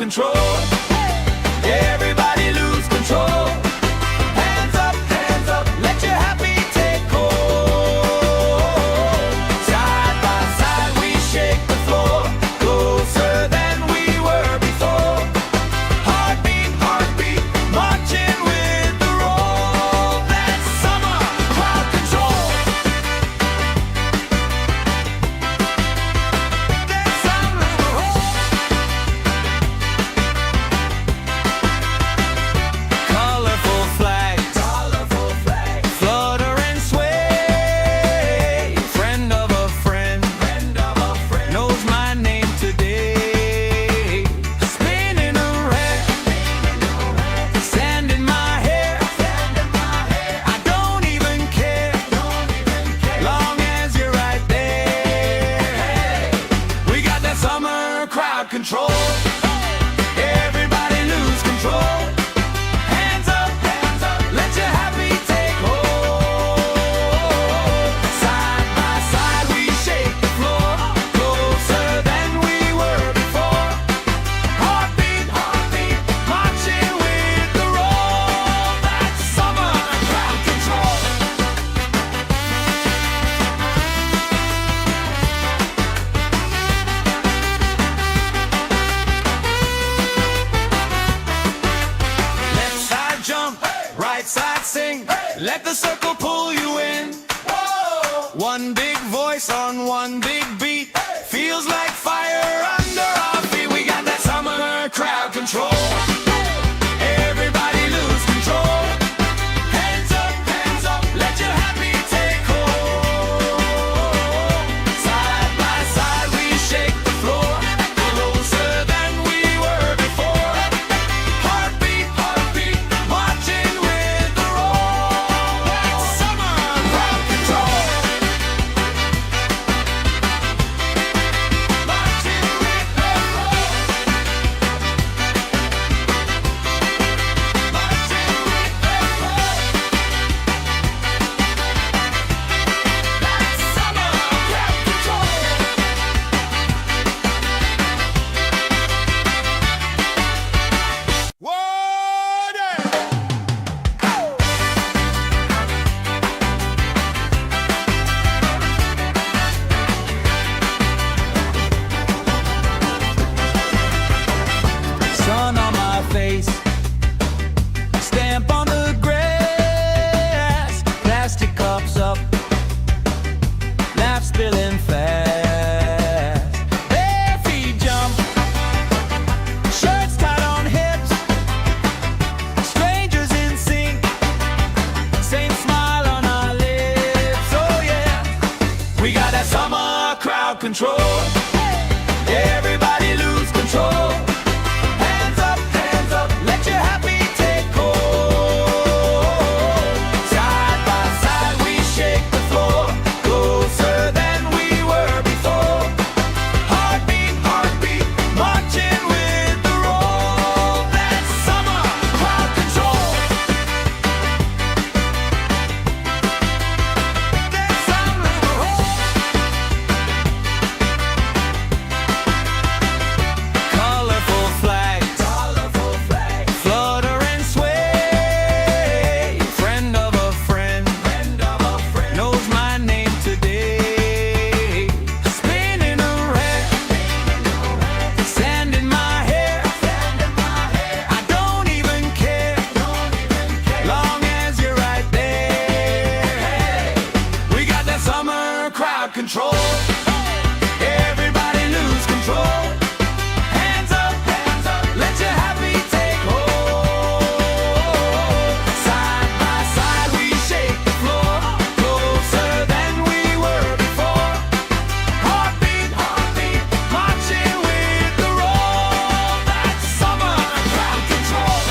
control. Everybody lose control. Hands up, let your happy take hold. Side by side we shake the floor, closer than we were before. Heartbeat, heartbeat, marching with the roll. That's summer crowd control. That's summer colorful flags, flutter and sway. Friend of a friend, knows my name today. Spinning around, sand in my hair. I don't even care, long as you're right there. We got that summer crowd control. Everybody lose control. Hands up, let your happy take hold. Side by side we shake the floor, closer than we were before. Heartbeat, heartbeat, marching with the roll. That's summer crowd control. Left side jump, right side sing. Let the circle pull you in. One big voice on one big beat. Feels like fire under our feet. We got that summer crowd control. Everybody lose control. Hands up, let your happy take hold. Side by side we shake the floor, closer than we were before. Heartbeat, heartbeat, marching with the roll. That's summer crowd control. Marching with the roll. Marching with the roll. That's summer crowd control. Sun on my face, stamp on the grass, plastic cups up, laugh spilling fast. Bare feet jump, shirts tied on hips, strangers in sync, same smile on our lips. Oh yeah, we got that summer crowd control. Everybody lose control. Hands up, let your happy take hold. Side by side we shake the floor, closer than we were before. Heartbeat, heartbeat, marching with the roll. That's summer crowd control. That's summer colorful flags, flutter and sway. Friend of a friend, knows my name today. Spinning around, sand in my hair. I don't even care, long as you're right there. We got that summer crowd control. Everybody lose control. Hands up, let your happy take hold. Side by side we shake the floor, closer than we were before. Heartbeat, heartbeat, marching with the roll. That's summer crowd control.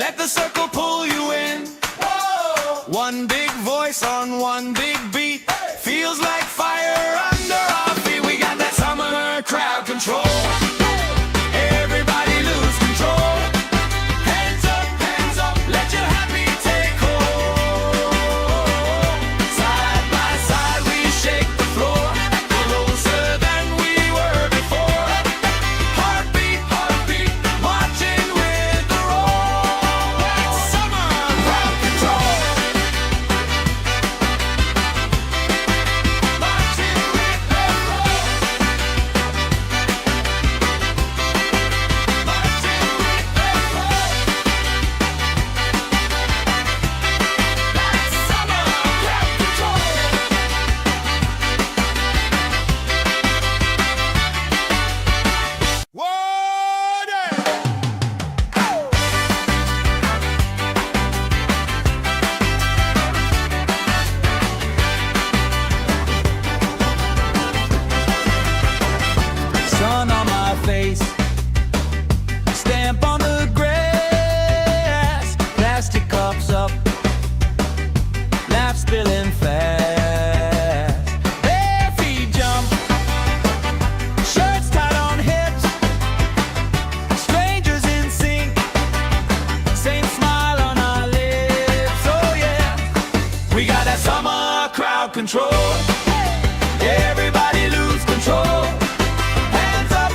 let the circle pull you in. Whoa! One big voice on one big beat, feels like fire under our feet. We got that summer crowd control. Everybody lose control. Hands up, let your happy take hold. Side by side we shake the floor, closer than we were before. Heartbeat, marching with the roll. That's summer crowd control. Marching with the roll. Marching with the roll. That's summer crowd control. Sun on my face, stamp on the grass, plastic cups up, laugh spilling fast. Bare feet jump, shirts tied on hips, strangers in sync, same smile on our lips. Oh yeah, we got that summer crowd control. Everybody lose control. Hands up,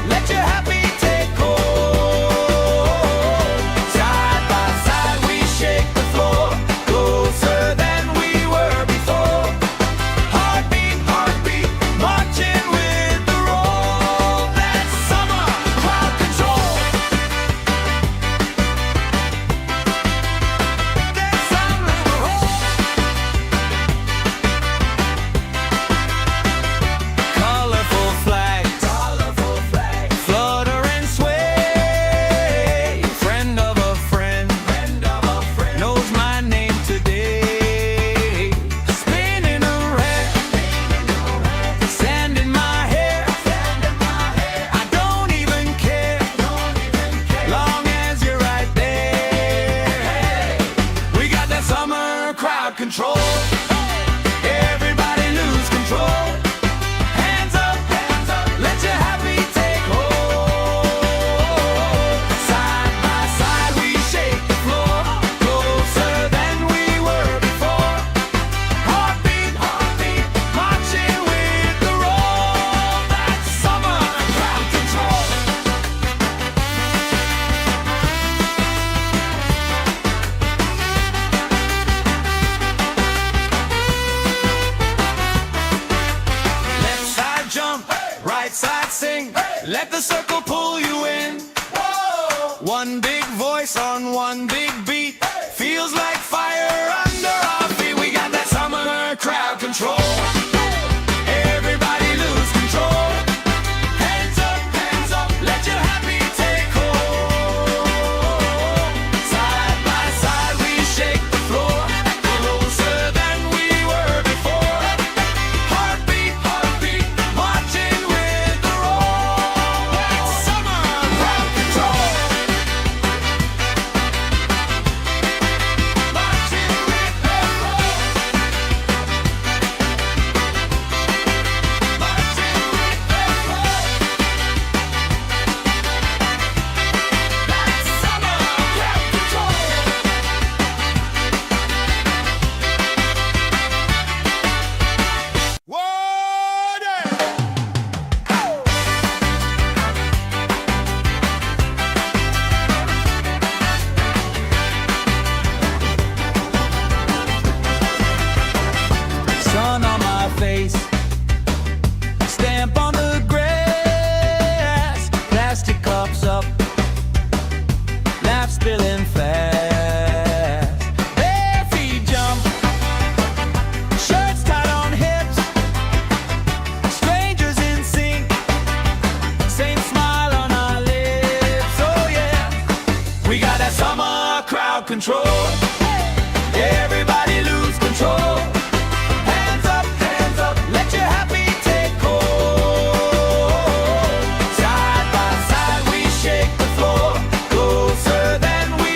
let your happy take hold. Side by side we shake the floor, closer than we were before. Heartbeat, marching with the roll. That's summer crowd control. That's summer roll. Colorful flags, flutter and sway. Friend of a friend, knows my name today. Spinning around, sand in my hair. I don't even care, long as you're right there. We got that summer crowd control. Everybody lose control. Hands up, let your happy take hold. Side by side we shake the floor, closer than we were before. Heartbeat, marching with the roll. That's summer crowd control. Left side jump, right side sing, let the circle pull you in. Whoa! One big voice on one big beat, feels like fire under our feet. We got that summer crowd control. Everybody lose control. Hands up, let your happy take hold. Side by side we shake the floor, closer than we were before. Heartbeat, marching with the roll. That's summer crowd control. Marching with the roll. Marching with the roll. That's summer crowd control. Sun on my face, stamp on the grass, plastic cups up, laugh spilling fast. Bare feet jump, shirts tied on hips, strangers in sync, same smile on our lips. Oh yeah, we got that summer crowd control. Everybody lose control. Hands up, let your happy take hold. Side by side we shake the floor, closer than we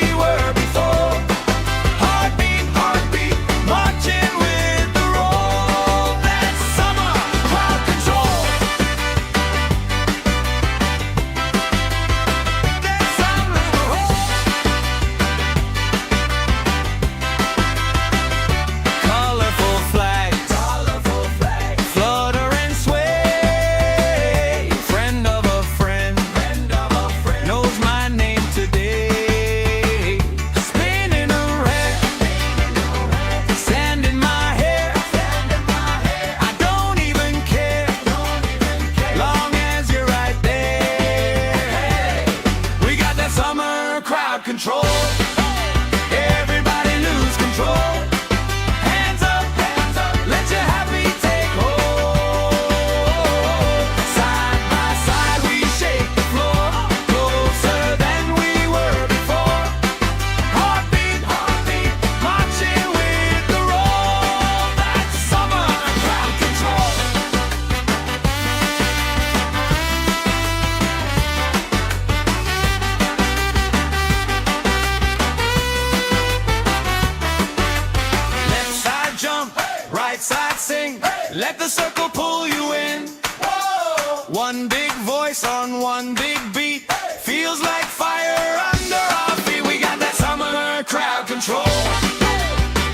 one big beat. Feels like fire under our feet. We got that summer crowd control.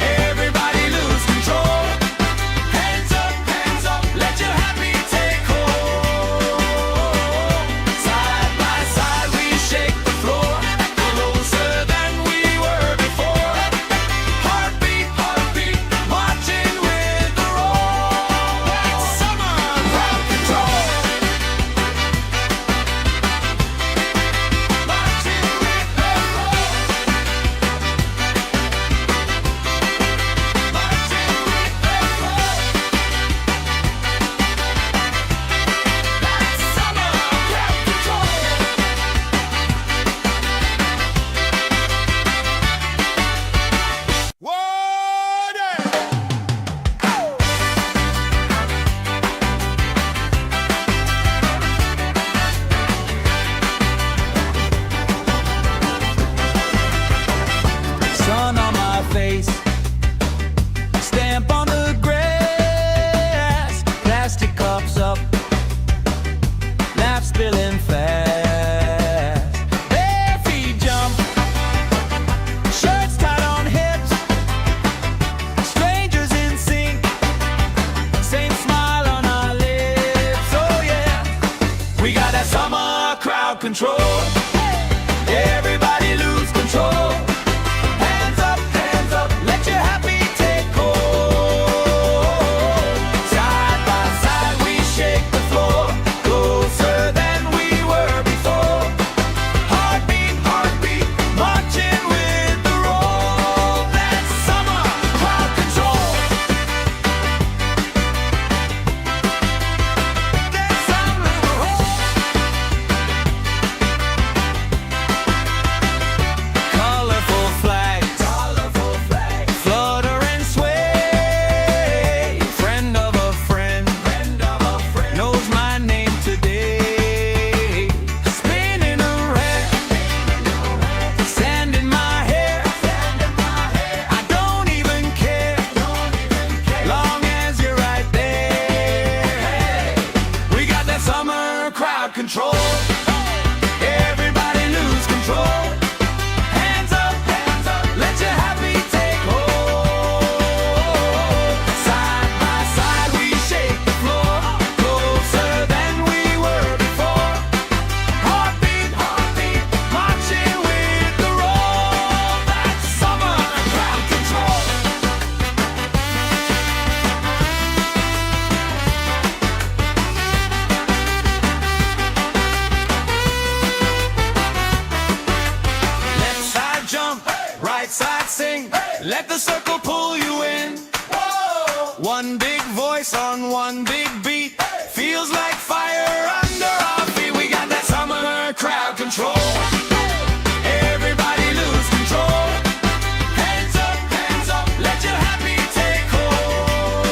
Everybody lose control. Hands up, let your happy take hold. Side by side we shake the floor, closer than we were before. Heartbeat, marching with the roll. That's summer crowd control. Marching with the roll. Marching with the roll. That's summer crowd control. Sun on my face, stamp on the grass, plastic cups up, laugh spilling fast. Bare feet jump, shirts tied on hips, strangers in sync, same smile on our lips. Oh yeah, we got that summer crowd control. Everybody lose control. Hands up, let your happy take hold. Side by side we shake the floor, closer than we were before. Heartbeat, marching with the roll. That's summer crowd control. That's summer crowd. Colorful flags, flutter and sway. Friend of a friend, knows my name today. Spinning around, sand in my hair. I don't even care, long as you're right there. We got that summer crowd control. Everybody lose control. Hands up, let your happy take hold. Side by side we shake the floor, closer than we were before. Heartbeat, marching with the roll. That's summer crowd control. Left side jump, right side sing. Let the circle pull you in. One big voice on one big beat. Feels like fire under our feet. We got that summer crowd control. Everybody lose control. Hands up, let your happy take hold.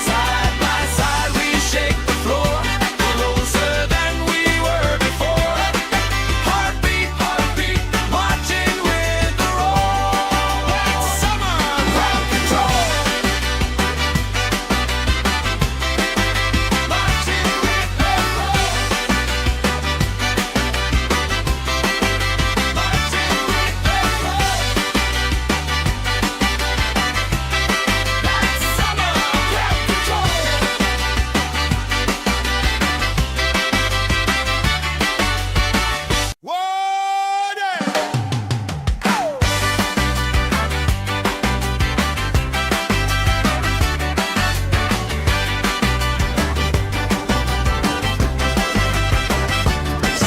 Side by side we shake the floor, closer than we were before. Heartbeat, marching with the roll. That's summer crowd control. Marching with the roll. Marching with the roll. That's summer crowd control.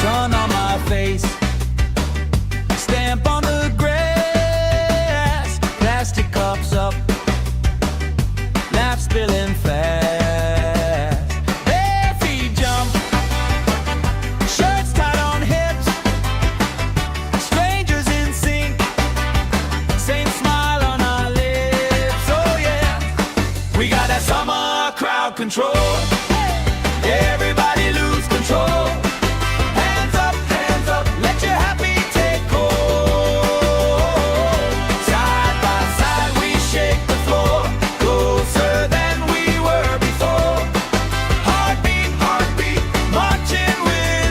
Sun on my face, stamp on the grass, plastic cups up, laugh spilling fast. Bare feet jump, shirts tied on hips, strangers in sync, same smile on our lips. Oh yeah, we got that summer crowd control. Everybody lose control. Hands up, let your happy take hold. Side by side we shake the floor, closer than we were before. Heartbeat, marching with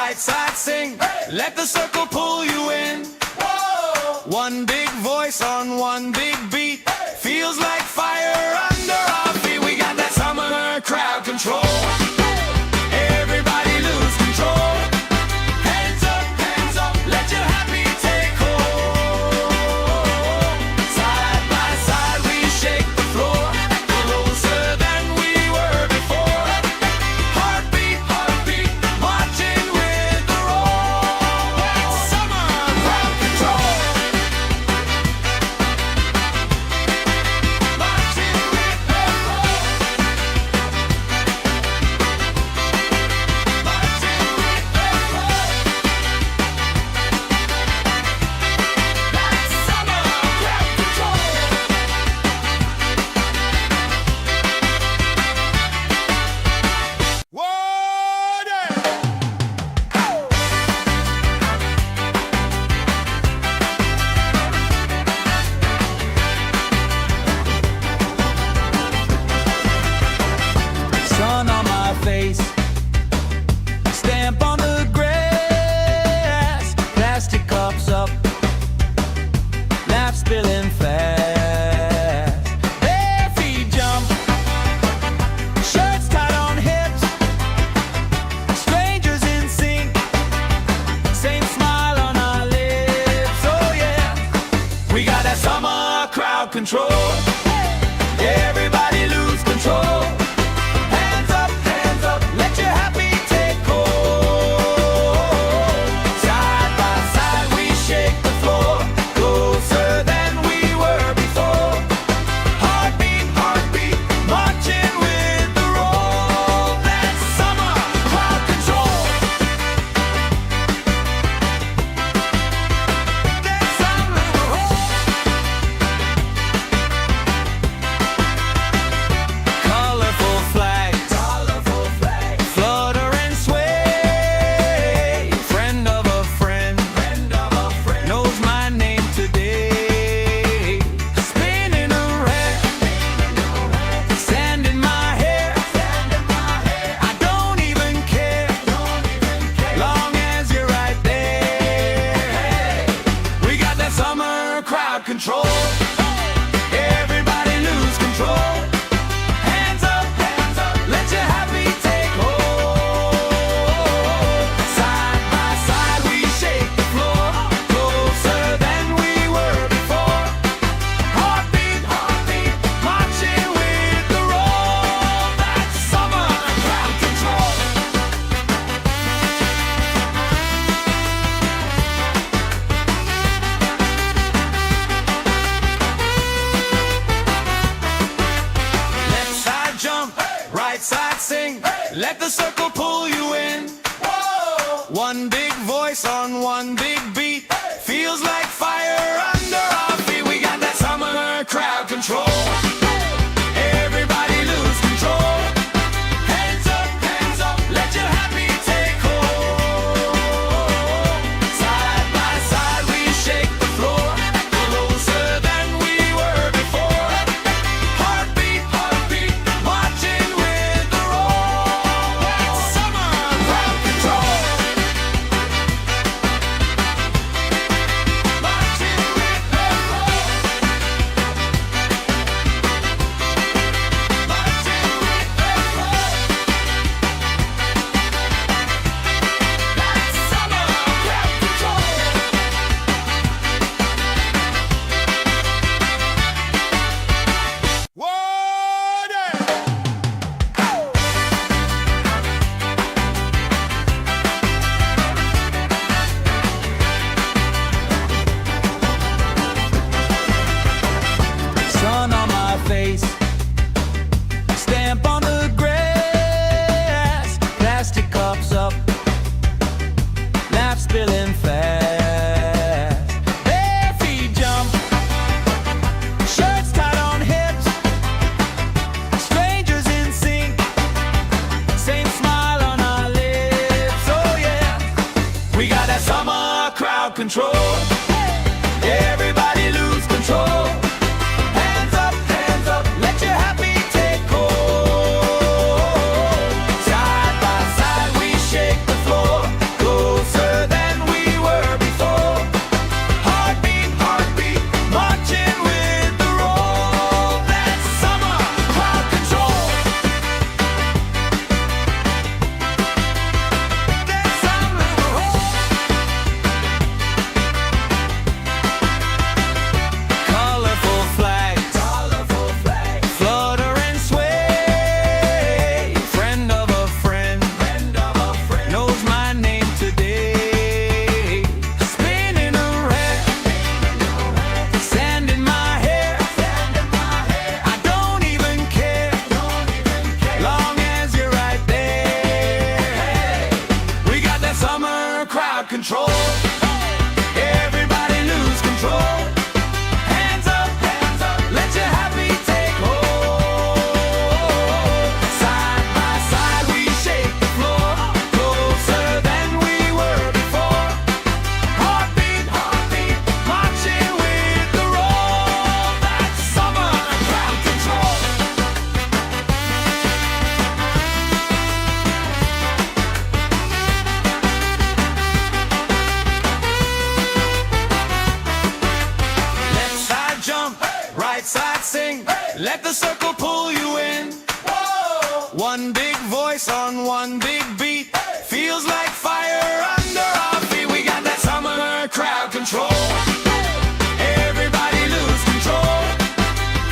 right side sing. Let the circle pull you in. One big voice on one big beat. Feels like fire under our feet. We got that summer crowd control. Everybody lose control. Hands up, let your happy take hold. Side by side we shake the floor, closer than we were before. Heartbeat, marching with the roll. That's summer crowd control. Marching with the roll. Marching with the roll. That's summer crowd control. Sun on my face, stamp on the grass, plastic cups up, laugh spilling fast. Bare feet jump, shirts tied on hips, strangers in sync, same smile on our lips. Oh yeah, we got that summer crowd control. Everybody lose control. Hands up, let your happy take hold. Side by side we shake the floor, closer than we were before. Heartbeat, marching with the roll. That's summer crowd control. That's summer colorful flags, flutter and sway. Friend of a friend, knows my name today. Spinning around, sand in my hair. I don't even care, long as you're right there. We got that summer crowd control. Everybody lose control. Hands up, let your happy take hold. Side by side we shake the floor, closer than we were before. Heartbeat, marching with the roll. That's summer crowd control. Left side jump, right side sing. Let the circle pull you in. One big voice on one big beat. Feels like fire under our feet. We got that summer crowd control. Everybody lose control. Hands up, let your happy take hold. Side by side we shake the floor, closer than we were before. Heartbeat, marching with the roll. That's summer crowd control. Marching with the roll. Marching with the roll. That's summer crowd control. Sun on my face, stamp on the grass, plastic cups up, laugh spilling fast. Bare feet jump, shirts tied on hips, strangers in sync, same smile on our lips. Oh yeah, we got that summer crowd control. Everybody lose control. Hands up, let your happy take hold. Side by side we shake the floor, summer crowd control. Everybody lose control. Hands up, let your happy take hold. Side by side we shake the floor, closer than we were before. Heartbeat, marching with the roll. That's summer crowd control. Left side jump, right side sing. Let the circle pull you in. One big voice on one big beat. Feels like fire under our feet. We got that summer crowd control. Everybody lose control.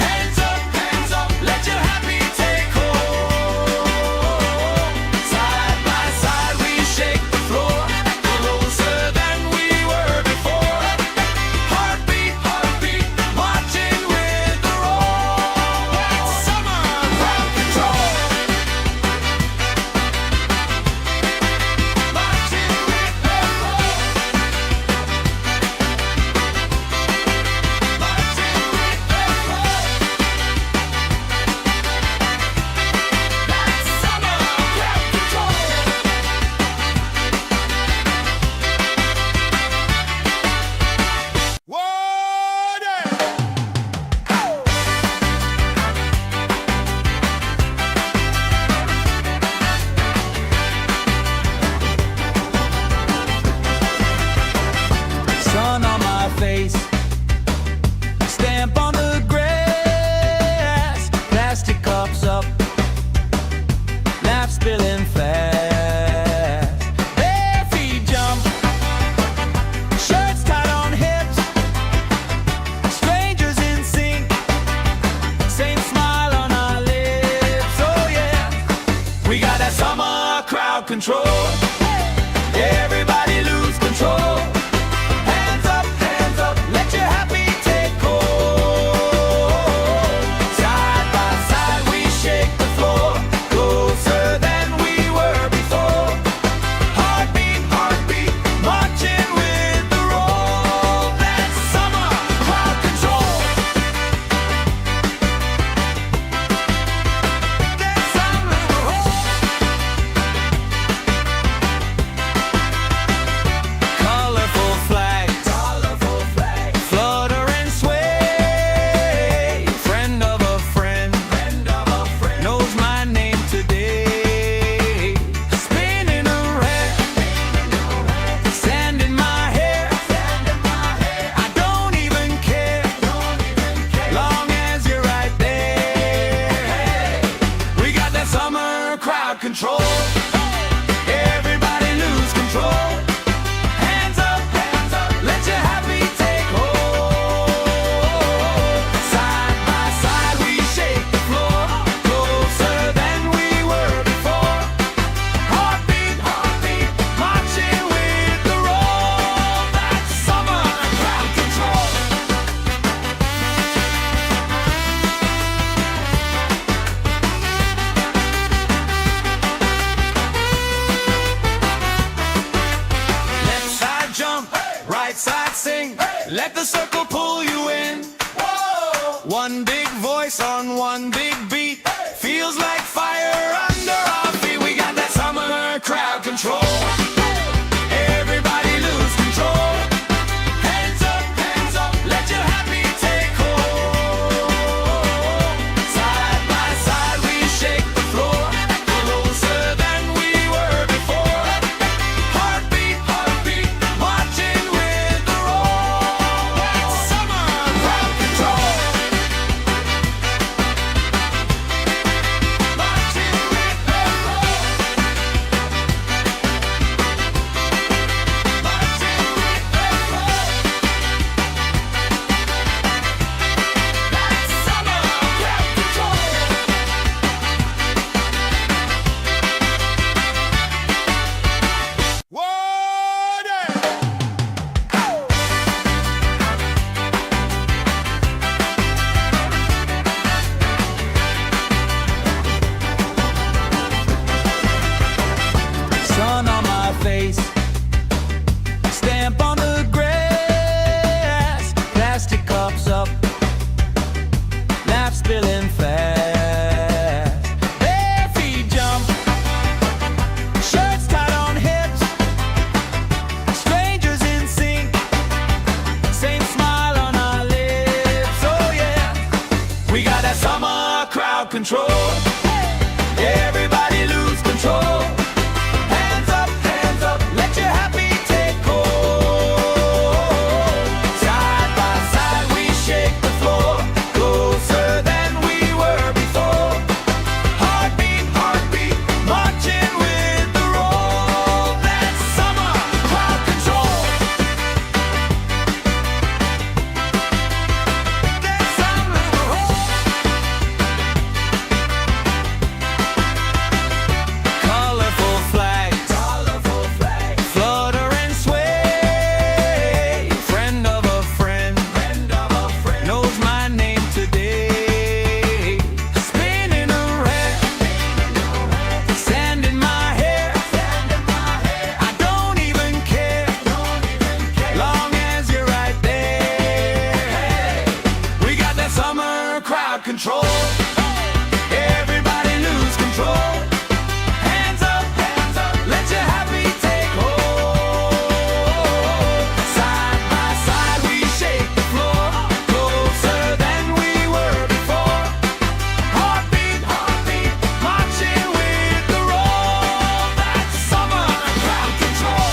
Hands up, let your happy take hold. Side by side we shake the floor, closer than we were before. Heartbeat, marching with the roll. That's summer crowd control. Marching with the roll. Marching with the roll. That's summer crowd control. Sun on my face, stamp on the grass, plastic cups up, laugh spilling fast. Bare feet jump, shirts tied on hips, strangers in sync, same smile on our lips. Oh yeah, we got that summer crowd control. Everybody lose control. Hands up, let your happy take hold. Side by side we shake the floor, closer than we were before. Heartbeat, marching with the roll. That's summer crowd control. That's summer control. Colorful flags, flutter and sway. Friend of a friend, knows my name today. Spinning around, sand in my hair. I don't even care, long as you're right there. We got that summer crowd control. Everybody lose control. Hands up, let your happy take hold. Side by side we shake the floor, closer than we were before. Heartbeat, marching with the roll. That's summer crowd control. Left side jump, right side sing. Let the circle pull you in. One big voice on one big beat. Feels like fire under our feet. We got that summer crowd control. Everybody lose control. Hands up, let your happy take hold. Side by side we shake the floor, closer than we were before. Heartbeat, marching with the roll. That's summer control. Everybody lose control. Hands up, let your happy take hold. Side by side we shake the floor, closer than we were before. Heartbeat, heartbeat, marching with the roll. That's summer crowd control. That's summer roll. Colorful flags, flutter and sway. Friend of a friend, knows my name today. Spinning around, sand in my hair. I don't even care, long as you're right there. We got that summer crowd control. Everybody lose control. Hands up, let your happy take hold. Side by side we shake the floor, closer than we were before. Heartbeat, heartbeat, marching with the roll. That's summer crowd control.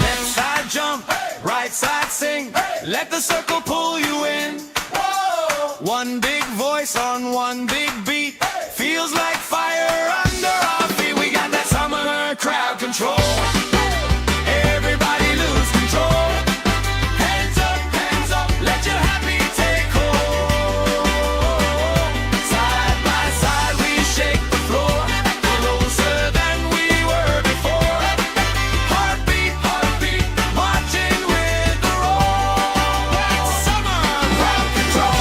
Left side jump, right side sing. Let the circle pull you in. One big voice on one big beat. Feels like fire under our feet. We got that summer crowd control. Everybody lose control. Hands up, let your happy take hold. Side by side we shake the floor, closer than we were before. Heartbeat, heartbeat, marching with the roll. That's summer crowd control.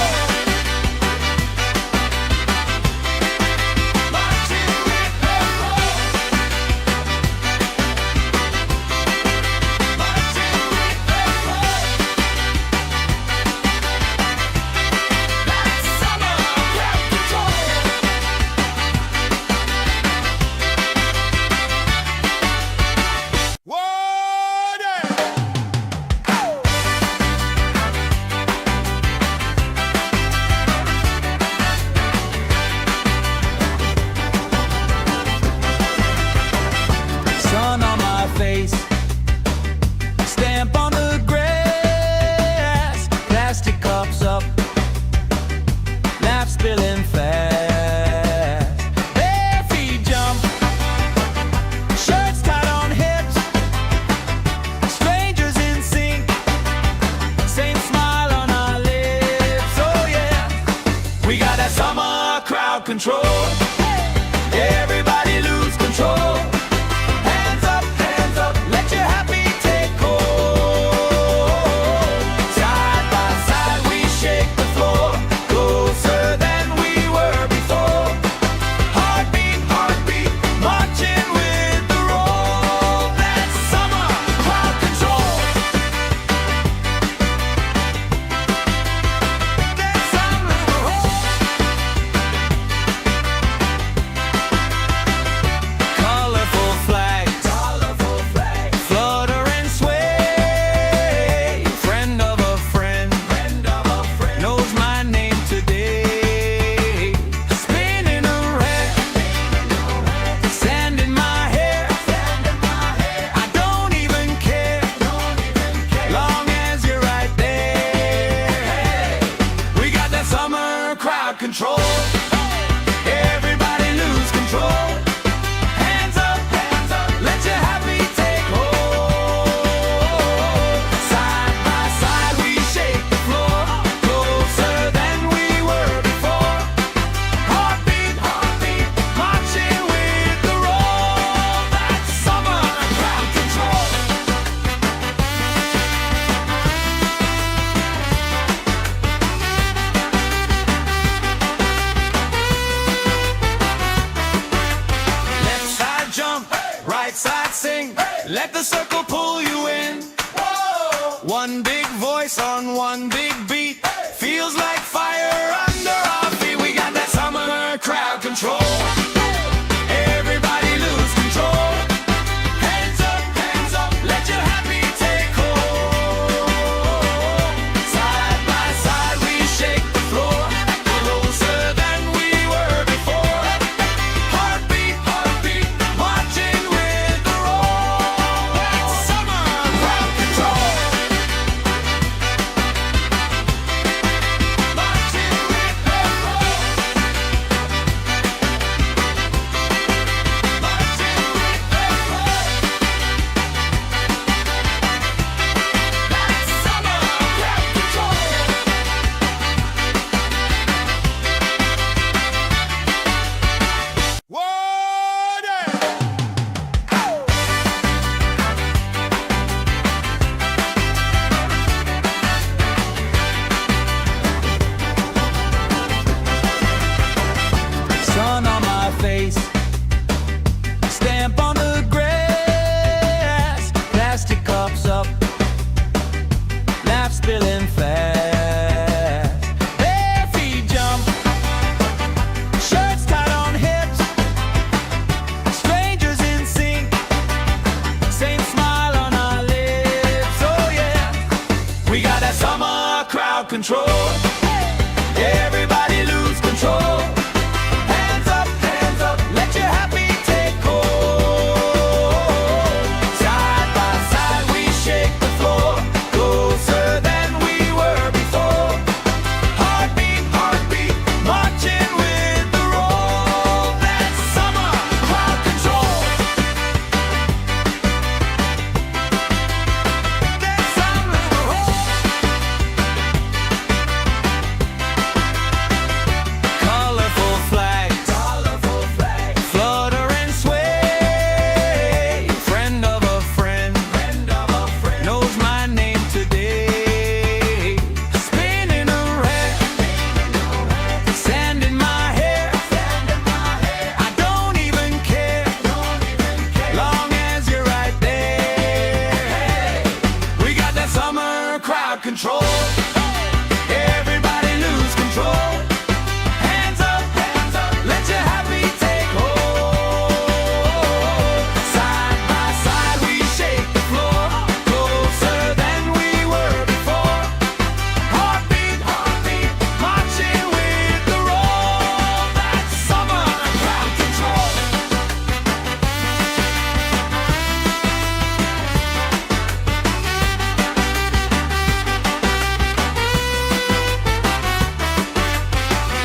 Marching with the roll. Marching with the roll. That's summer crowd control. Sun on my face, stamp on the grass, plastic cups up, laugh spilling fast. Bare feet jump, shirts tied on hips, strangers in sync, same smile on our lips. Oh yeah, we got that summer crowd control. Everybody lose control. Hands up, let your happy take hold. Side by side we shake the floor, closer than we were before. Heartbeat, heartbeat, marching with the roll. That's summer crowd control. That's summer roll. Colorful flags, flutter and sway. Friend of a friend, knows my name today. Spinning around, sand in my hair. I don't even care, long as you're right there. We got that summer crowd control. Everybody lose control. Hands up, let your happy take hold. Side by side we shake the floor, closer than we were before. Heartbeat, heartbeat, marching with the roll. That's summer crowd control. crowd control. Everybody lose control. Hands up, let your happy take hold. Side by side we shake the floor, closer than we were before. Heartbeat, heartbeat, marching with the roll. That's summer crowd control. That's summer colorful flags, flutter and sway. Friend of a friend, knows my name today. Spinning around, sand in my hair. I don't even care, long as you're right there. We got that summer crowd control. Everybody lose control. Hands up, let your happy take hold. Side by side we shake the floor, closer than we were before. Heartbeat, heartbeat, marching with the roll. That's summer crowd control.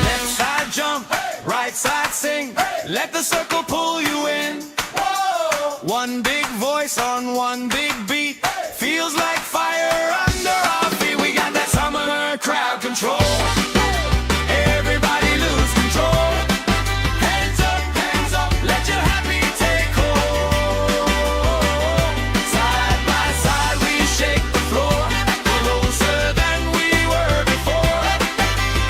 Left side jump, right side sing. Let the circle pull you in. One big voice on one big beat. Feels like fire under our feet. We got that summer crowd control. Everybody lose control. Hands up, let your happy take hold. Side by side we shake the floor, closer than we were before.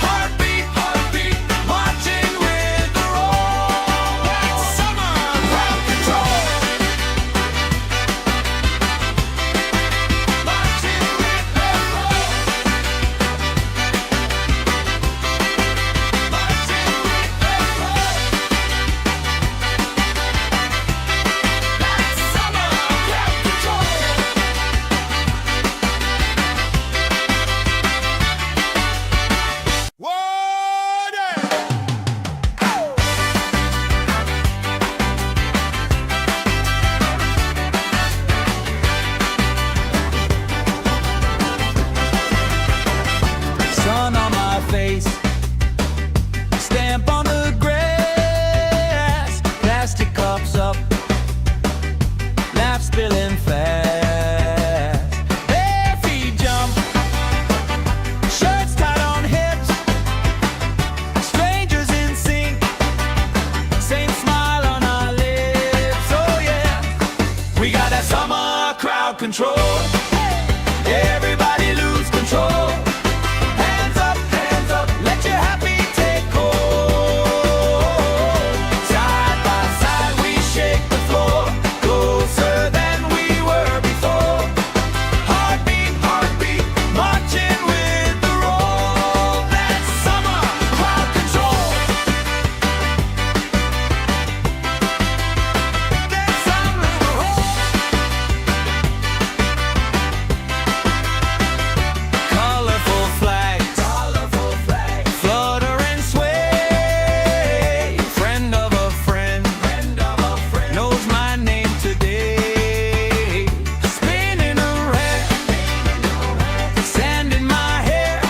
Heartbeat, heartbeat, marching with the roll. That's summer crowd control. Marching with the roll. Marching with the roll. That's summer crowd control. Sun on my face, stamp on the grass, plastic cups up, laugh spilling fast. Bare feet jump, shirts tied on hips, strangers in sync, same smile on our lips. Oh yeah, we got that summer crowd control. Everybody lose control. Hands up, let your happy take hold. Side by side we shake the floor, closer than we were before. Heartbeat, heartbeat, marching with the roll. That's summer crowd control. That's summer colorful flags, flutter and sway. Friend of a friend, knows my name today. Spinning around, sand in my hair.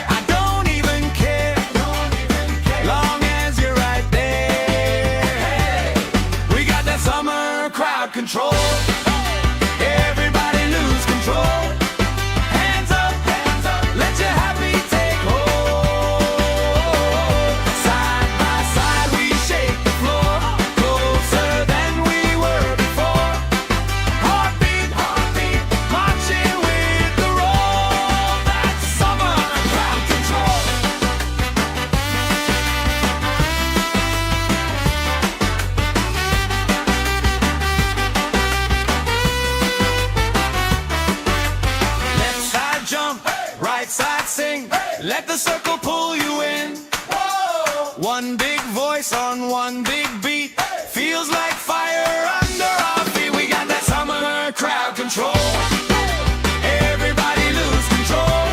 I don't even care, long as you're right there. We got that summer crowd control. Everybody lose control. Hands up, let your happy take hold. Side by side we shake the floor, closer than we were before. Heartbeat, heartbeat, marching with the roll. That's summer crowd control. Left side jump, right side sing. Let the circle pull you in. One big voice on one big beat. Feels like fire under our feet. We got that summer crowd control. Everybody lose control.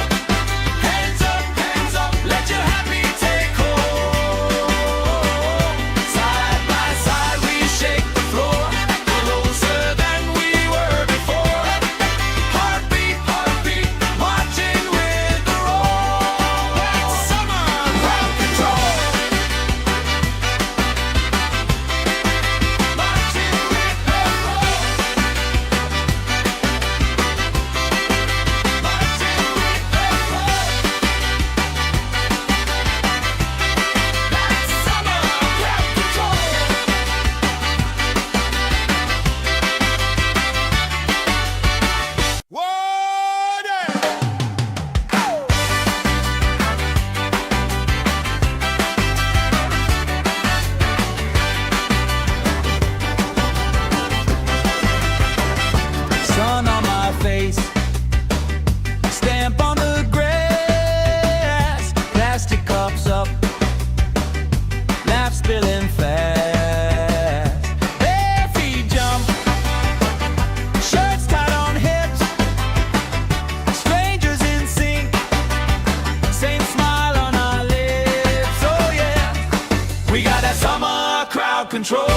control.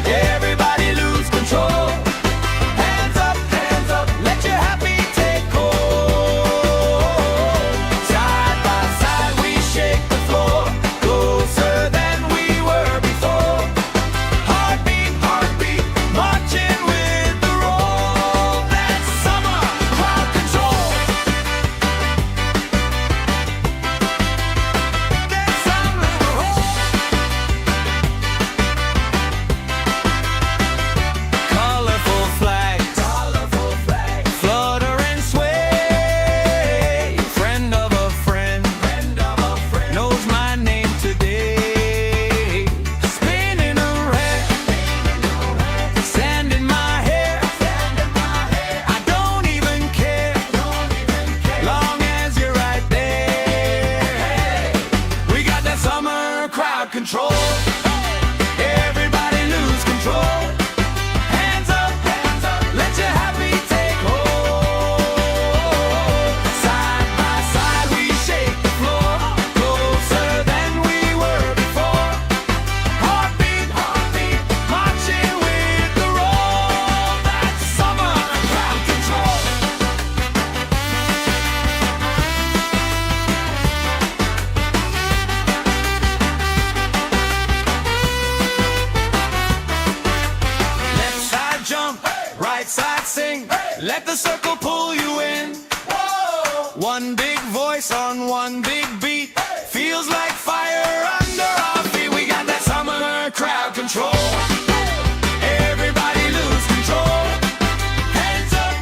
Everybody lose control. Hands up, let your happy take hold. Side by side we shake the floor, closer than we were before. Heartbeat, heartbeat, marching with the roll. That's summer crowd control. That's summer control. Colorful flags, flutter and sway. Friend of a friend, knows my name today. Spinning around, sand in my hair. I don't even care, long as you're right there. We got that summer crowd control. Everybody lose control. Hands up, let your happy take hold. Side by side we shake the floor, closer than we were before. Heartbeat, heartbeat, marching with the roll. That's summer crowd control. Left side jump, right side sing. Let the circle pull you in. One big voice on one big beat. Feels like fire under our feet. We got that summer crowd control. Everybody lose control. Hands up,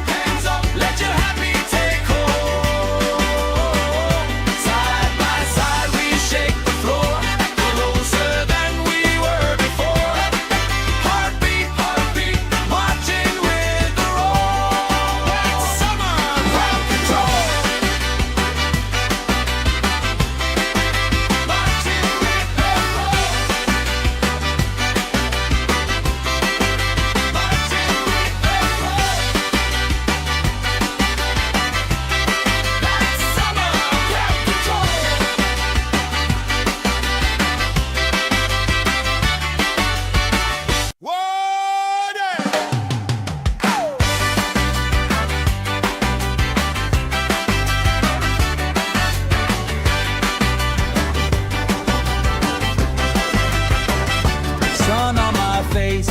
let your happy take hold. Side by side we shake the floor, closer than we were before. Heartbeat, heartbeat, marching with the roll. That's summer crowd control. Marching with the roll. Marching with the roll. That's summer crowd control. Sun on my face,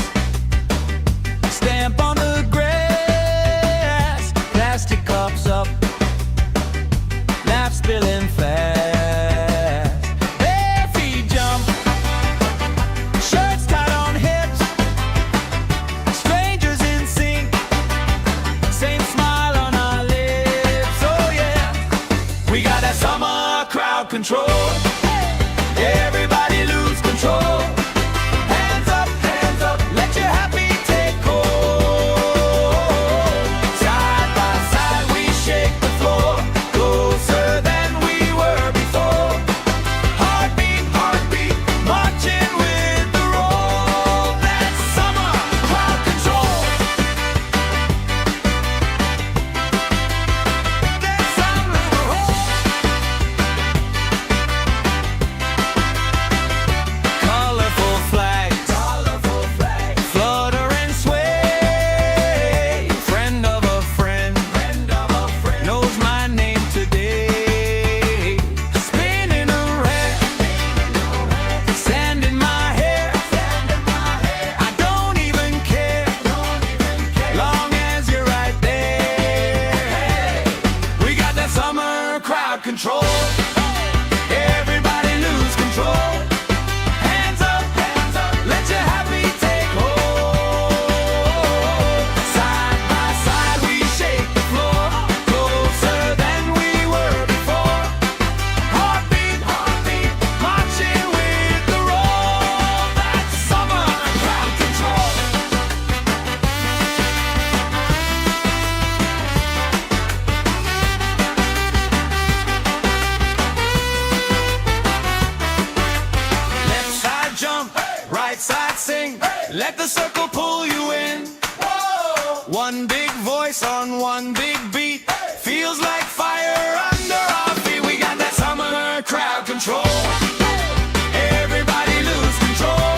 stamp on the grass, plastic cups up, laugh spilling fast. Bare feet jump, shirts tied on hips, strangers in sync, same smile on our lips. Oh yeah, we got that summer crowd control. Everybody lose control. Hands up, let your happy take hold. Side by side we shake the floor, closer than we were before. Heartbeat, heartbeat, marching with the roll. That's summer crowd control. That's summer control. Colorful flags, flutter and sway. Friend of a friend, knows my name today. Spinning around, sand in my hair. I don't even care, long as you're right there. We got that summer crowd control. Everybody lose control. Hands up, let your happy take hold. Side by side we shake the floor, closer than we were before. Heartbeat, heartbeat, marching with the roll. That's summer crowd control. Left side jump, right side sing. Let the circle pull you in. One big voice on one big beat. Feels like fire under our feet. We got that summer crowd control. Everybody lose control.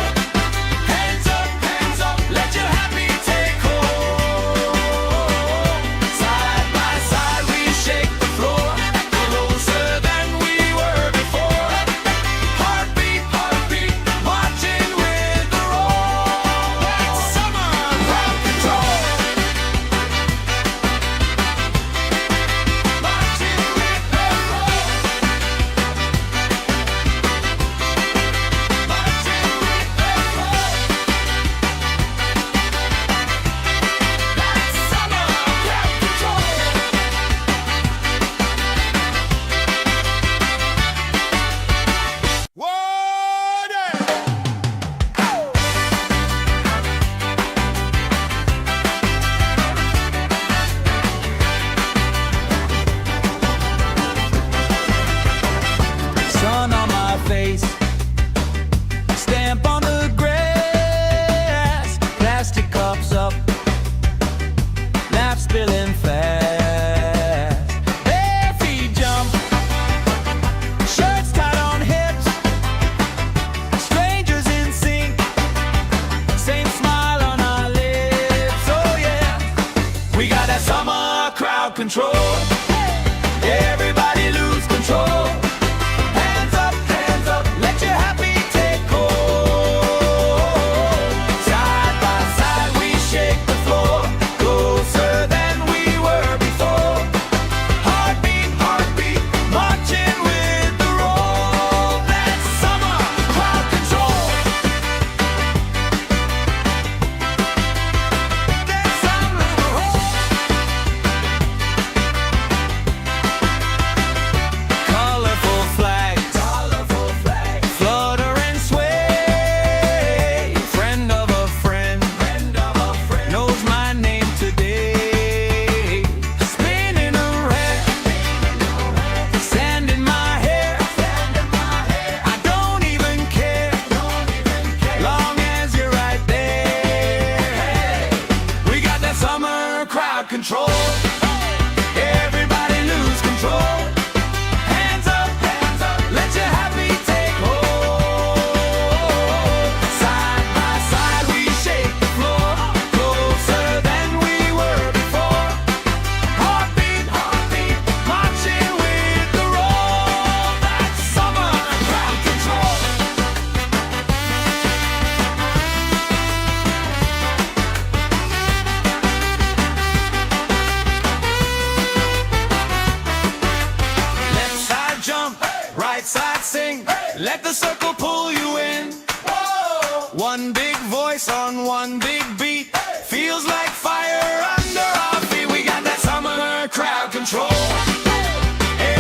let the circle pull you in. Whoa! One big voice on one big beat, feels like fire under our feet. We got that summer crowd control.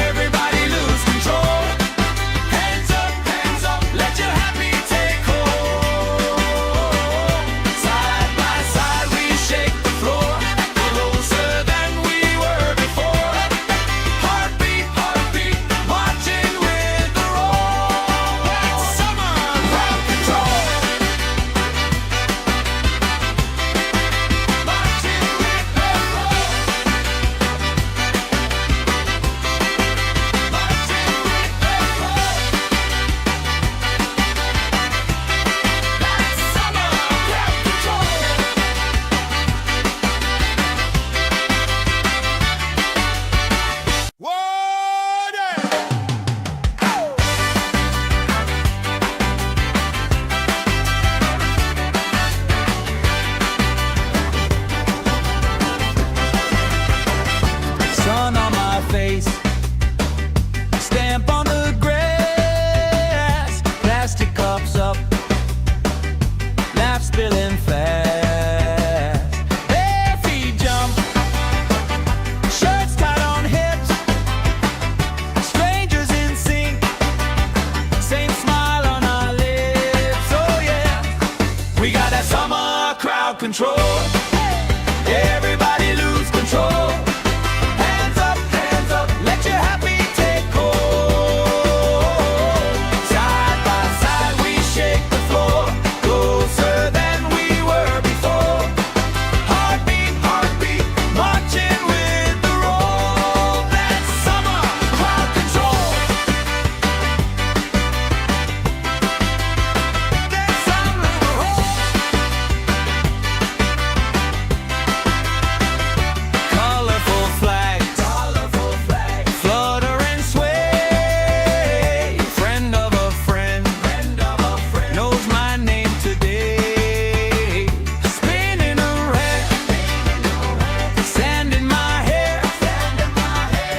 Everybody lose control. Hands up, let your happy take hold. Side by side we shake the floor, closer than we were before. Heartbeat, marching with the roll. That's summer crowd control. Marching with the roll. Marching with the roll. That's summer crowd control. Water! Sun on my face, stamp on the grass, plastic cups up, laugh spilling fast. Bare feet jump, shirts tied on hips, strangers in sync, same smile on our lips. Oh yeah, we got that summer crowd control. Everybody lose control. Hands up, let your happy take hold. Side by side we shake the floor, closer than we were before. Heartbeat, marching with the roll. That's summer crowd control. That's summer crowd. Colorful flags, flutter and sway. Friend of a friend, knows my name today. Spinning around, sand in my hair.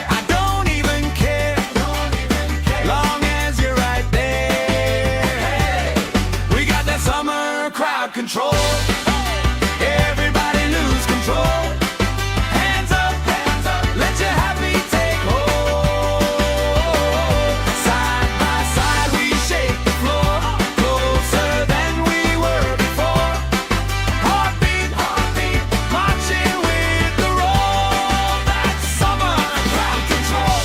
I don't even care, long as you're right there. We got that summer crowd control. Everybody lose control. Hands up, let your happy take hold. Side by side we shake the floor, closer than we were before. Heartbeat, marching with the roll. That's summer crowd control.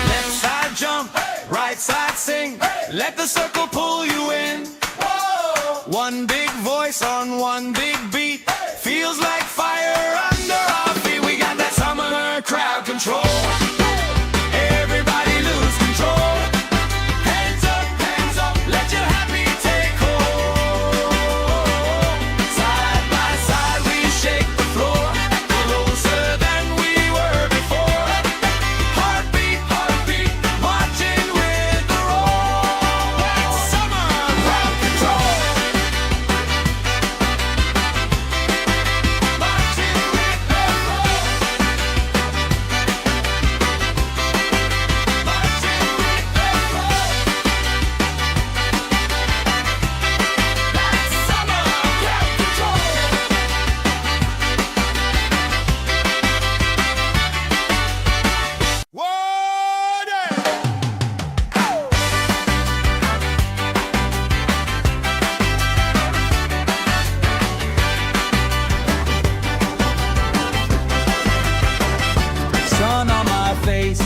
Left side jump, right side sing, let the circle pull you in. Whoa! One big voice on one big beat, feels like fire under our feet. We got that summer crowd control. Everybody lose control. Hands up, let your happy take hold. Side by side we shake the floor, closer than we were before. Heartbeat, marching with the roll. That's summer crowd control. Marching with the roll. Marching with the roll. That's summer crowd control. Water! Sun on my face,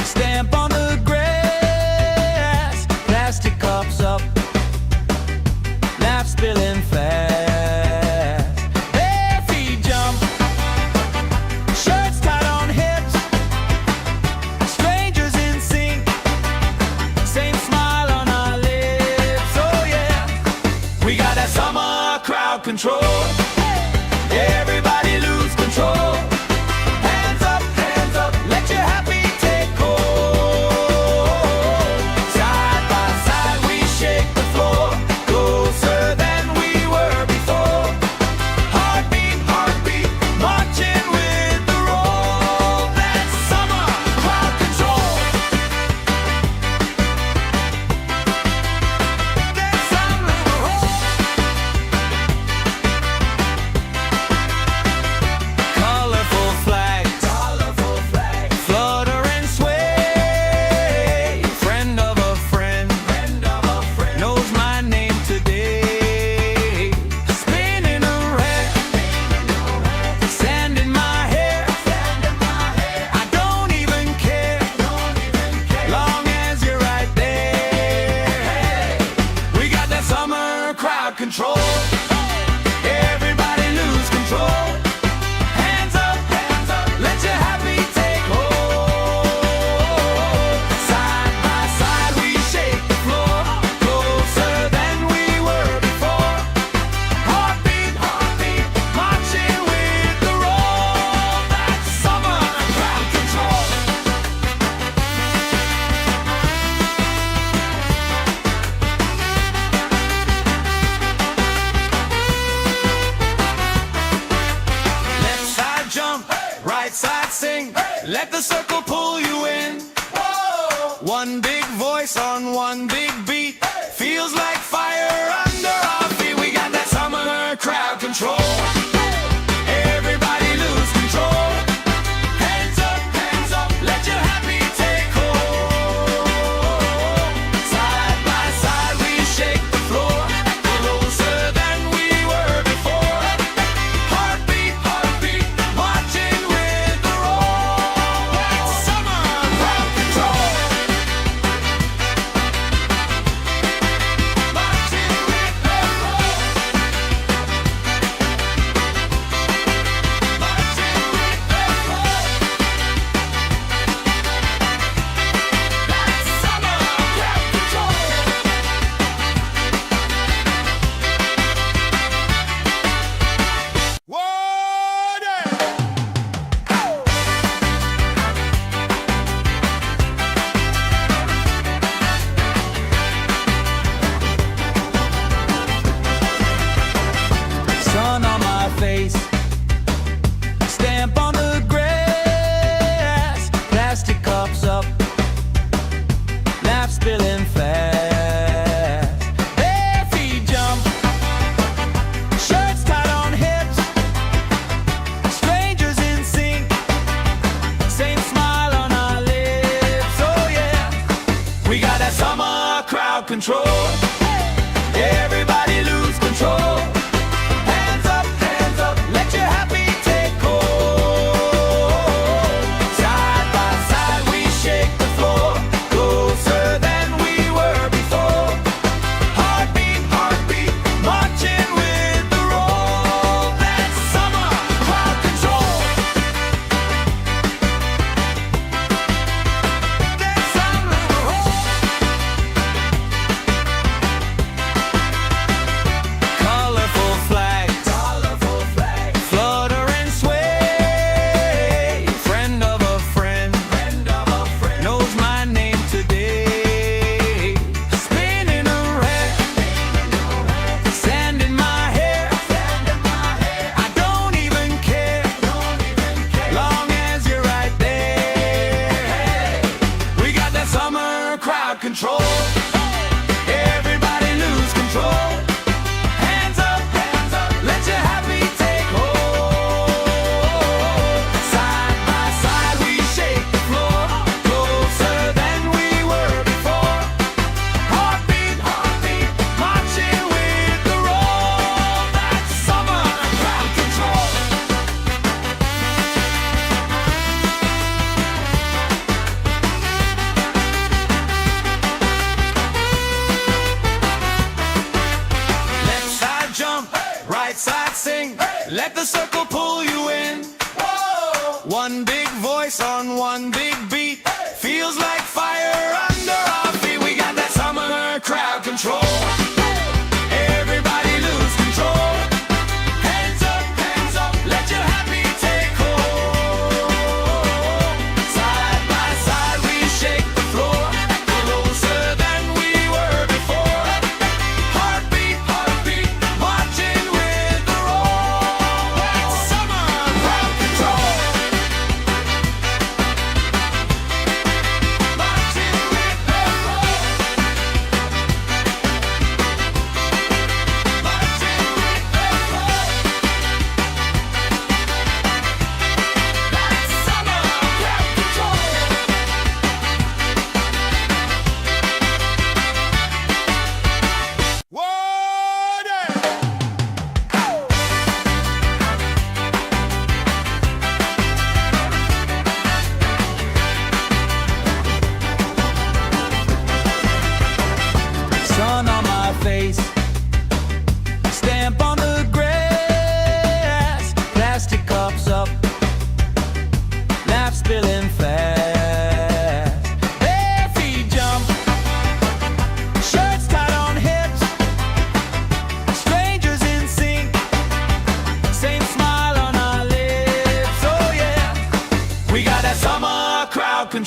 stamp on the grass, plastic cups up, laugh spilling fast. Bare feet jump, shirts tied on hips, strangers in sync, same smile on our lips. Oh yeah, we got that summer crowd control. Everybody lose control. Hands up, let your happy take hold. Side by side we shake the floor, closer than we control. Everybody lose control. Hands up, let your happy take hold. Side by side we shake the floor, closer than we were before. Heartbeat, marching with the roll. That's summer crowd control. Left side jump, right side sing. Let the circle pull you in. One big voice on one big beat. Feels like fire under our feet. We got that summer crowd control. Everybody lose control. Hands up, let your happy take hold. Side by side we shake the floor, closer than we were before. Heartbeat, marching with the roll. That's summer crowd control. Marching with the roll. Marching with the roll. That's summer crowd control. Sun on my face, stamp on the grass, plastic cups up, laugh spilling fast. Bare feet jump, shirts tied on hips, strangers in sync, same smile on our lips. Oh yeah, we got that summer crowd control. Everybody lose control. Hands up, let your happy take hold. Side by side we shake the floor, closer than we were before. Heartbeat, marching with the roll. That's summer crowd control. That's summer roll. Colorful flags, flutter and sway. Friend of a friend, knows my name today. Spinning around, sand in my hair. I don't even care, long as you're right there. We got that summer crowd control. Everybody lose control. Hands up, let your happy take hold. Side by side we shake the floor, closer than we were before. Heartbeat, marching with the roll. That's summer crowd control. Left side jump, right side sing. Let the circle pull you in. One big voice on one big beat. Feels like fire under our feet. We got that summer crowd control. Everybody lose control. Hands up, let your happy take hold. Side by side we shake the floor, closer than we were before. Heartbeat, marching with the roll. That's summer crowd control. Marching with the roll.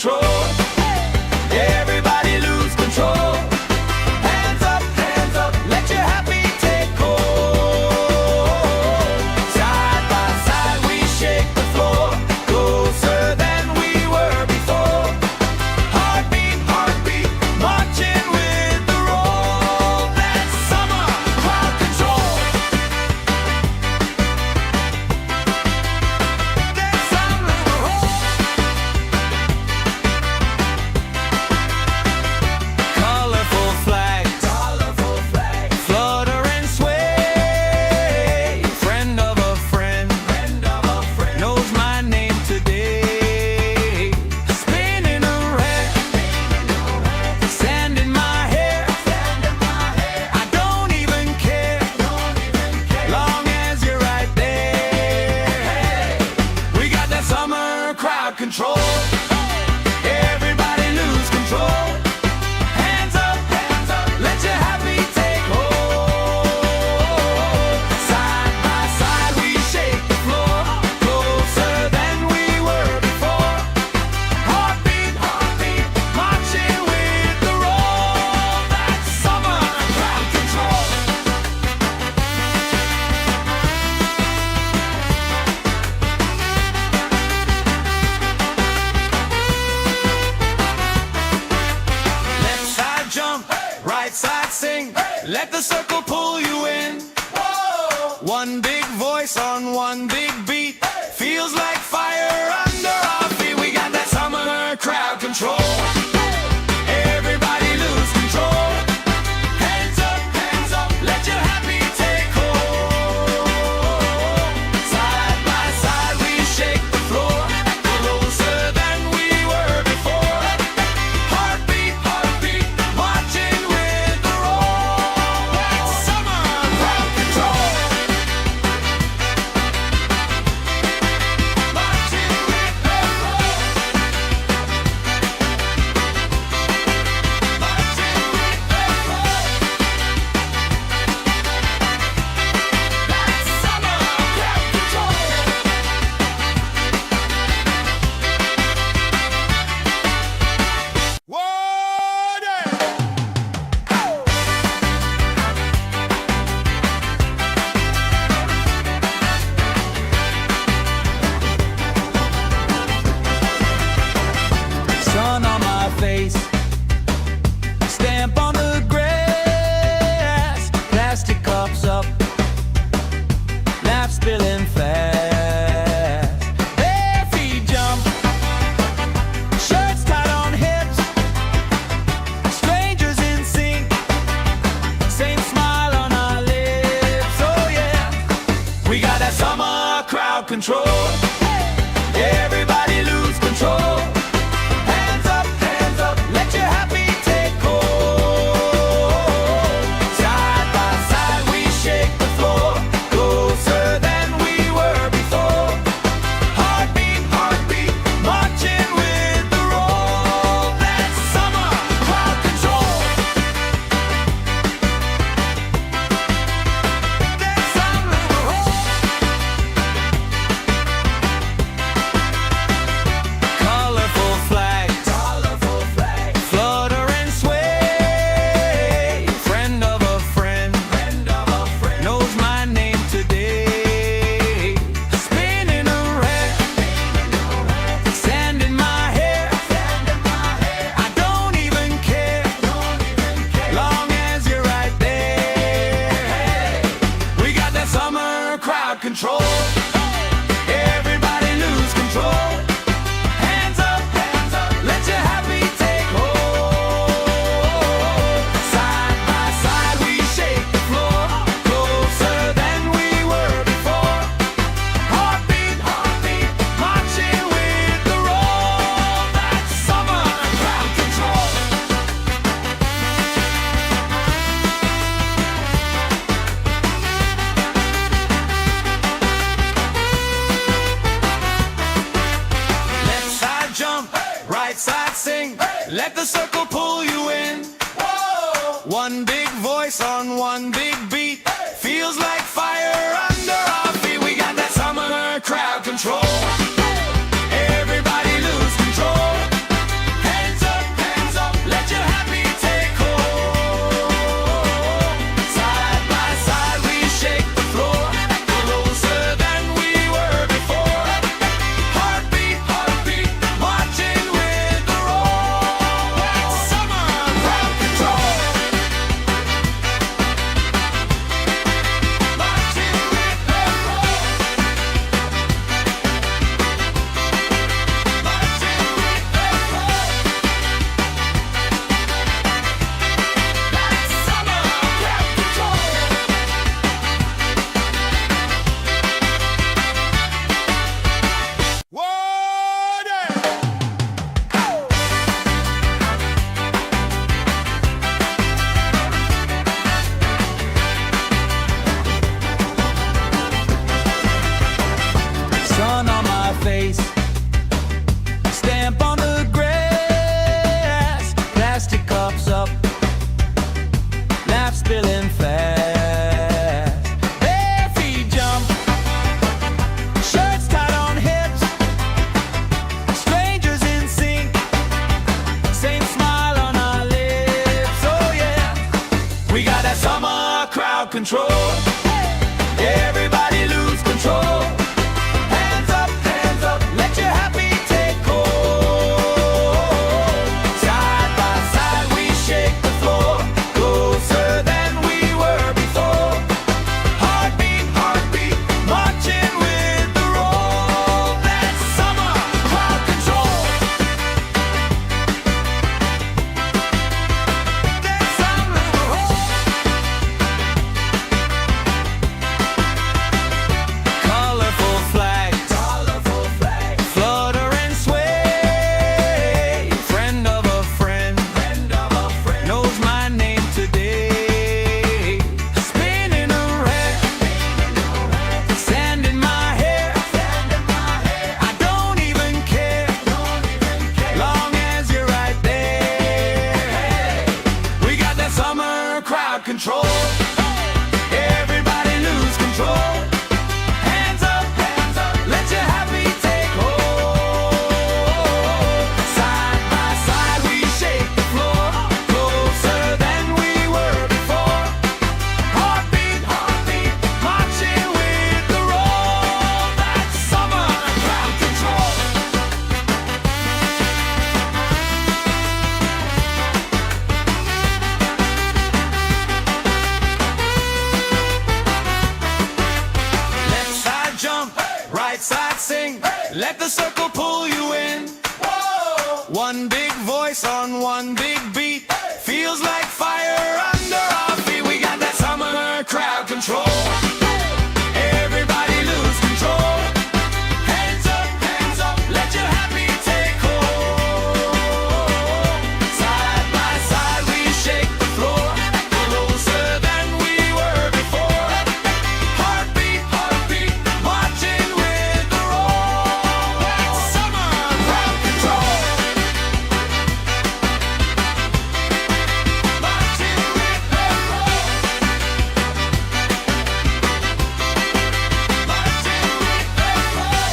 control. Everybody lose control. Hands up, let your happy take hold. Side by side we shake the floor, closer than we were before. Heartbeat, marching with the roll. That's summer crowd control. That's summer colorful flags, flutter and sway. Friend of a friend, knows my name today. Spinning around, sand in my hair. I don't even care, long as you're right there. We got that summer crowd control. Everybody lose control. Hands up, let your happy take hold. Side by side we shake the floor, closer than we were before. Heartbeat, marching with the roll. That's summer crowd control. Left side jump, right side sing. Let the circle pull you in. One big voice on one big beat. Feels like fire under our feet. We got that summer crowd control. Everybody lose control. Hands up, let your happy take hold. Side by side we shake the floor, closer than we were before. Heartbeat, marching with the roll. That's summer crowd control. Marching with the roll. Marching with the roll. That's summer crowd control. Sun on my face, stamp on the grass, plastic cups up, laugh spilling fast. Bare feet jump, shirts tied on hips, strangers in sync, same smile on our lips. Oh yeah, we got that summer crowd control. Everybody lose control. Hands up, let your happy take hold. Side by side we shake the floor, closer than we were before. Heartbeat, marching with the roll. That's summer crowd control. That's summer colorful flags, flutter and sway. Friend of a friend, knows my name today. Spinning around, sand in my hair. I don't even care, long as you're right there. We got that summer crowd control. Everybody lose control. Hands up, let your happy take hold. Side by side we shake the floor, closer than we were before. Heartbeat, marching with the roll. That's summer crowd control. Left side jump, right side sing. Let the circle pull you in. One big voice on one big beat. Feels like fire under our feet. We got that summer crowd control. Everybody lose control. crowd control. Everybody lose control. Hands up, let your happy take hold. Side by side we shake the floor, closer than we were before. Heartbeat, heartbeat, marching with the roll. That's summer crowd control. That's summer control. Colorful flags, flutter and sway. Friend of a friend, knows my name today. Spinning around, sand in my hair. I don't even care, long as you're right there. We got that summer crowd control. Everybody lose control. Hands up, let your happy take hold. Side by side we shake the floor, closer than we were before. Heartbeat, heartbeat, marching with the roll. That's summer crowd control. Left side jump, right side sing. Let the circle pull you in. One big voice on one big beat. Feels like fire under our feet. We got that summer crowd control. Everybody lose control. Hands up, let your happy take hold. Side by side we shake the floor, closer than we were before. Heartbeat, heartbeat, marching with the roll. That's summer crowd control. Marching with the roll. Marching with the roll.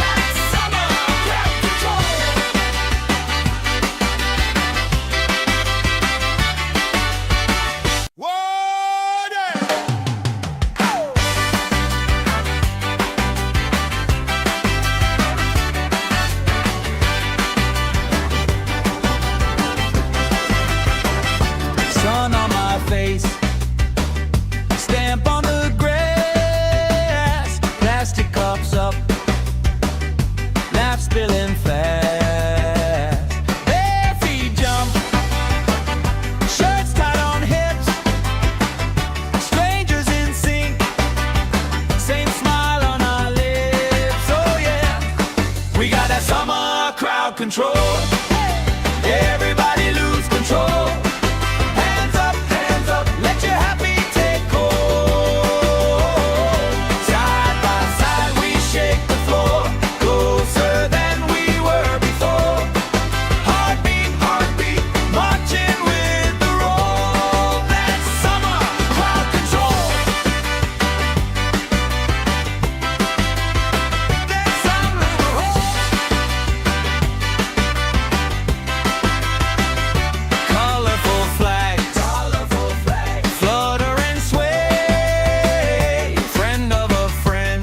That's summer crowd control. Sun on my face, stamp on the grass, plastic cups up, laugh spilling fast. Bare feet jump, shirts tied on hips, strangers in sync, same smile on our lips. Oh yeah, we got that summer crowd control. Everybody lose control. Hands up, let your happy take hold. Side by side we shake the floor, closer than we were before. Heartbeat, heartbeat, marching with the roll. That's summer crowd control. That's summer control. Colorful flags, flutter and sway. Friend of a friend,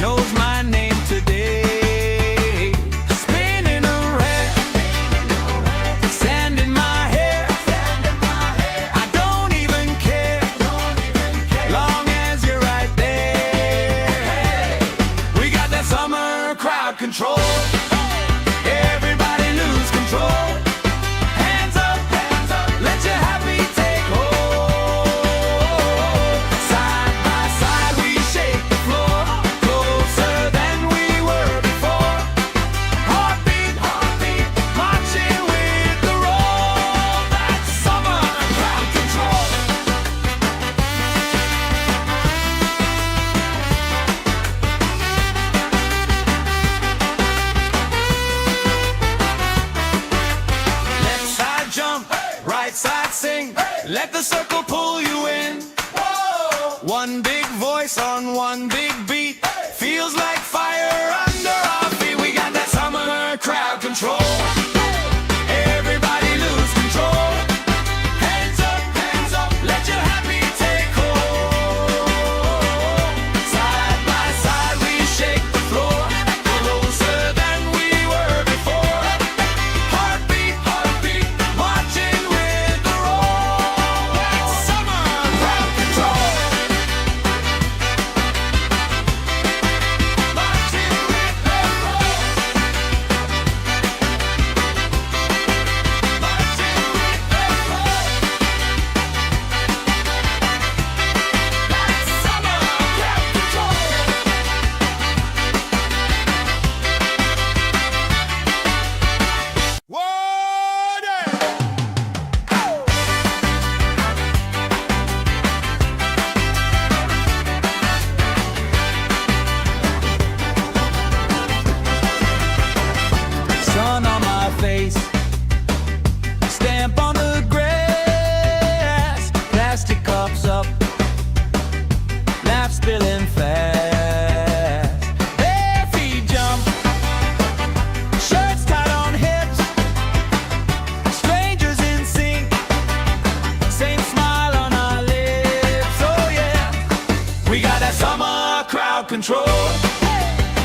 knows my name today. Spinning around, sand in my hair. I don't even care, long as you're right there. We got that summer crowd control. Everybody lose control. Hands up, let your happy take hold. Side by side we shake the floor, closer than we were before. Heartbeat, heartbeat, marching with the roll. That's summer crowd control. Left side jump, right side sing. Let the circle pull you in. One big voice on one big beat. Feels like fire under our feet. We got that summer crowd control. Everybody lose control. control.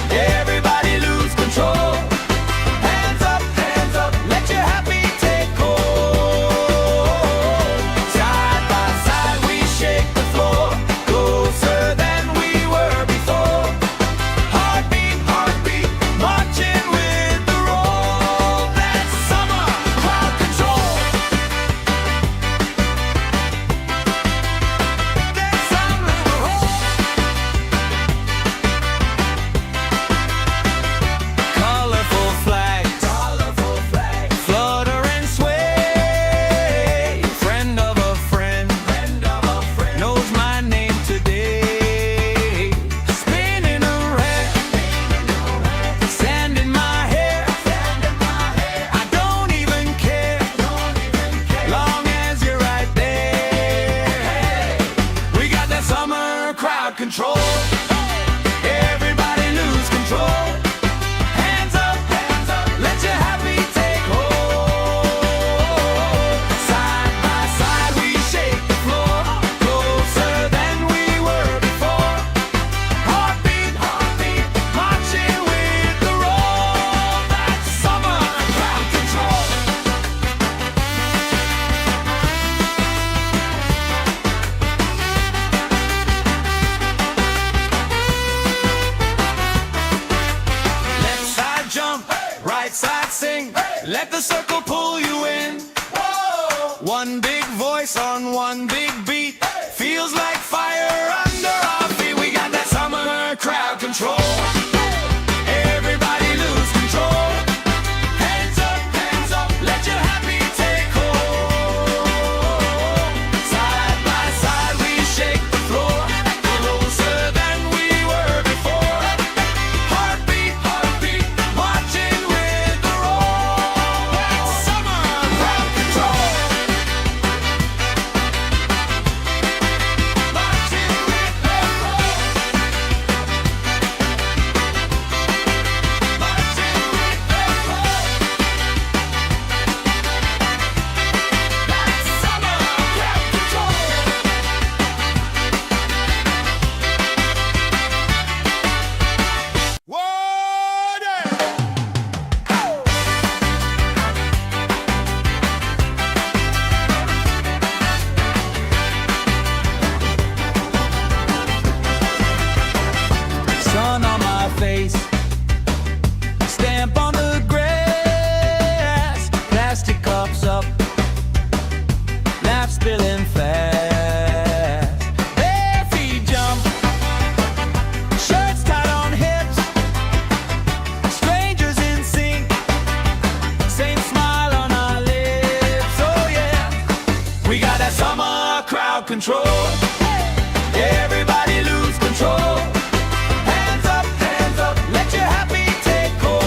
Everybody lose control. Hands up, let your happy take hold. Side by side we shake the floor, closer than we were before. Heartbeat, heartbeat, marching with the roll. That's summer crowd control. That's summer colorful flags, flutter and sway. Friend of a friend, knows my name today. Spinning around, sand in my hair. I don't even care, long as you're right there. We got that summer crowd control. Everybody lose control. Hands up, let your happy take hold. Side by side we shake the floor, closer than we were before. Heartbeat, heartbeat, marching with the roll. That's summer crowd control. Left side jump, right side sing. Let the circle pull you in. One big voice on one big beat. Feels like fire under our feet. We got that summer crowd control. Everybody lose control. Hands up, let your happy take hold. Side by side we shake the floor, closer than we were before. Heartbeat, heartbeat, marching with the roll. That's summer crowd control. Marching with the roll. Marching with the roll. That's summer crowd control. Sun on my face, stamp on the grass, plastic cups up, laugh spilling fast. Bare feet jump, shirts tied on hips, strangers in sync, same smile on our lips. Oh yeah, we got that summer crowd control. Everybody lose control. Hands up, let your happy take hold.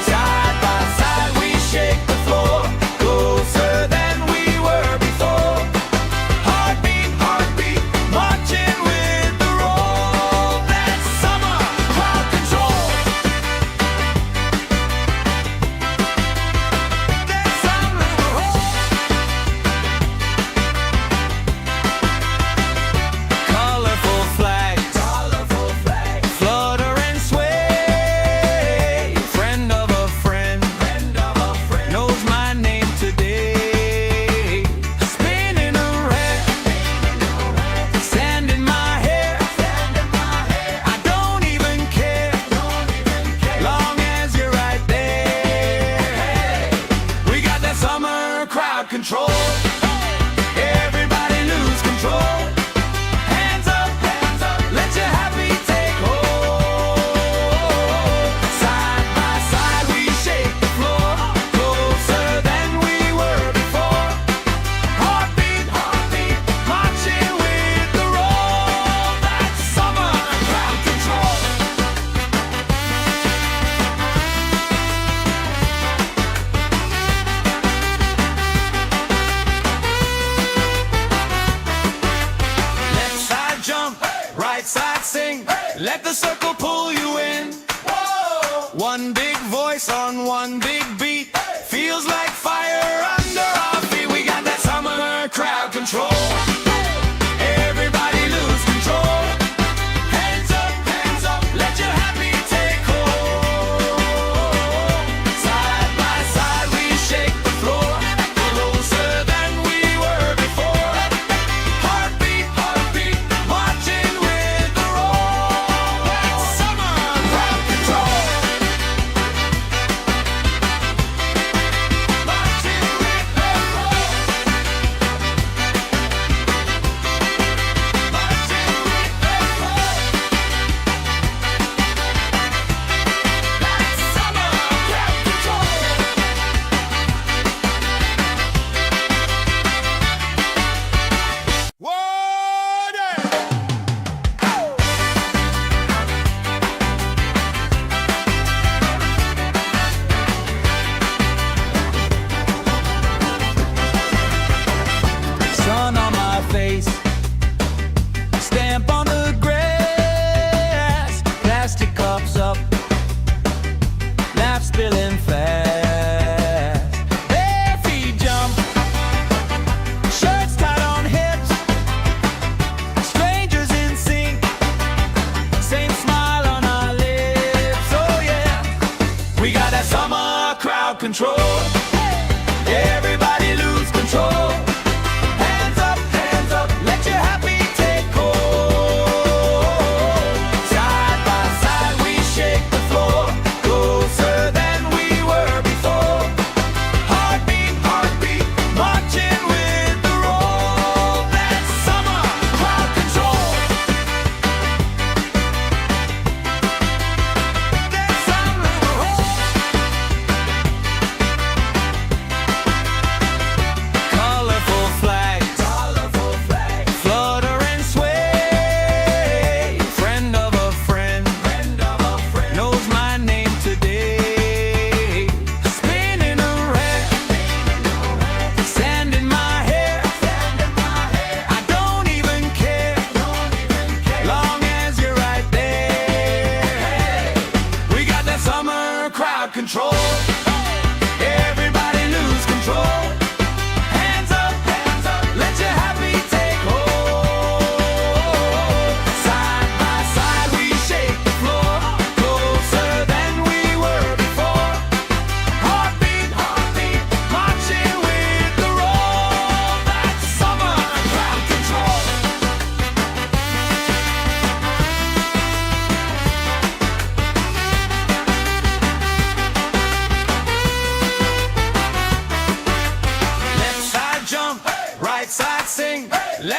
Side by side we shake the floor, closer than we were before. Heartbeat, heartbeat, marching with the roll. That's summer crowd control. That's summer colorful flags, flutter and sway. Friend of a friend, knows my name today. Spinning around, sand in my hair. I don't even care, long as you're right there. We got that summer crowd control. Everybody lose control. Hands up, let your happy take hold. Side by side we shake the floor, closer than we were before. Heartbeat, heartbeat, marching with the roll. That's summer crowd control. Left side jump, right side sing. Let the circle pull you in. One big voice on one big beat. Feels like fire under our feet. We got that summer crowd control. Everybody lose control.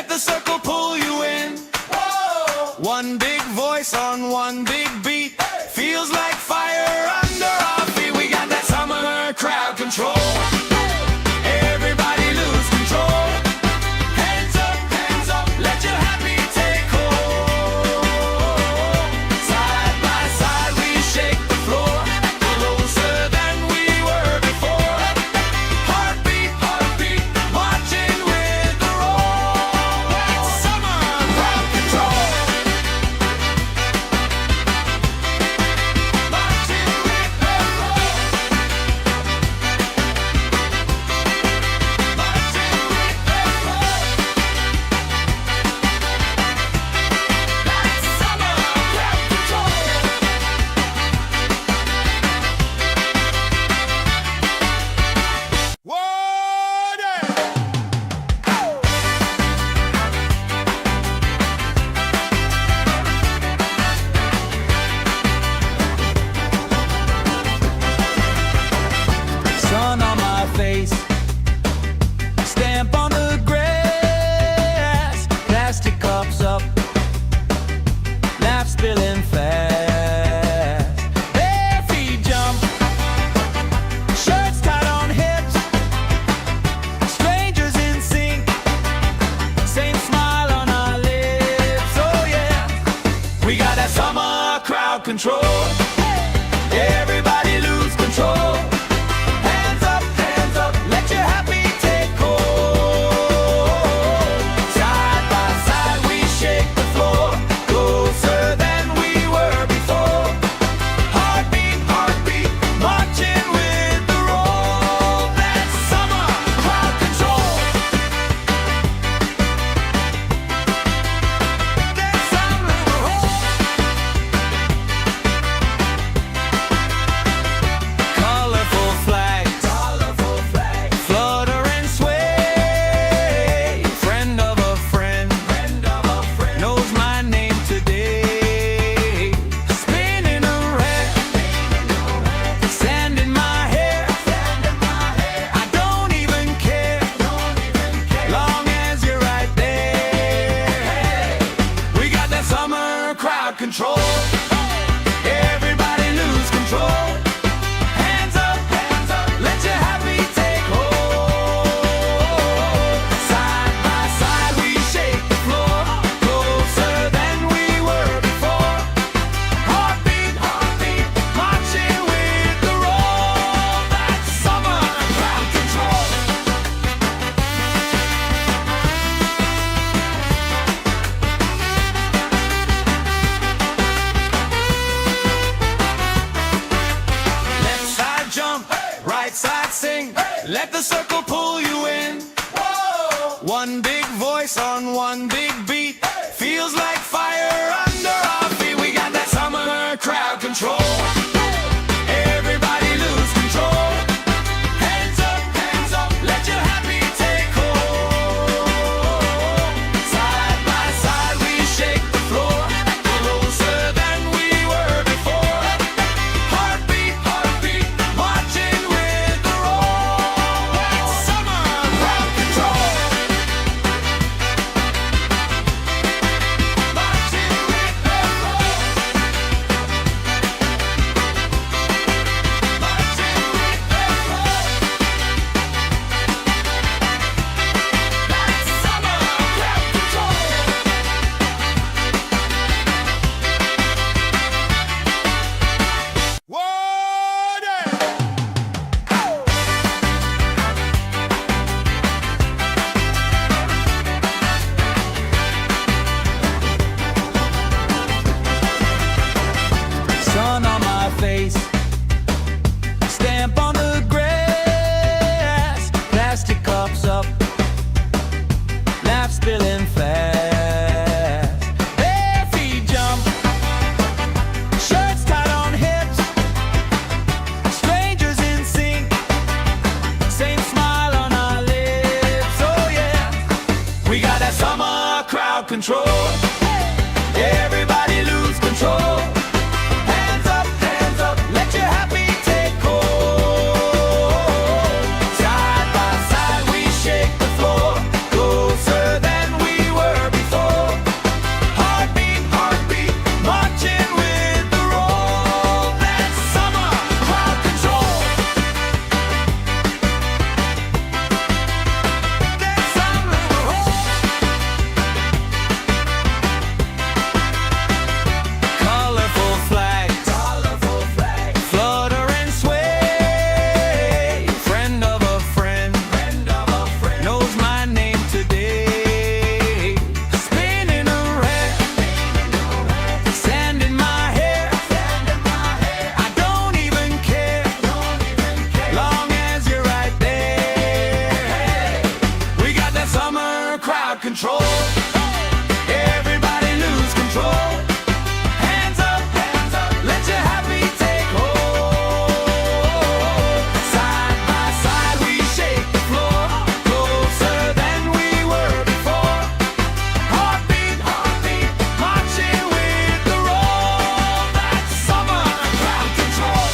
let the circle pull you in. Whoa. One big voice on one big beat, feels like fire under our feet. We got that summer crowd control. Everybody lose control. Hands up, let your happy take hold. Side by side we shake the floor, closer than we were before. Heartbeat, marching with the roll. That's summer crowd control. Marching with the roll. Marching with the roll. That's summer crowd control. Sun on my face, stamp on the grass, plastic cups up, laugh spilling fast. Bare feet jump, shirts tied on hips, strangers in sync, same smile on our lips. Oh yeah, we got that summer crowd control. Everybody lose control. Hands up, let your happy take hold. Side by side we shake the floor, closer than we were before. Heartbeat, marching with the roll. That's summer crowd control. That's summer crowd. Colorful flags, flutter and sway. Friend of a friend, knows my name today. Spinning around, sand in my hair. I don't even care, long as you're right there. We got that summer crowd control. Everybody lose control. Hands up, let your happy take hold. Side by side we shake the floor, closer than we were before. Heartbeat, marching with the roll. That's summer crowd control. Left side jump, right side sing, let the circle pull you in. One big voice on one big beat, feels like fire under our feet. We got that summer crowd control. Everybody lose control. Hands up, let your happy take hold. Side by side we shake the floor, closer than we were before. Heartbeat, marching with the roll. That's summer crowd control. Marching with the roll. Marching with the roll. That's summer crowd control. Sun on my face, stamp on the grass, plastic cups up, laugh spilling fast. Bare feet jump, shirts tied on hips, strangers in sync, same smile on our lips. Oh yeah, we got that summer crowd control. Everybody lose control. Hands up, let your happy take hold. Side by side we shake the floor, closer than we were control. Everybody lose control. Hands up, let your happy take hold. Side by side we shake the floor, closer than we were before. Heartbeat, marching with the roll. That's summer crowd control.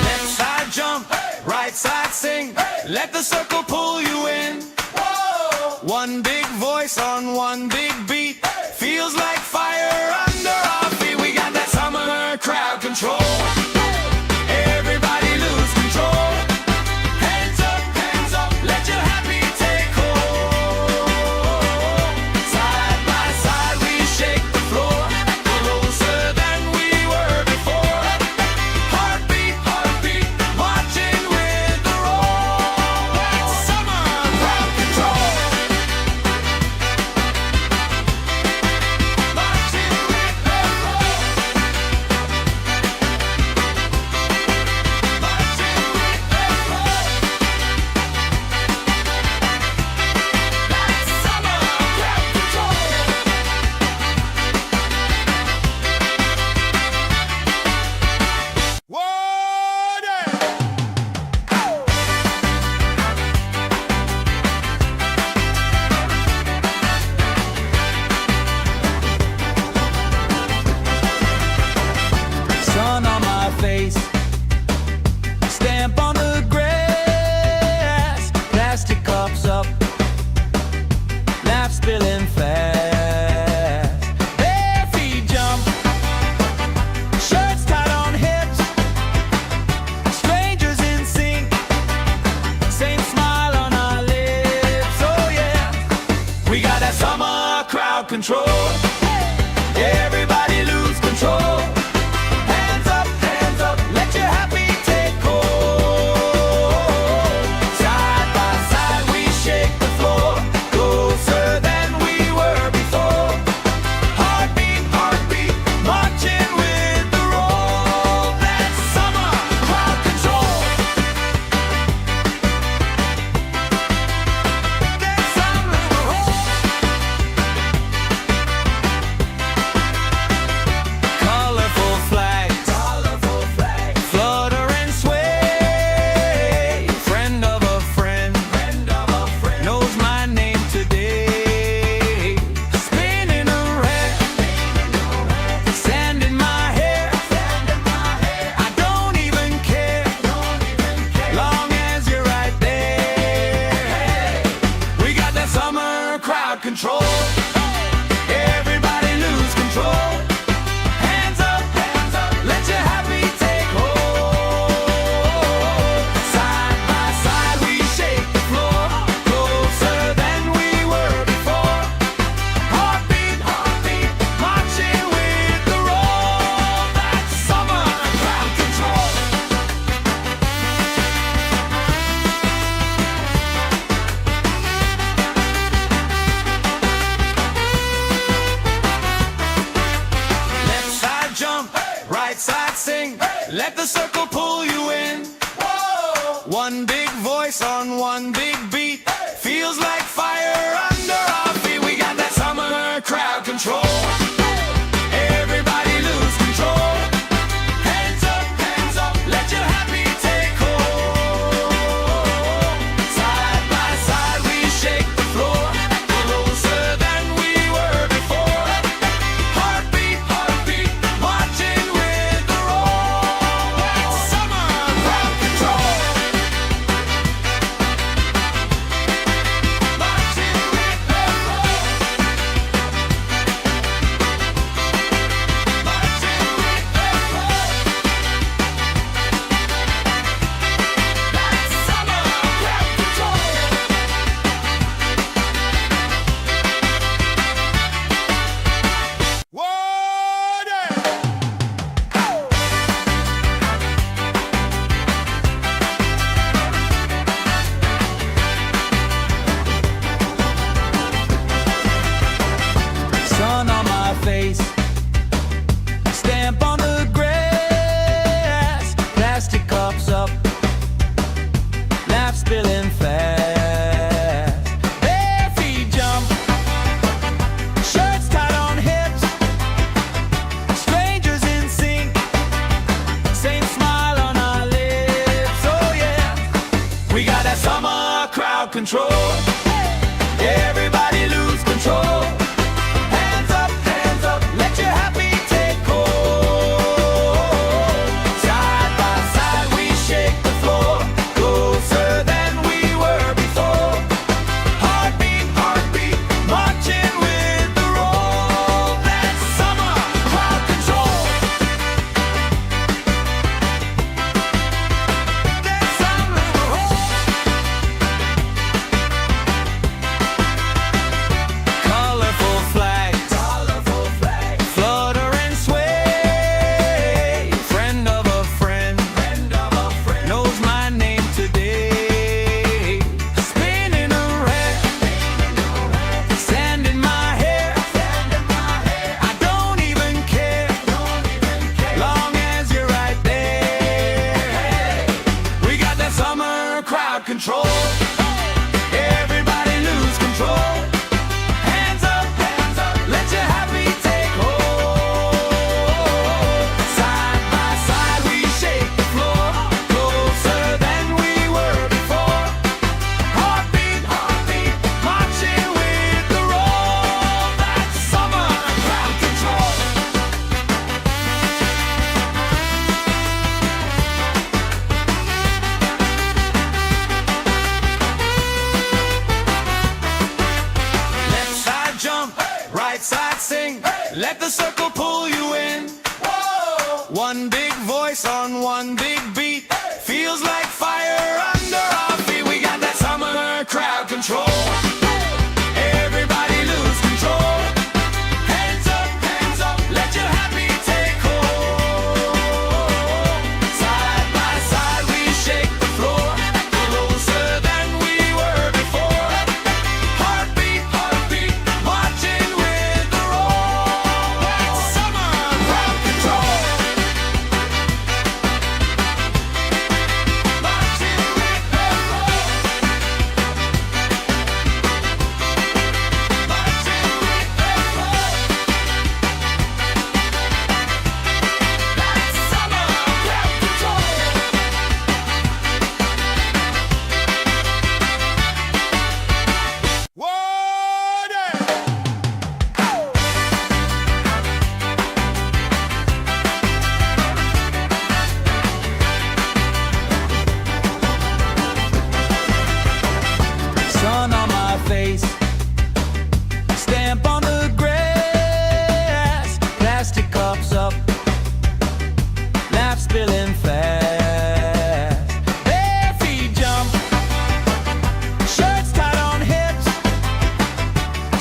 Left side jump, right side sing. Let the circle pull you in. One big voice on one big beat. Feels like fire under our feet. We got that summer crowd control. Everybody lose control. Hands up, let your happy take hold. Side by side we shake the floor, closer than we were before. Heartbeat, marching with the roll. That's summer crowd control. Marching with the roll. Marching with the roll. That's summer crowd control. Sun on my face, stamp on the grass, plastic cups up, laugh spilling fast. Bare feet jump, shirts tied on hips, strangers in sync, same smile on our lips. Oh yeah, we got that summer crowd control. Everybody lose control. Hands up, let your happy take hold. Side by side we shake the floor, closer than we were before. Heartbeat, marching with the roll. That's summer crowd control. That's summer control. Colorful flags, flutter and sway. Friend of a friend, knows my name today. Spinning around, sand in my hair. I don't even care, long as you're right there. We got that summer crowd control. Everybody lose control. Hands up, let your happy take hold. Side by side we shake the floor, closer than we were before. Heartbeat, marching with the roll. That's summer crowd control. Left side jump, right side sing. Let the circle pull you in. One big voice on one big beat. Feels like fire under our feet. We got that summer crowd control. Everybody lose control. Hands up, let your happy take hold. Side by side we shake the floor, closer than we were before. Heartbeat, marching with the roll. That's control. Everybody lose control. Hands up, let your happy take hold. Side by side we shake the floor, closer than we were before. Heartbeat, heartbeat, marching with the roll. That's summer crowd control. That's summer roll. Colorful flags, flutter and sway. Friend of a friend, knows my name today. Spinning around, sand in my hair. I don't even care, long as you're right there. We got that summer crowd control. Everybody lose control. Hands up, let your happy take hold. Side by side we shake the floor, closer than we were before. Heartbeat, heartbeat, marching with the roll. That's summer crowd control. Left side jump, right side sing. Let the circle pull you in. One big voice on one big beat. Feels like fire under our feet. We got that summer crowd control. Everybody lose control. Hands up, let your happy take hold. Side by side we shake the floor, closer than we were before. Heartbeat, heartbeat, marching with the roll. That's summer crowd control. Marching with the roll. Marching with the roll. That's summer crowd control. Sun on my face, stamp on the grass, plastic cups up, laugh spilling fast. Bare feet jump, shirts tied on hips,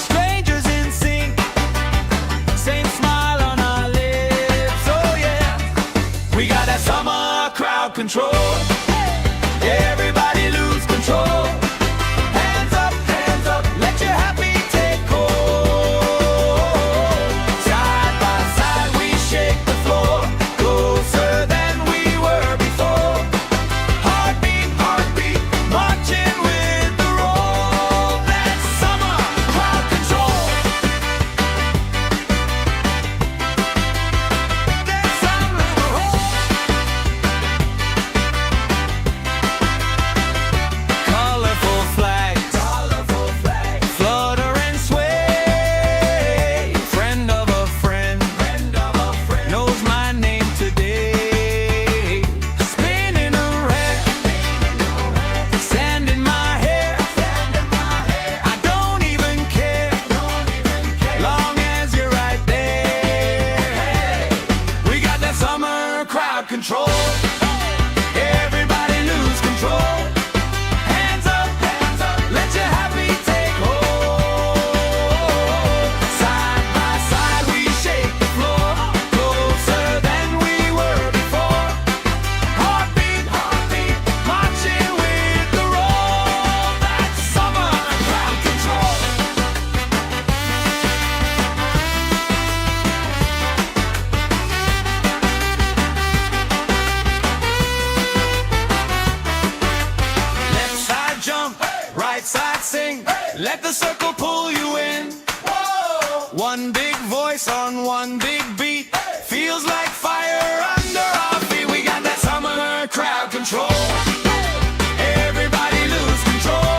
strangers in sync, same smile on our lips. Oh yeah, we got that summer crowd control. Everybody lose control. Hands up, let your happy take hold. Side by side we shake the floor, closer than we were before. Heartbeat, heartbeat, marching with the roll. That's summer crowd control. That's summer roll. Colorful flags, flutter and sway. Friend of a friend, knows my name today. Spinning around, sand in my hair. I don't even care, long as you're right there. We got that summer crowd control. Everybody lose control. Hands up, let your happy take hold. Side by side we shake the floor, closer than we were before. Heartbeat, heartbeat, marching with the roll. That's summer crowd control. Left side jump, right side sing. Let the circle pull you in. One big voice on one big beat. Feels like fire under our feet. We got that summer crowd control. Everybody lose control.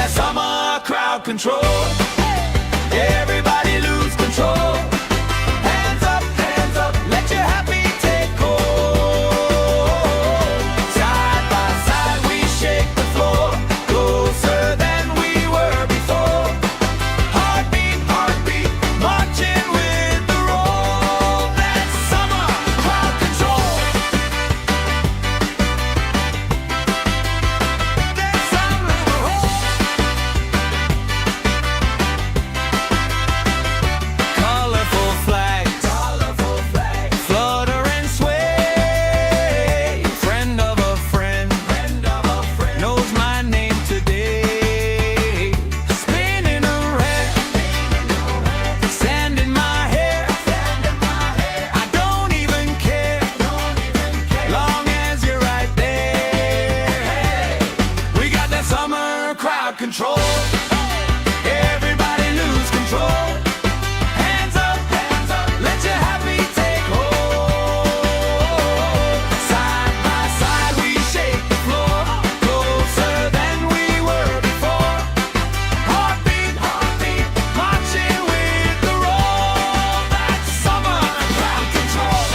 that summer crowd control. Everybody lose control. Hands up, let your happy take hold. Side by side we shake the floor, closer than we were before. Heartbeat, heartbeat, marching with the roll. That's summer crowd control. That's summer colorful flags, flutter and sway. Friend of a friend, knows my name today. Spinning around, sand in my hair. I don't even care, long as you're right there. We got that summer crowd control. Everybody lose control. Hands up, let your happy take hold. Side by side we shake the floor, closer than we were before. Heartbeat, heartbeat, marching with the roll. That's summer crowd control.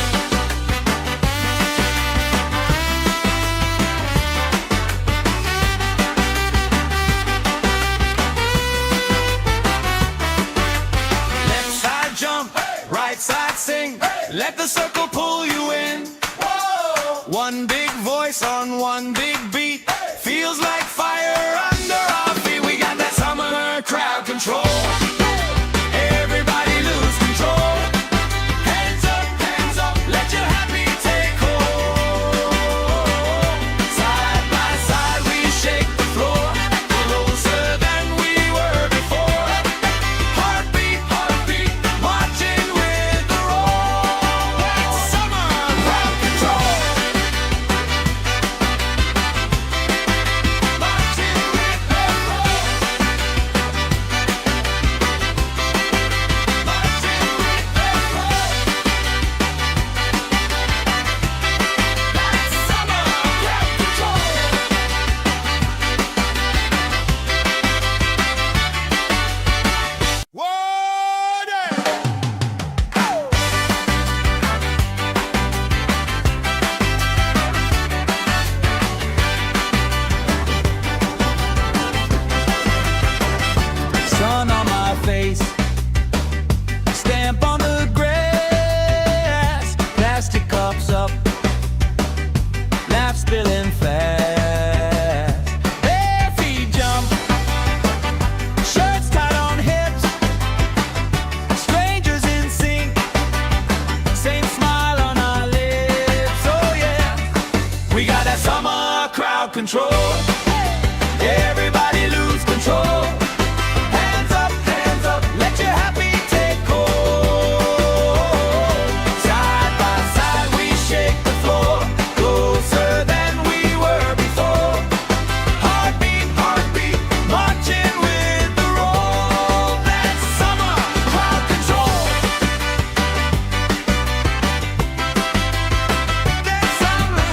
Left side jump, right side sing. Let the circle pull you in. One big voice on one big beat. Feels like fire under our feet. We got that summer crowd control. Everybody lose control. Hands up, let your happy take hold. Side by side we shake the floor, closer than we were before. Heartbeat, heartbeat, marching with the roll. That's summer crowd control. Marching with the roll. Marching with the roll. That's summer crowd control. Sun on my face, stamp on the grass, plastic cups up, laugh spilling fast. Bare feet jump, shirts tied on hips, strangers in sync, same smile on our lips. Oh yeah, we got that summer crowd control. Everybody lose control. Hands up, let your happy take hold. Side by side we shake the floor, closer than we were before. Heartbeat, heartbeat, marching with the roll. That's summer crowd control. That's summer.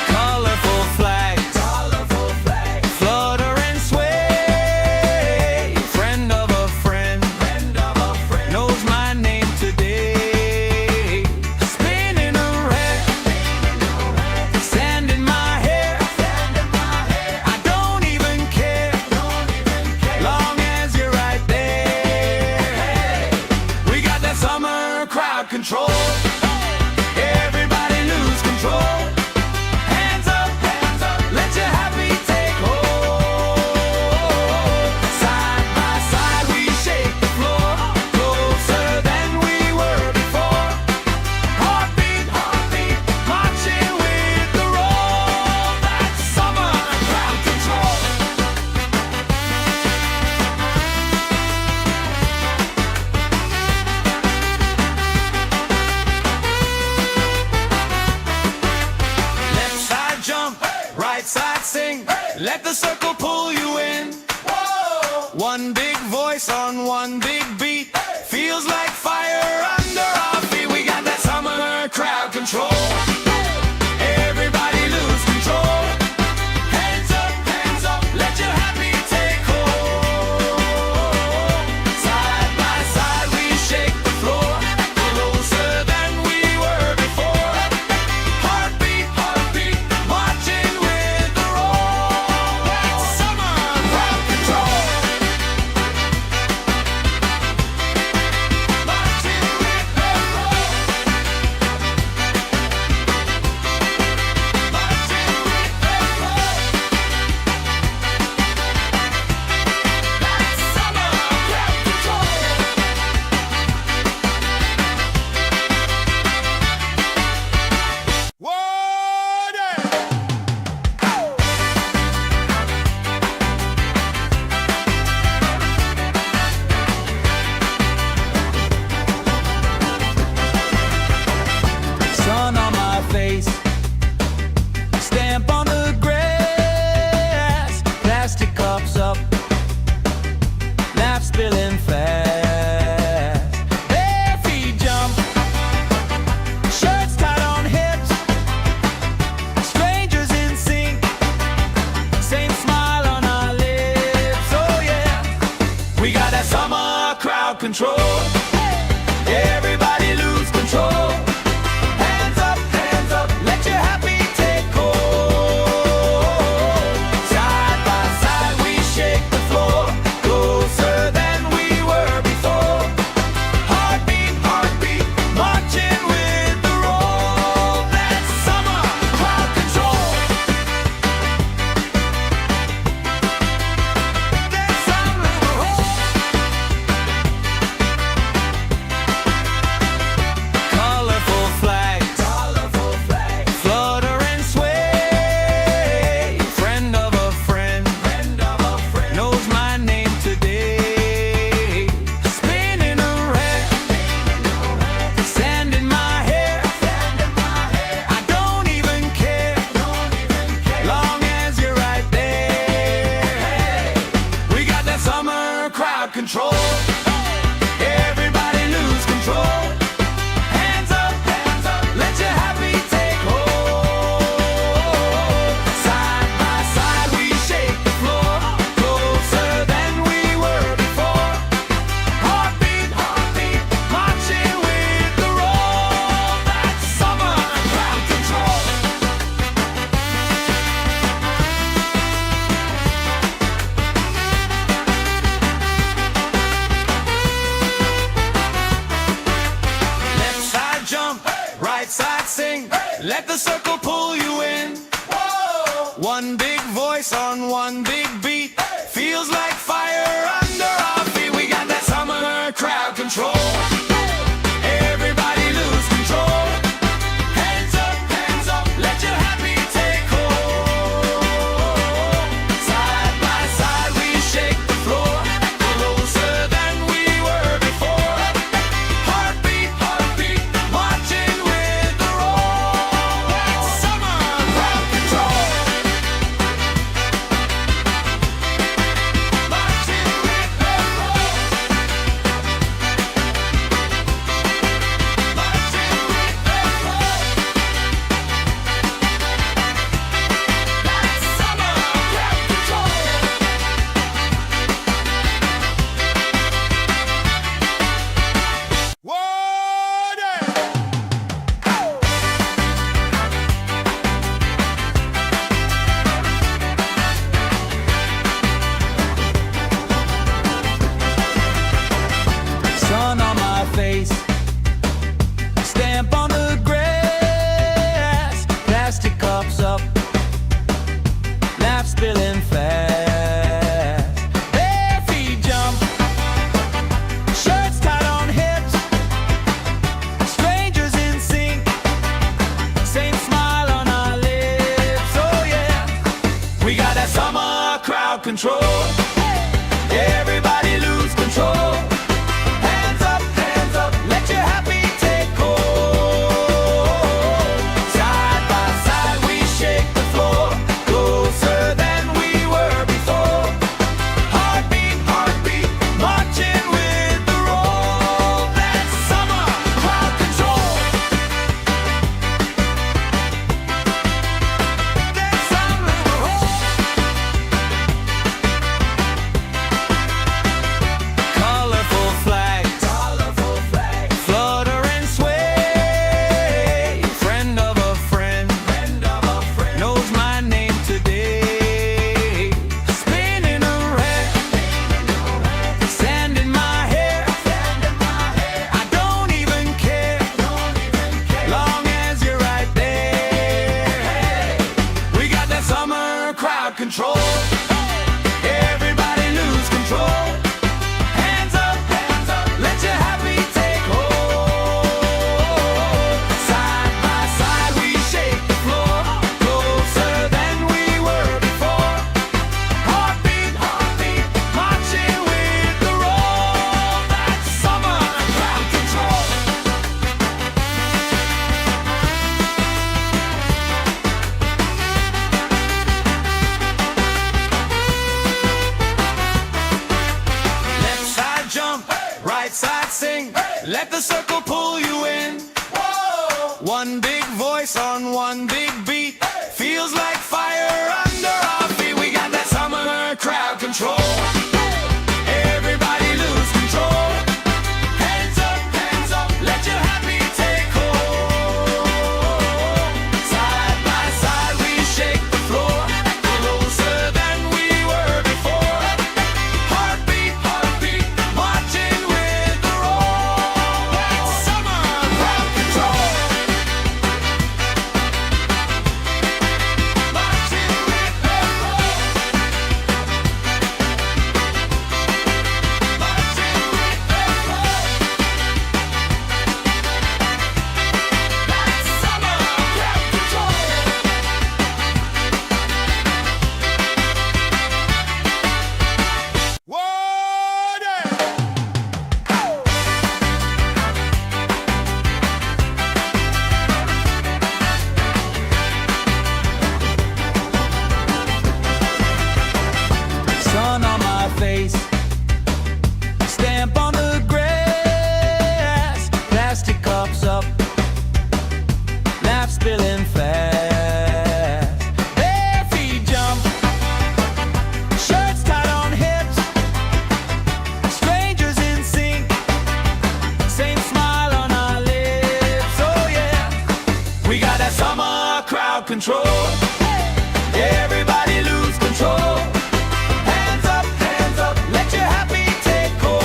Colorful flags, flutter and sway. Friend of a friend, knows my name today. Spinning around, sand in my hair. I don't even care, long as you're right there. We got that summer crowd control. Everybody lose control. Hands up, let your happy take hold. Side by side we shake the floor, closer than we were before. Heartbeat, heartbeat, marching with the roll. That's summer crowd control. Left side jump, right side sing. Let the circle pull you in. One big voice on one big beat. Feels like fire under our feet. We got that summer crowd control. Everybody lose control. Everybody lose control. Hands up, let your happy take hold. Side by side we shake the floor, closer than we were before. Heartbeat, heartbeat, marching with the roll. That's summer crowd control. That's summer. Colorful flags, flutter and sway. Friend of a friend, knows my name today. Spinning around, sand in my hair. I don't even care, long as you're right there. We got that summer crowd control. Everybody lose control. Hands up, let your happy take hold. Side by side we shake the floor, closer than we were before. Heartbeat, heartbeat, marching with the roll. That's summer crowd control. Left side jump, right side sing. Let the circle pull you in. One big voice on one big beat. Feels like fire under our feet. We got that summer crowd control. Everybody lose control. Hands up, let your happy take hold. Side by side we shake the floor, closer than we were before. Heartbeat, heartbeat, marching with the roll. That's summer crowd control. Marching with the roll. Marching with the roll. That's summer crowd control. Sun on my face, stamp on the grass, plastic cups up, laugh spilling fast. Bare feet jump, shirts tied on hips, strangers in sync, same smile on our lips. Oh yeah, we got that summer crowd control. Everybody lose control. Hands up, let your happy take hold. Side by side we shake the floor, closer than we were before. Heartbeat, heartbeat, marching with the roll. That's summer crowd control. That's summer. control. Everybody lose control. Hands up, let your happy take hold.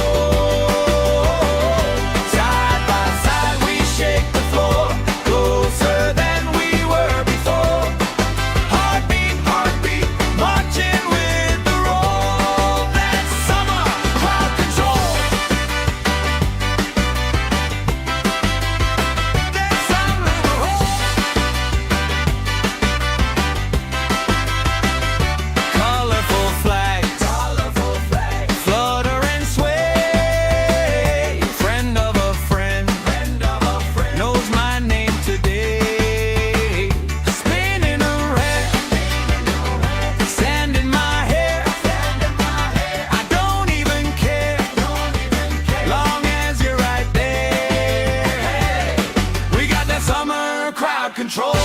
Side by side we shake the floor, closer than we were before. Heartbeat, heartbeat, marching with the roll. That's summer crowd control. That's summer control. Colorful flags, flutter and sway. Friend of a friend, knows my name today. Spinning around, sand in my hair. I don't even care, long as you're right there. We got that summer crowd control.